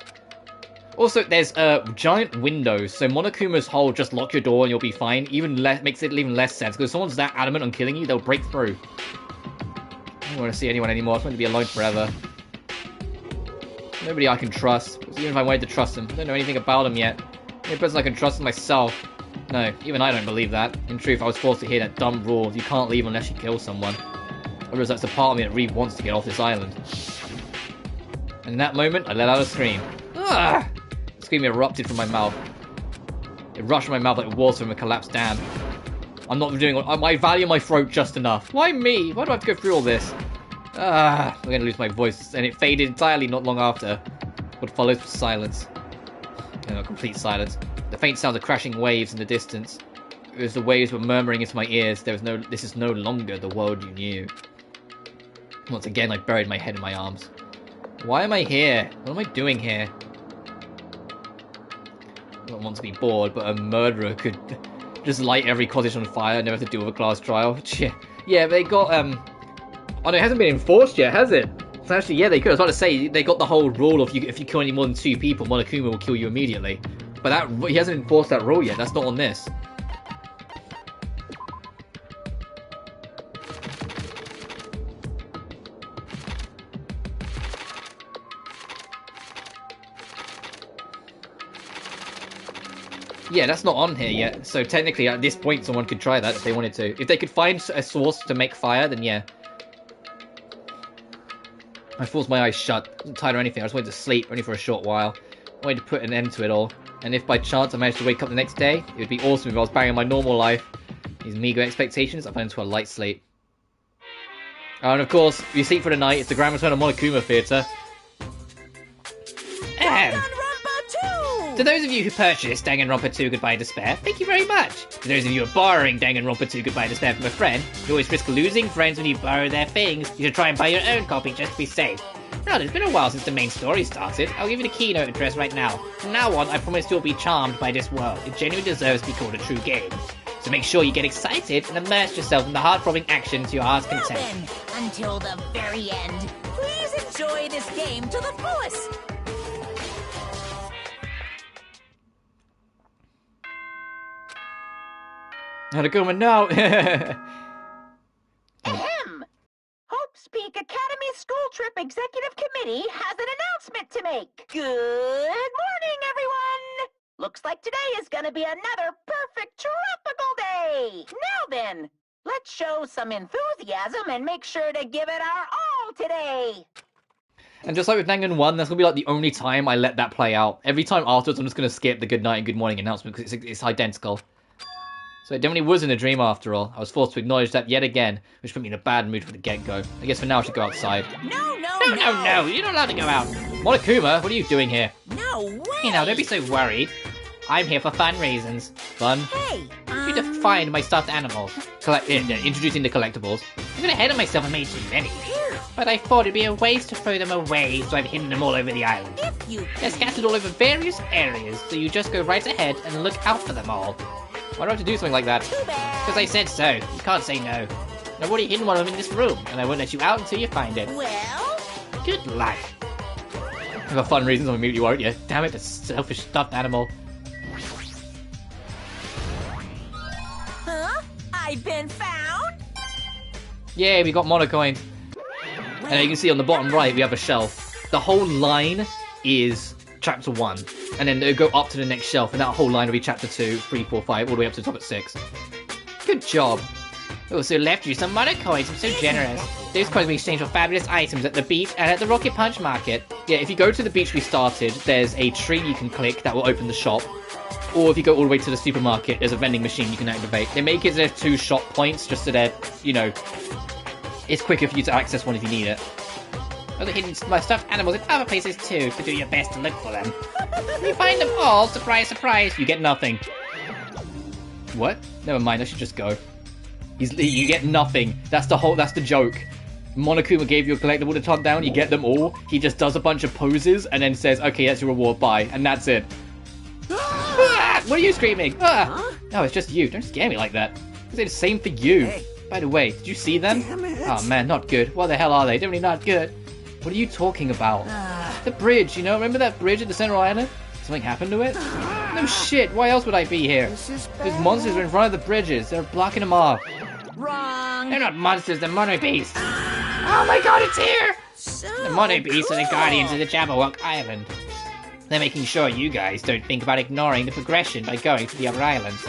Also, there's giant windows, so Monokuma's whole "just lock your door and you'll be fine" makes it even less sense, because if someone's that adamant on killing you, they'll break through. I don't want to see anyone anymore. I just want to be alone forever. Nobody I can trust. Even if I wanted to trust him, I don't know anything about him yet. The only person I can trust is myself. No, even I don't believe that. In truth, I was forced to hear that dumb rule: you can't leave unless you kill someone. Otherwise, that's the part of me that really wants to get off this island. And in that moment, I let out a scream. Ah! The scream erupted from my mouth. It rushed from my mouth like water from a collapsed dam. I'm not doing... I value my throat just enough. Why me? Why do I have to go through all this? Ah, I'm going to lose my voice. And it faded entirely not long after. What follows was silence. No, complete silence. The faint sound of crashing waves in the distance. It was the waves were murmuring into my ears. This is no longer the world you knew. Once again, I buried my head in my arms. Why am I here? What am I doing here? I don't want to be bored, but a murderer could just light every cottage on fire and never have to deal with a class trial. Yeah, they got, oh no, it hasn't been enforced yet, has it? So actually, yeah, they could. I was about to say, they got the whole rule of if you kill any more than 2 people, Monokuma will kill you immediately. But he hasn't enforced that rule yet. That's not on this. Yeah, that's not on here yet. So technically, at this point, someone could try that if they wanted to. If they could find a source to make fire, then yeah. I forced my eyes shut. I wasn't tired or anything. I just wanted to sleep, only for a short while. I wanted to put an end to it all. And if by chance I managed to wake up the next day, it would be awesome if I was back in my normal life. These meager expectations, I fell into a light sleep. Oh, and of course, if you sleep for the night, it's the Grand Return of Monokuma Theatre. To those of you who purchased Danganronpa 2 Goodbye Despair, thank you very much. To those of you who are borrowing Danganronpa 2 Goodbye Despair from a friend, you always risk losing friends when you borrow their things. You should try and buy your own copy just to be safe. Now, it's been a while since the main story started. I'll give you the keynote address right now. From now on, I promise you'll be charmed by this world. It genuinely deserves to be called a true game. So make sure you get excited and immerse yourself in the heart-throbbing action to your heart's content. Then, until the very end, please enjoy this game to the fullest. How'd it go, man? No. Ahem. Hope's Peak Academy School Trip Executive Committee has an announcement to make. Good morning, everyone. Looks like today is going to be another perfect tropical day. Now then, let's show some enthusiasm and make sure to give it our all today. And just like with Dangan 1, that's gonna be like the only time I let that play out. Every time afterwards, I'm just gonna skip the good night and good morning announcement because it's identical. So it definitely was in a dream after all. I was forced to acknowledge that yet again, which put me in a bad mood from the get-go. I guess for now I should go outside. No, you're not allowed to go out. Monokuma, what are you doing here? No way. You know, don't be so worried. I'm here for fun reasons. Fun? Hey, You defined my stuffed animals. Introducing the collectibles. I got ahead of myself and made too many. But I thought it'd be a waste to throw them away, so I've hidden them all over the island. They're scattered all over various areas, so you just go right ahead and look out for them all. Why do I have to do something like that? Because I said so. You can't say no. And I've already hidden one of them in this room, and I won't let you out until you find it. Well? Good luck. For fun reasons, I'm immediately worried. Yeah, damn it, the selfish stuffed animal. Huh? I've been found? Yeah, we got monocoins. And you can see on the bottom right, we have a shelf. The whole line is chapter 1. And then they'll go up to the next shelf, and that whole line will be chapter 2, 3, 4, 5, all the way up to the top at 6. Good job. Also left you some monocoins. I'm so generous. Those coins will be exchanged for fabulous items at the beach and at the Rocket Punch Market. Yeah, if you go to the beach we started, there's a tree you can click that will open the shop. Or if you go all the way to the supermarket, there's a vending machine you can activate. They make it so there's 2 shop points, just so that, you know, it's quicker for you to access one if you need it. Other hidden my stuffed animals in other places too, so do your best to look for them. When you find them all, surprise, surprise, You get nothing. What? Never mind, I should just go. You get nothing. That's the joke. Monokuma gave you a collectible to hunt down, you get them all. He just does a bunch of poses and then says, okay, that's your reward, bye. And that's it. Ah, what are you screaming? Ah. No, it's just you. Don't scare me like that. I say the same for you. Hey. By the way, did you see them? Oh man, not good. What the hell are they? Definitely not good. What are you talking about? The bridge, you know? Remember that bridge at the Central Island? Something happened to it? No shit, why else would I be here? Those monsters are in front of the bridges. They're blocking them off. Wrong. They're not monsters, they're mono beasts. Oh my god, it's here! The mono beasts are the guardians of the Jabberwock Island. They're making sure you guys don't think about ignoring the progression by going to the other islands.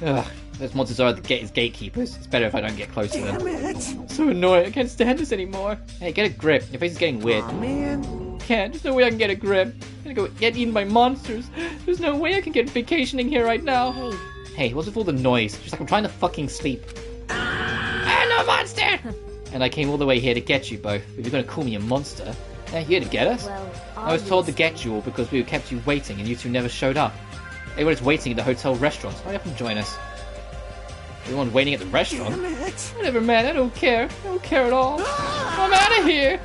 Ugh, those monsters are the gatekeepers. It's better if I don't get close to them. I'm so annoying, I can't stand this anymore. Hey, get a grip. Your face is getting weird. Aw, man. Can't. There's no way I can get a grip. I'm gonna go get eaten by monsters. There's no way I can get vacationing here right now. Hey, what's with all the noise? Just like I'm trying to fucking sleep. No monster! And I came all the way here to get you both. If you're gonna call me a monster, you're here to get us. Well, I was told to get you all because we kept you waiting and you two never showed up. Everyone's waiting at the hotel restaurant. Hurry up and join us. Everyone's waiting at the restaurant? Whatever, man. I don't care. I don't care at all. I'm out of here.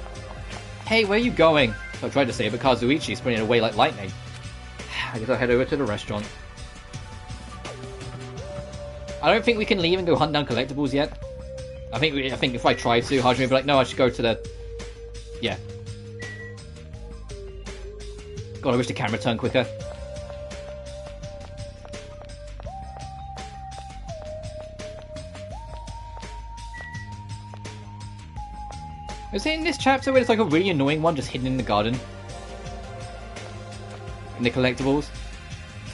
Hey, where are you going? I tried to say it, but Kazuichi's sprinting away like lightning. I guess I'll head over to the restaurant. I don't think we can leave and go hunt down collectibles yet. I think if I try to, Hajime will be like, no, I should go to the... Yeah. God, I wish the camera turned quicker. Is it in this chapter where it's like a really annoying one just hidden in the garden? In the collectibles?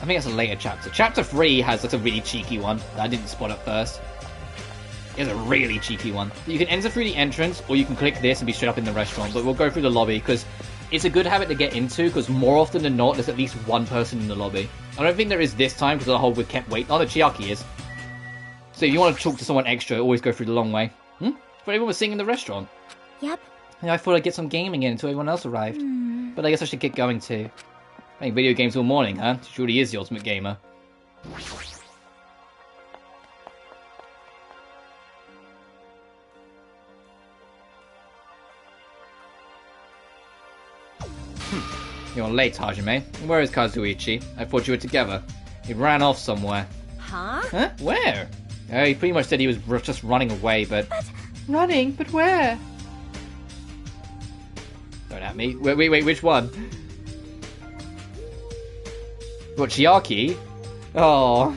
I think that's a later chapter. Chapter 3 has like a really cheeky one that I didn't spot at first. It's a really cheeky one. You can enter through the entrance, or you can click this and be straight up in the restaurant, but we'll go through the lobby, because it's a good habit to get into, because more often than not, there's at least one person in the lobby. I don't think there is this time, because of the whole we kept waiting. Oh, the Chiaki is. So if you want to talk to someone extra, always go through the long way. But everyone was singing in the restaurant. Yep. Yeah, I thought I'd get some gaming in until everyone else arrived. But I guess I should get going too. Playing video games all morning, huh? She really is the ultimate gamer. You're late, Hajime. Where is Kazuichi? I thought you were together. He ran off somewhere. Huh? Where? He pretty much said he was just running away, but... Running? But where? Don't at me. Wait, which one? What, Chiaki? Oh.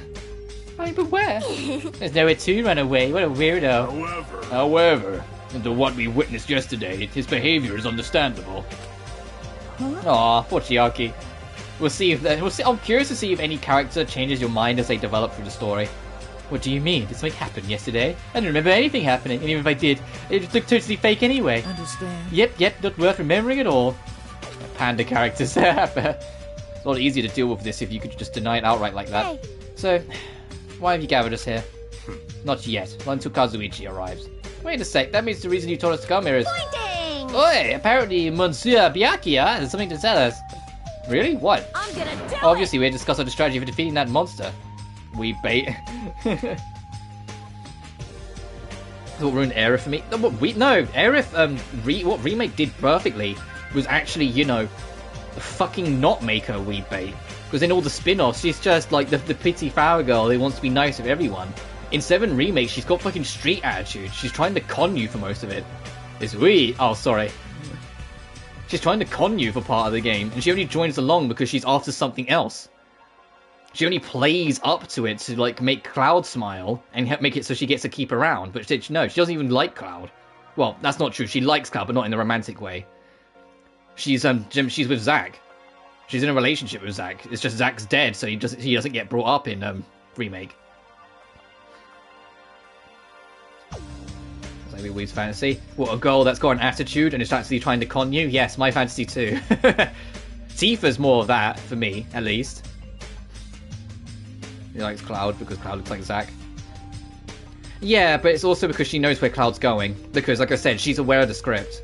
Running, but where? There's nowhere to run away. What a weirdo. However, after what we witnessed yesterday, his behavior is understandable. Aw, poor Chiaki. We'll see if I'm curious to see if any character changes your mind as they develop through the story. What do you mean? Did something happen yesterday? I don't remember anything happening, and even if I did, it just looked totally fake anyway. Understand. Yep, not worth remembering at all. Panda characters. It's a lot easier to deal with this if you could just deny it outright like that. Hey. So, why have you gathered us here? Not yet, not until Kazuichi arrives. Wait a sec, that means the reason you told us to come here is... Pointing! Oi, apparently Monsieur Byakuya has something to tell us. Really? What? I'm gonna do Obviously, we discussed our strategy for defeating that monster. We bait. That's what ruined Aerith for me. Aerith, what Remake did perfectly was actually, fucking not make her weeb bait. Because in all the spin-offs, she's just like the pity flower girl who wants to be nice with everyone. In 7 Remake, she's got fucking street attitude. She's trying to con you for most of it. She's trying to con you for part of the game, and she only joins along because she's after something else. She only plays up to it to like make Cloud smile and make it so she gets to keep around. But no, she doesn't even like Cloud. Well, that's not true. She likes Cloud, but not in a romantic way. She's with Zack. She's in a relationship with Zack. It's just Zack's dead, so he doesn't get brought up in Remake. That's like Wee's fantasy. What, a girl that's got an attitude and is actually trying to con you? Yes, my fantasy too. Tifa's more of that for me, at least. He likes Cloud because Cloud looks like Zack. Yeah, but it's also because she knows where Cloud's going. Because, like I said, she's aware of the script.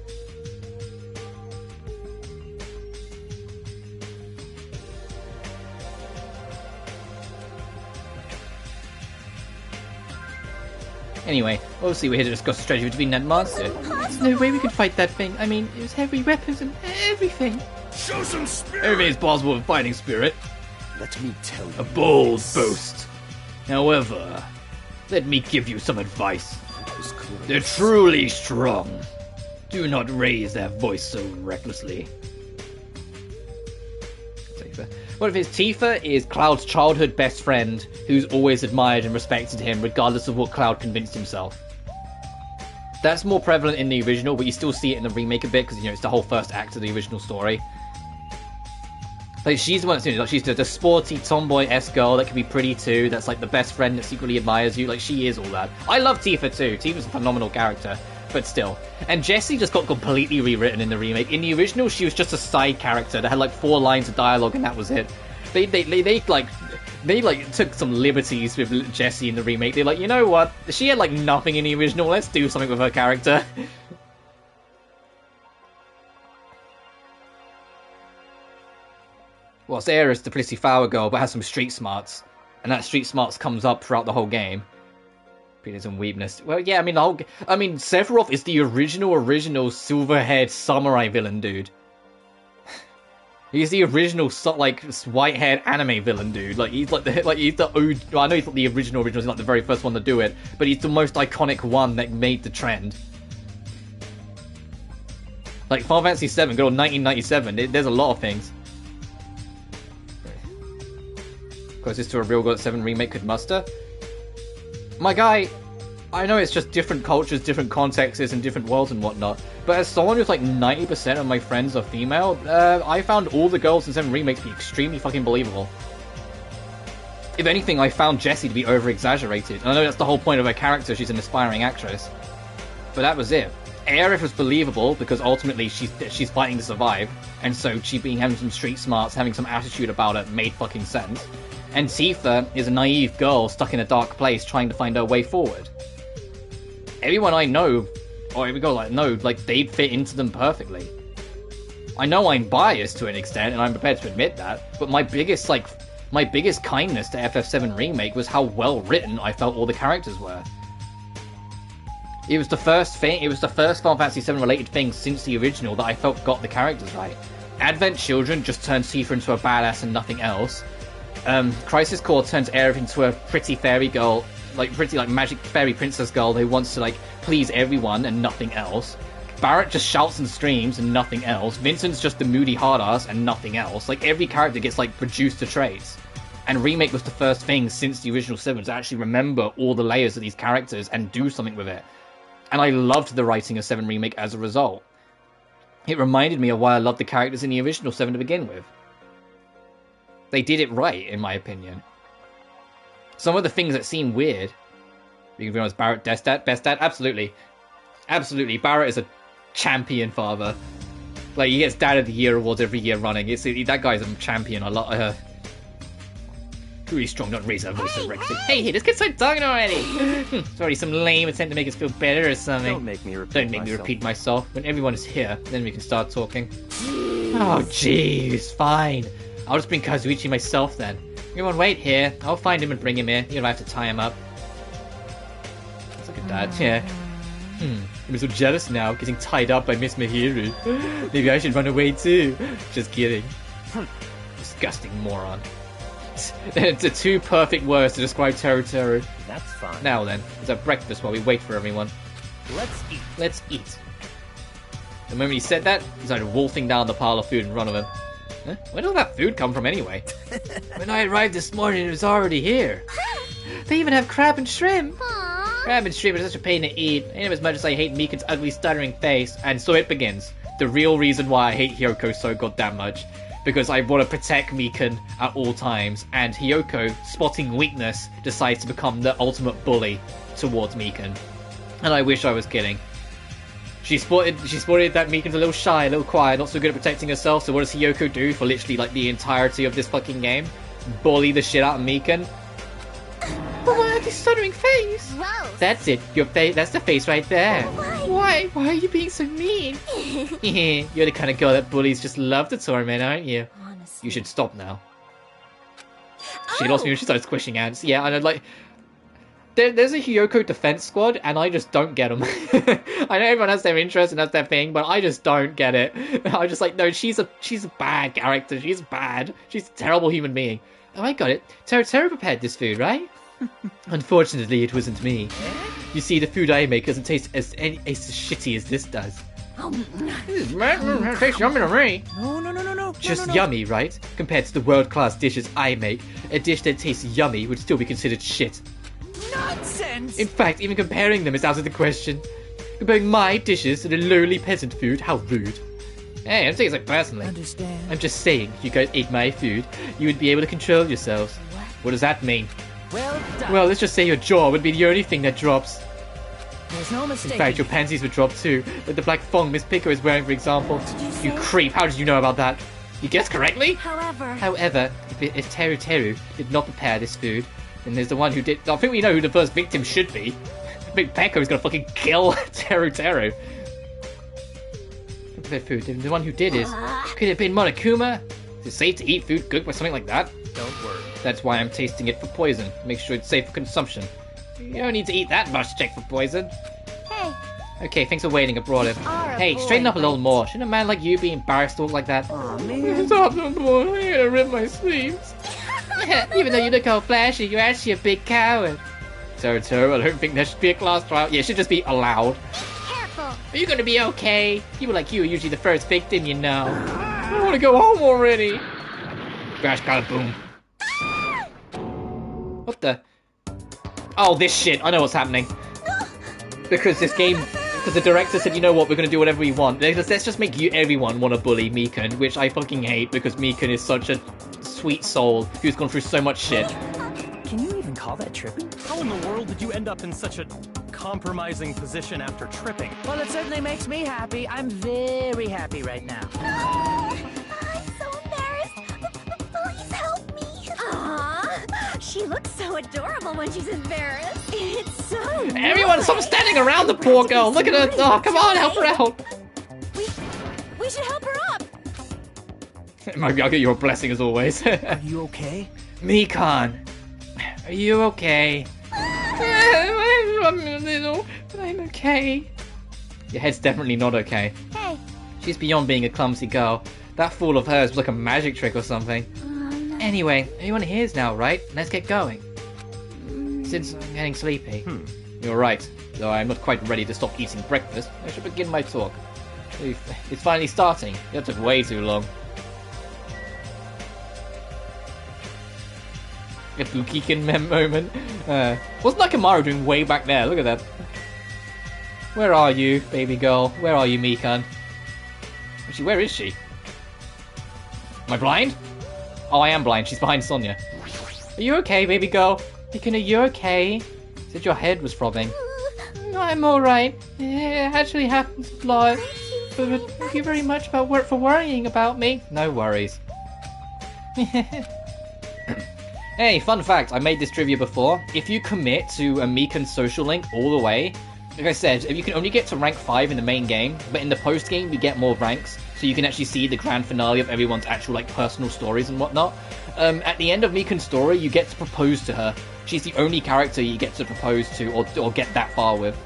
Anyway, obviously we're here to discuss the strategy between that monster. There's no way we could fight that thing. I mean, it was heavy weapons and everything. Show some spirit! Everything is possible with fighting spirit. Let me tell you. A bold boast. However, let me give you some advice. They're truly strong. Do not raise that voice so recklessly. What if his Tifa is Cloud's childhood best friend who's always admired and respected him regardless of what Cloud convinced himself? That's more prevalent in the original, but you still see it in the remake a bit because, it's the whole first act of the original story. Like, she's the one that's doing it. Like, she's the sporty tomboy-esque girl that can be pretty too, that's like the best friend that secretly admires you. Like, she is all that. I love Tifa too. Tifa's a phenomenal character, but still. And Jessie just got completely rewritten in the remake. In the original, she was just a side character that had like 4 lines of dialogue and that was it. They took some liberties with Jessie in the remake. They're like, you know what? She had like nothing in the original. Let's do something with her character. Well, Aerith's the pretty flower girl, but has some street smarts, and that street smarts comes up throughout the whole game. Penis and weebness. Well, yeah, Sephiroth is the original silver-haired samurai villain, dude. He's the original, white-haired anime villain, dude. He's the OG. Well, I know he's not the original. He's like the very first one to do it, but he's the most iconic one that made the trend. Like Final Fantasy VII, good old 1997. There's a lot of things. Closest to a real God 7 remake could muster. My guy, I know it's just different cultures, different contexts, and different worlds and whatnot, but as someone who's like 90% of my friends are female, I found all the girls in 7 remakes to be extremely fucking believable. If anything, I found Jessie to be over-exaggerated. And I know that's the whole point of her character, she's an aspiring actress. But that was it. Aerith was believable because ultimately she's fighting to survive, and so she having some street smarts, having some attitude about it made fucking sense. And Tifa is a naive girl stuck in a dark place trying to find her way forward. Everyone I know, or every girl I know, they'd fit into them perfectly. I know I'm biased to an extent, and I'm prepared to admit that, but my biggest kindness to FF7 Remake was how well written I felt all the characters were. It was the first Final Fantasy VII related thing since the original that I felt got the characters right. Advent Children just turns Tifa into a badass and nothing else. Crisis Core turns Aerith into a pretty fairy girl, pretty magic fairy princess girl who wants to please everyone and nothing else. Barrett just shouts and screams and nothing else. Vincent's just the moody hard ass and nothing else. Every character gets reduced to traits. And Remake was the first thing since the original 7 to actually remember all the layers of these characters and do something with it. And I loved the writing of 7 Remake as a result. It reminded me of why I loved the characters in the original 7 to begin with. They did it right, in my opinion. some of the things that seem weird. You can be honest, Barrett, best dad? Absolutely. Absolutely. Barrett is a champion father. Like, he gets Dad of the Year awards every year running. That guy's a champion. I love her. Really strong, not raise her voice so Rexy. Hey, this kid's so talking already. It's already some lame attempt to make us feel better or something. Don't make me repeat myself. When everyone is here, then we can start talking. Oh, jeez, fine. I'll just bring Kazuichi myself then. Everyone wait here. I'll find him and bring him here. You don't have to tie him up. Look at that, yeah. I'm so jealous now, getting tied up by Miss Mahiru. Maybe I should run away too. Just kidding. Disgusting moron. It's the two perfect words to describe Teru Teru. That's fine. Now then, let's have breakfast while we wait for everyone. Let's eat. The moment he said that, he started wolfing down the pile of food in front of him. Huh? Where did all that food come from anyway? When I arrived this morning, it was already here. They even have crab and shrimp. Crab and shrimp are such a pain to eat. I ain't as much as I hate Mikan's ugly, stuttering face. And so it begins. The real reason why I hate Hyoko so goddamn much. Because I want to protect Mikan at all times. And Hyoko, spotting weakness, decides to become the ultimate bully towards Mikan. And I wish I was kidding. She spotted that Mikan's a little shy, a little quiet, not so good at protecting herself. So what does Hyoko do for literally like the entirety of this fucking game? Bully the shit out of Mikan. But why have you stuttering face? Whoa. That's it. Your face. That's the face right there. Why? Why are you being so mean? You're the kind of girl that bullies just love to torment, aren't you? Honestly. You should stop now. She lost me when she started squishing ants. Yeah, and I'd like. There's a Hyoko defense squad, and I just don't get them. I know everyone has their interest and has their thing, but I just don't get it. I'm just like, no, she's a bad character. She's bad. She's a terrible human being. Oh, I got it. Teru prepared this food, right? Unfortunately, it wasn't me. You see, the food I make doesn't taste as shitty as this does. It tastes yummy to me. No. Just yummy, right? Compared to the world-class dishes I make, a dish that tastes yummy would still be considered shit. Nonsense! In fact, even comparing them is out of the question. Comparing my dishes to the lowly peasant food, how rude. Hey, I'm saying it personally. Understand. I'm just saying, if you guys ate my food, you would be able to control yourselves. What does that mean? Well done. Well, let's just say your jaw would be the only thing that drops. There's no mistake. In fact, your panties would drop too, with the black thong Miss Pico is wearing, for example. You creep, how did you know about that? You guessed correctly? However, if Teru did not prepare this food, then there's the one who did. I think we know who the first victim should be. I think Peko is gonna fucking kill Teru. Prepared food. The one who did is. Could it have been Monokuma? Is it safe to eat food cooked by something like that? Don't worry. That's why I'm tasting it for poison. Make sure it's safe for consumption. You don't need to eat that much to check for poison. Hey. Okay, thanks for waiting. I brought it. Hey, straighten up a little more. Shouldn't a man like you be embarrassed to look like that? Aw, man. Stop them, boy. I'm gonna rip my sleeves. Even though you look all flashy, you're actually a big coward. Teru, I don't think there should be a class trial. Yeah, it should just be allowed. Careful. Are you gonna be okay? People like you are usually the first victim, you know. I wanna go home already. Crash, got boom. What the? Oh, this shit. I know what's happening. Because the director said, you know what, we're going to do whatever we want. Let's just make everyone want to bully Mikan, which I fucking hate because Mikan is such a sweet soul who's gone through so much shit. Can you even call that tripping? How in the world did you end up in such a compromising position after tripping? Well, it certainly makes me happy. I'm very happy right now. I'm so embarrassed. Please help me. Aww. She looks so adorable when she's embarrassed. It's so Everyone, stop standing around the poor girl. Look at her. Oh, come on, help her out. We should help her up. Maybe I'll get your blessing as always. Are you okay? Mikan, are you okay? I'm okay. Your head's definitely not okay. Hey. She's beyond being a clumsy girl. That fall of hers was like a magic trick or something. Anyway, everyone here's now, right? Let's get going. Since I'm getting sleepy. You're right, though I'm not quite ready to stop eating breakfast. I should begin my talk. It's finally starting. That took way too long. A Bukikin moment. Wasn't Nakamaru doing way back there? Look at that. Where are you, baby girl? Where are you, Mikan? Actually, where is she? Am I blind? Oh, I am blind. She's behind Sonia. Are you okay, baby girl? Mikan, are you okay? Said your head was throbbing. I'm alright. It actually happens a lot. But thank you very much for worrying about me. No worries. Hey, fun fact, I made this trivia before. If you commit to a Mikan's social link all the way, like I said, if you can only get to rank 5 in the main game, but in the post-game you get more ranks, so you can actually see the grand finale of everyone's actual like personal stories and whatnot. At the end of Mikan's story, you get to propose to her. She's the only character you get to propose to or get that far with.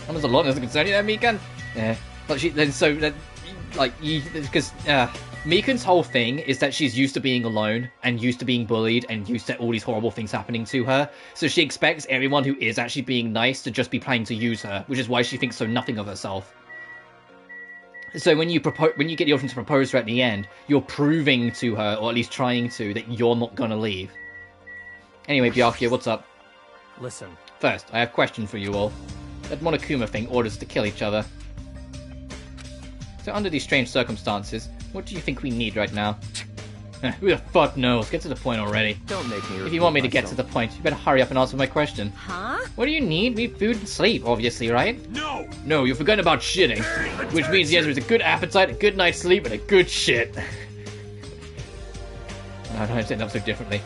That was a lot doesn't concern you there, Mikan? Yeah. But because Mikan's whole thing is that she's used to being alone and used to being bullied and used to all these horrible things happening to her. So she expects everyone who is actually being nice to just be planning to use her, which is why she thinks so nothing of herself. So when you get the option to propose to her at the end, you're proving to her, or at least trying to, that you're not gonna leave. Anyway, Byakuya, what's up? Listen. First, I have a question for you all. That Monokuma thing orders us to kill each other. So under these strange circumstances, what do you think we need right now? Who the fuck knows? Get to the point already. Don't make me. If you want me to get to the point, you better hurry up and answer my question. Huh? What do you need? We need food and sleep, obviously, right? No! No, you're forgetting about shitting. Which means the answer is a good appetite, a good night's sleep, and a good shit. No, I don't say that so differently.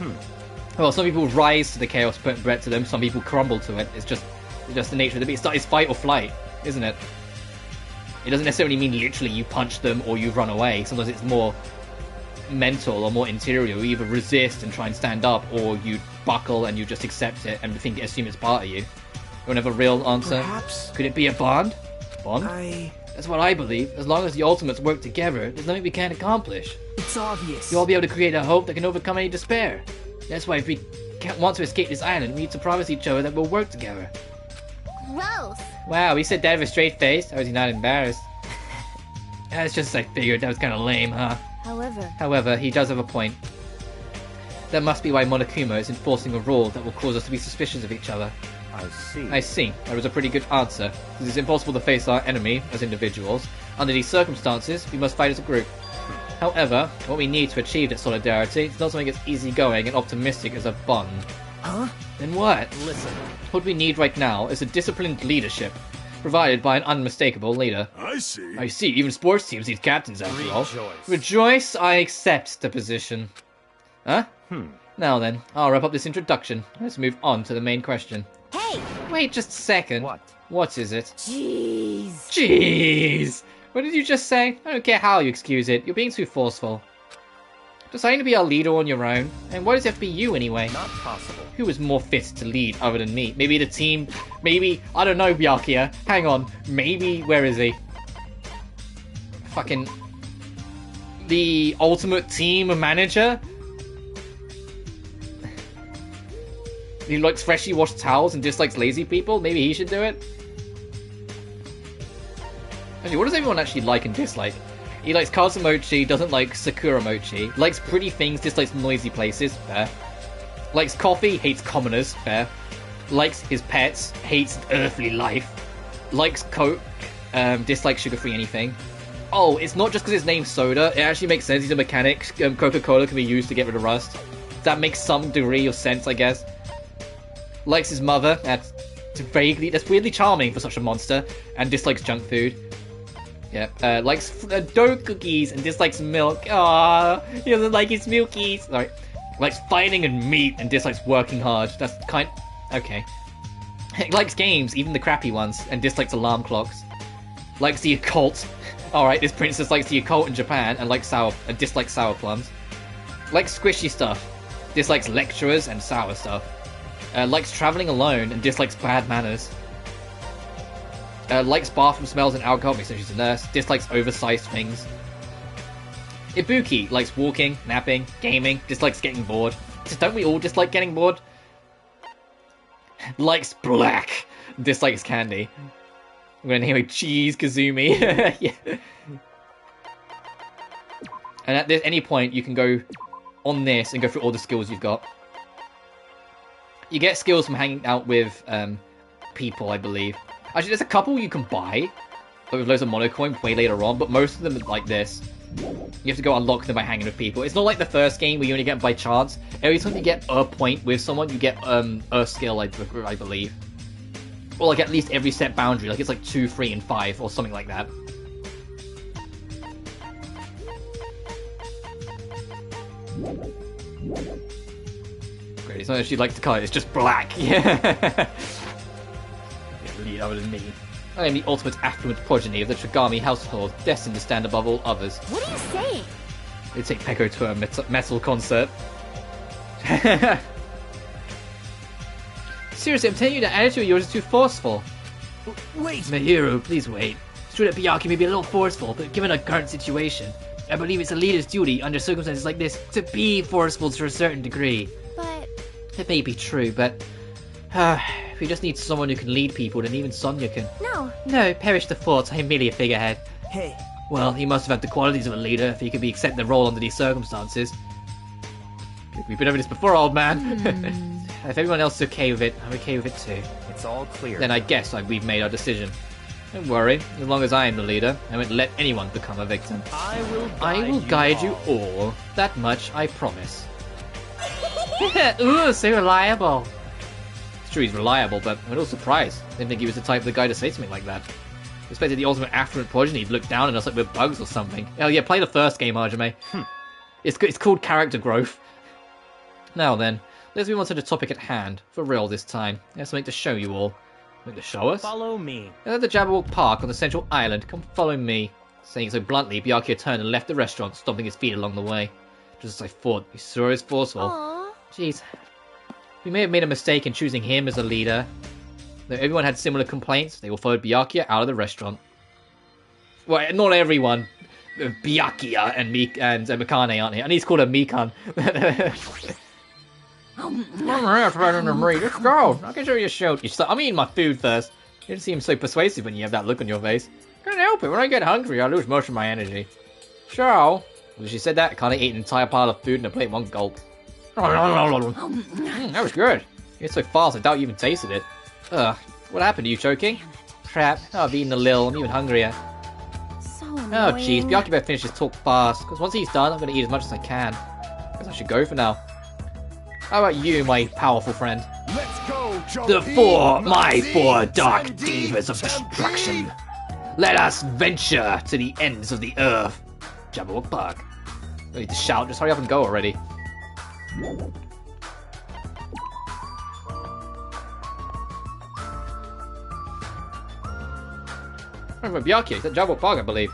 Well, some people rise to the chaos put bred to them, some people crumble to it. It's just the nature of the beast. It's fight or flight, isn't it? It doesn't necessarily mean literally you punch them or you run away. Sometimes it's more mental or more interior. You either resist and try and stand up, or you buckle and you just accept it and assume it's part of you. You want to have a real answer? Perhaps. Could it be a bond? Bond? That's what I believe. As long as the ultimates work together, there's nothing we can't accomplish. It's obvious. You'll all be able to create a hope that can overcome any despair. That's why if we want to escape this island, we need to promise each other that we'll work together. Gross. Wow, he said that with a straight face. How is he not embarrassed? That's just as I figured. That was kind of lame, huh? However, he does have a point. That must be why Monokuma is enforcing a rule that will cause us to be suspicious of each other. I see. That was a pretty good answer. Because it's impossible to face our enemy as individuals. Under these circumstances, we must fight as a group. However, what we need to achieve that solidarity is not something as easygoing and optimistic as a bond. Huh? Then what? Listen. What we need right now is a disciplined leadership, provided by an unmistakable leader. I see. I see. Even sports teams need captains, after all. Rejoice, I accept the position. Huh? Now then, I'll wrap up this introduction. Let's move on to the main question. Hey! Wait just a second. What is it? Jeez. What did you just say? I don't care how you excuse it. You're being too forceful. Deciding to be our leader on your own? And why does it have to be you anyway? Not possible. Who is more fit to lead other than me? Maybe the team? Maybe, I don't know, Byakuya. Hang on. Maybe, where is he? Fucking... the ultimate team manager? He likes freshly washed towels and dislikes lazy people? Maybe he should do it? Actually, what does everyone actually like and dislike? He likes Kazumochi, doesn't like Sakura Mochi. Likes pretty things, dislikes noisy places, fair. Likes coffee, hates commoners, fair. Likes his pets, hates earthly life. Likes Coke, dislikes sugar-free anything. Oh, it's not just because his name's Soda, it actually makes sense, he's a mechanic. Coca-Cola can be used to get rid of rust. That makes some degree of sense, I guess. Likes his mother, that's weirdly charming for such a monster, and dislikes junk food. Yeah, likes dough cookies and dislikes milk. Aww, he doesn't like his milkies. Sorry. Likes fighting and meat and dislikes working hard. That's okay. Likes games, even the crappy ones, and dislikes alarm clocks. Likes the occult. Alright, this princess likes the occult in Japan and dislikes sour plums. Likes squishy stuff. Dislikes lecturers and sour stuff. Likes traveling alone and dislikes bad manners. Likes bathroom smells and alcohol, makes sense she's a nurse. Dislikes oversized things. Ibuki likes walking, napping, gaming, dislikes getting bored. Don't we all dislike getting bored? Likes black, dislikes candy. I'm gonna name it Cheese Kazumi. Yeah. And at any point, you can go on this and go through all the skills you've got. You get skills from hanging out with people, I believe. Actually, there's a couple you can buy, with loads of monocoin way later on, but most of them are like this. You have to go unlock them by hanging with people. It's not like the first game where you only get them by chance. Every time you get a point with someone, you get a skill, I believe. Or like at least every set boundary. Like it's like 2, 3, and 5 or something like that. Great, it's not actually like the color, it's just black. Yeah. Lead other than me. I am the ultimate affluent progeny of the Trigami household, destined to stand above all others. What are you saying? They take Peko to a metal concert. Seriously, I'm telling you, that attitude of yours is too forceful. Wait! Mihiru, please wait. It's true that Byakuya may be a little forceful, but given our current situation, I believe it's a leader's duty, under circumstances like this, to be forceful to a certain degree. But... It may be true, but... if we just need someone who can lead people, then even Sonya can... No, perish the thoughts, I am merely a figurehead. Hey. Well, he must have had the qualities of a leader if he could be accepting the role under these circumstances. We've been over this before, old man. If everyone else is okay with it, I'm okay with it too. It's all clear. Then I guess we've made our decision. Don't worry, as long as I am the leader, I won't let anyone become a victim. I will guide you all. That much I promise. Ooh, so reliable. It's true he's reliable, but I'm a little surprised. I didn't think he was the type of the guy to say something like that. I expected the ultimate affluent progeny to look down on us like we're bugs or something. Oh yeah, play the first game, Hajime. It's called character growth. Now then, let's move on to the topic at hand. For real this time. I have something to show you all. Something to show us? Follow me. At the Jabberwock Park on the central island, come follow me. Saying it so bluntly, Byakuya turned and left the restaurant, stomping his feet along the way. Just as I thought, he sure is forceful. Aww. Jeez. We may have made a mistake in choosing him as a leader. Though everyone had similar complaints, they all followed Byakuya out of the restaurant. Well, not everyone. Byakuya and Mikane aren't here. And he's called a Mikan. Let's go. I can show you a show. I'm eating my food first. You don't seem so persuasive when you have that look on your face. Can't help it. When I get hungry, I lose most of my energy. So, when she said that, I can't eat an entire pile of food in a plate in one gulp. That was good. It's so fast, I doubt you even tasted it. Ugh. What happened? Are you choking? Crap. Oh, I've eaten a little. I'm even hungrier. So annoying. Oh, jeez. Byakuya better finish his talk fast. Because once he's done, I'm going to eat as much as I can. Guess I should go for now. How about you, my powerful friend? Let's go, My four dark divas of destruction. Let us venture to the ends of the earth. Jabberwock Park. I need to shout. Just hurry up and go already. Remember Byakuya, he's at Jabberwock Park, I believe.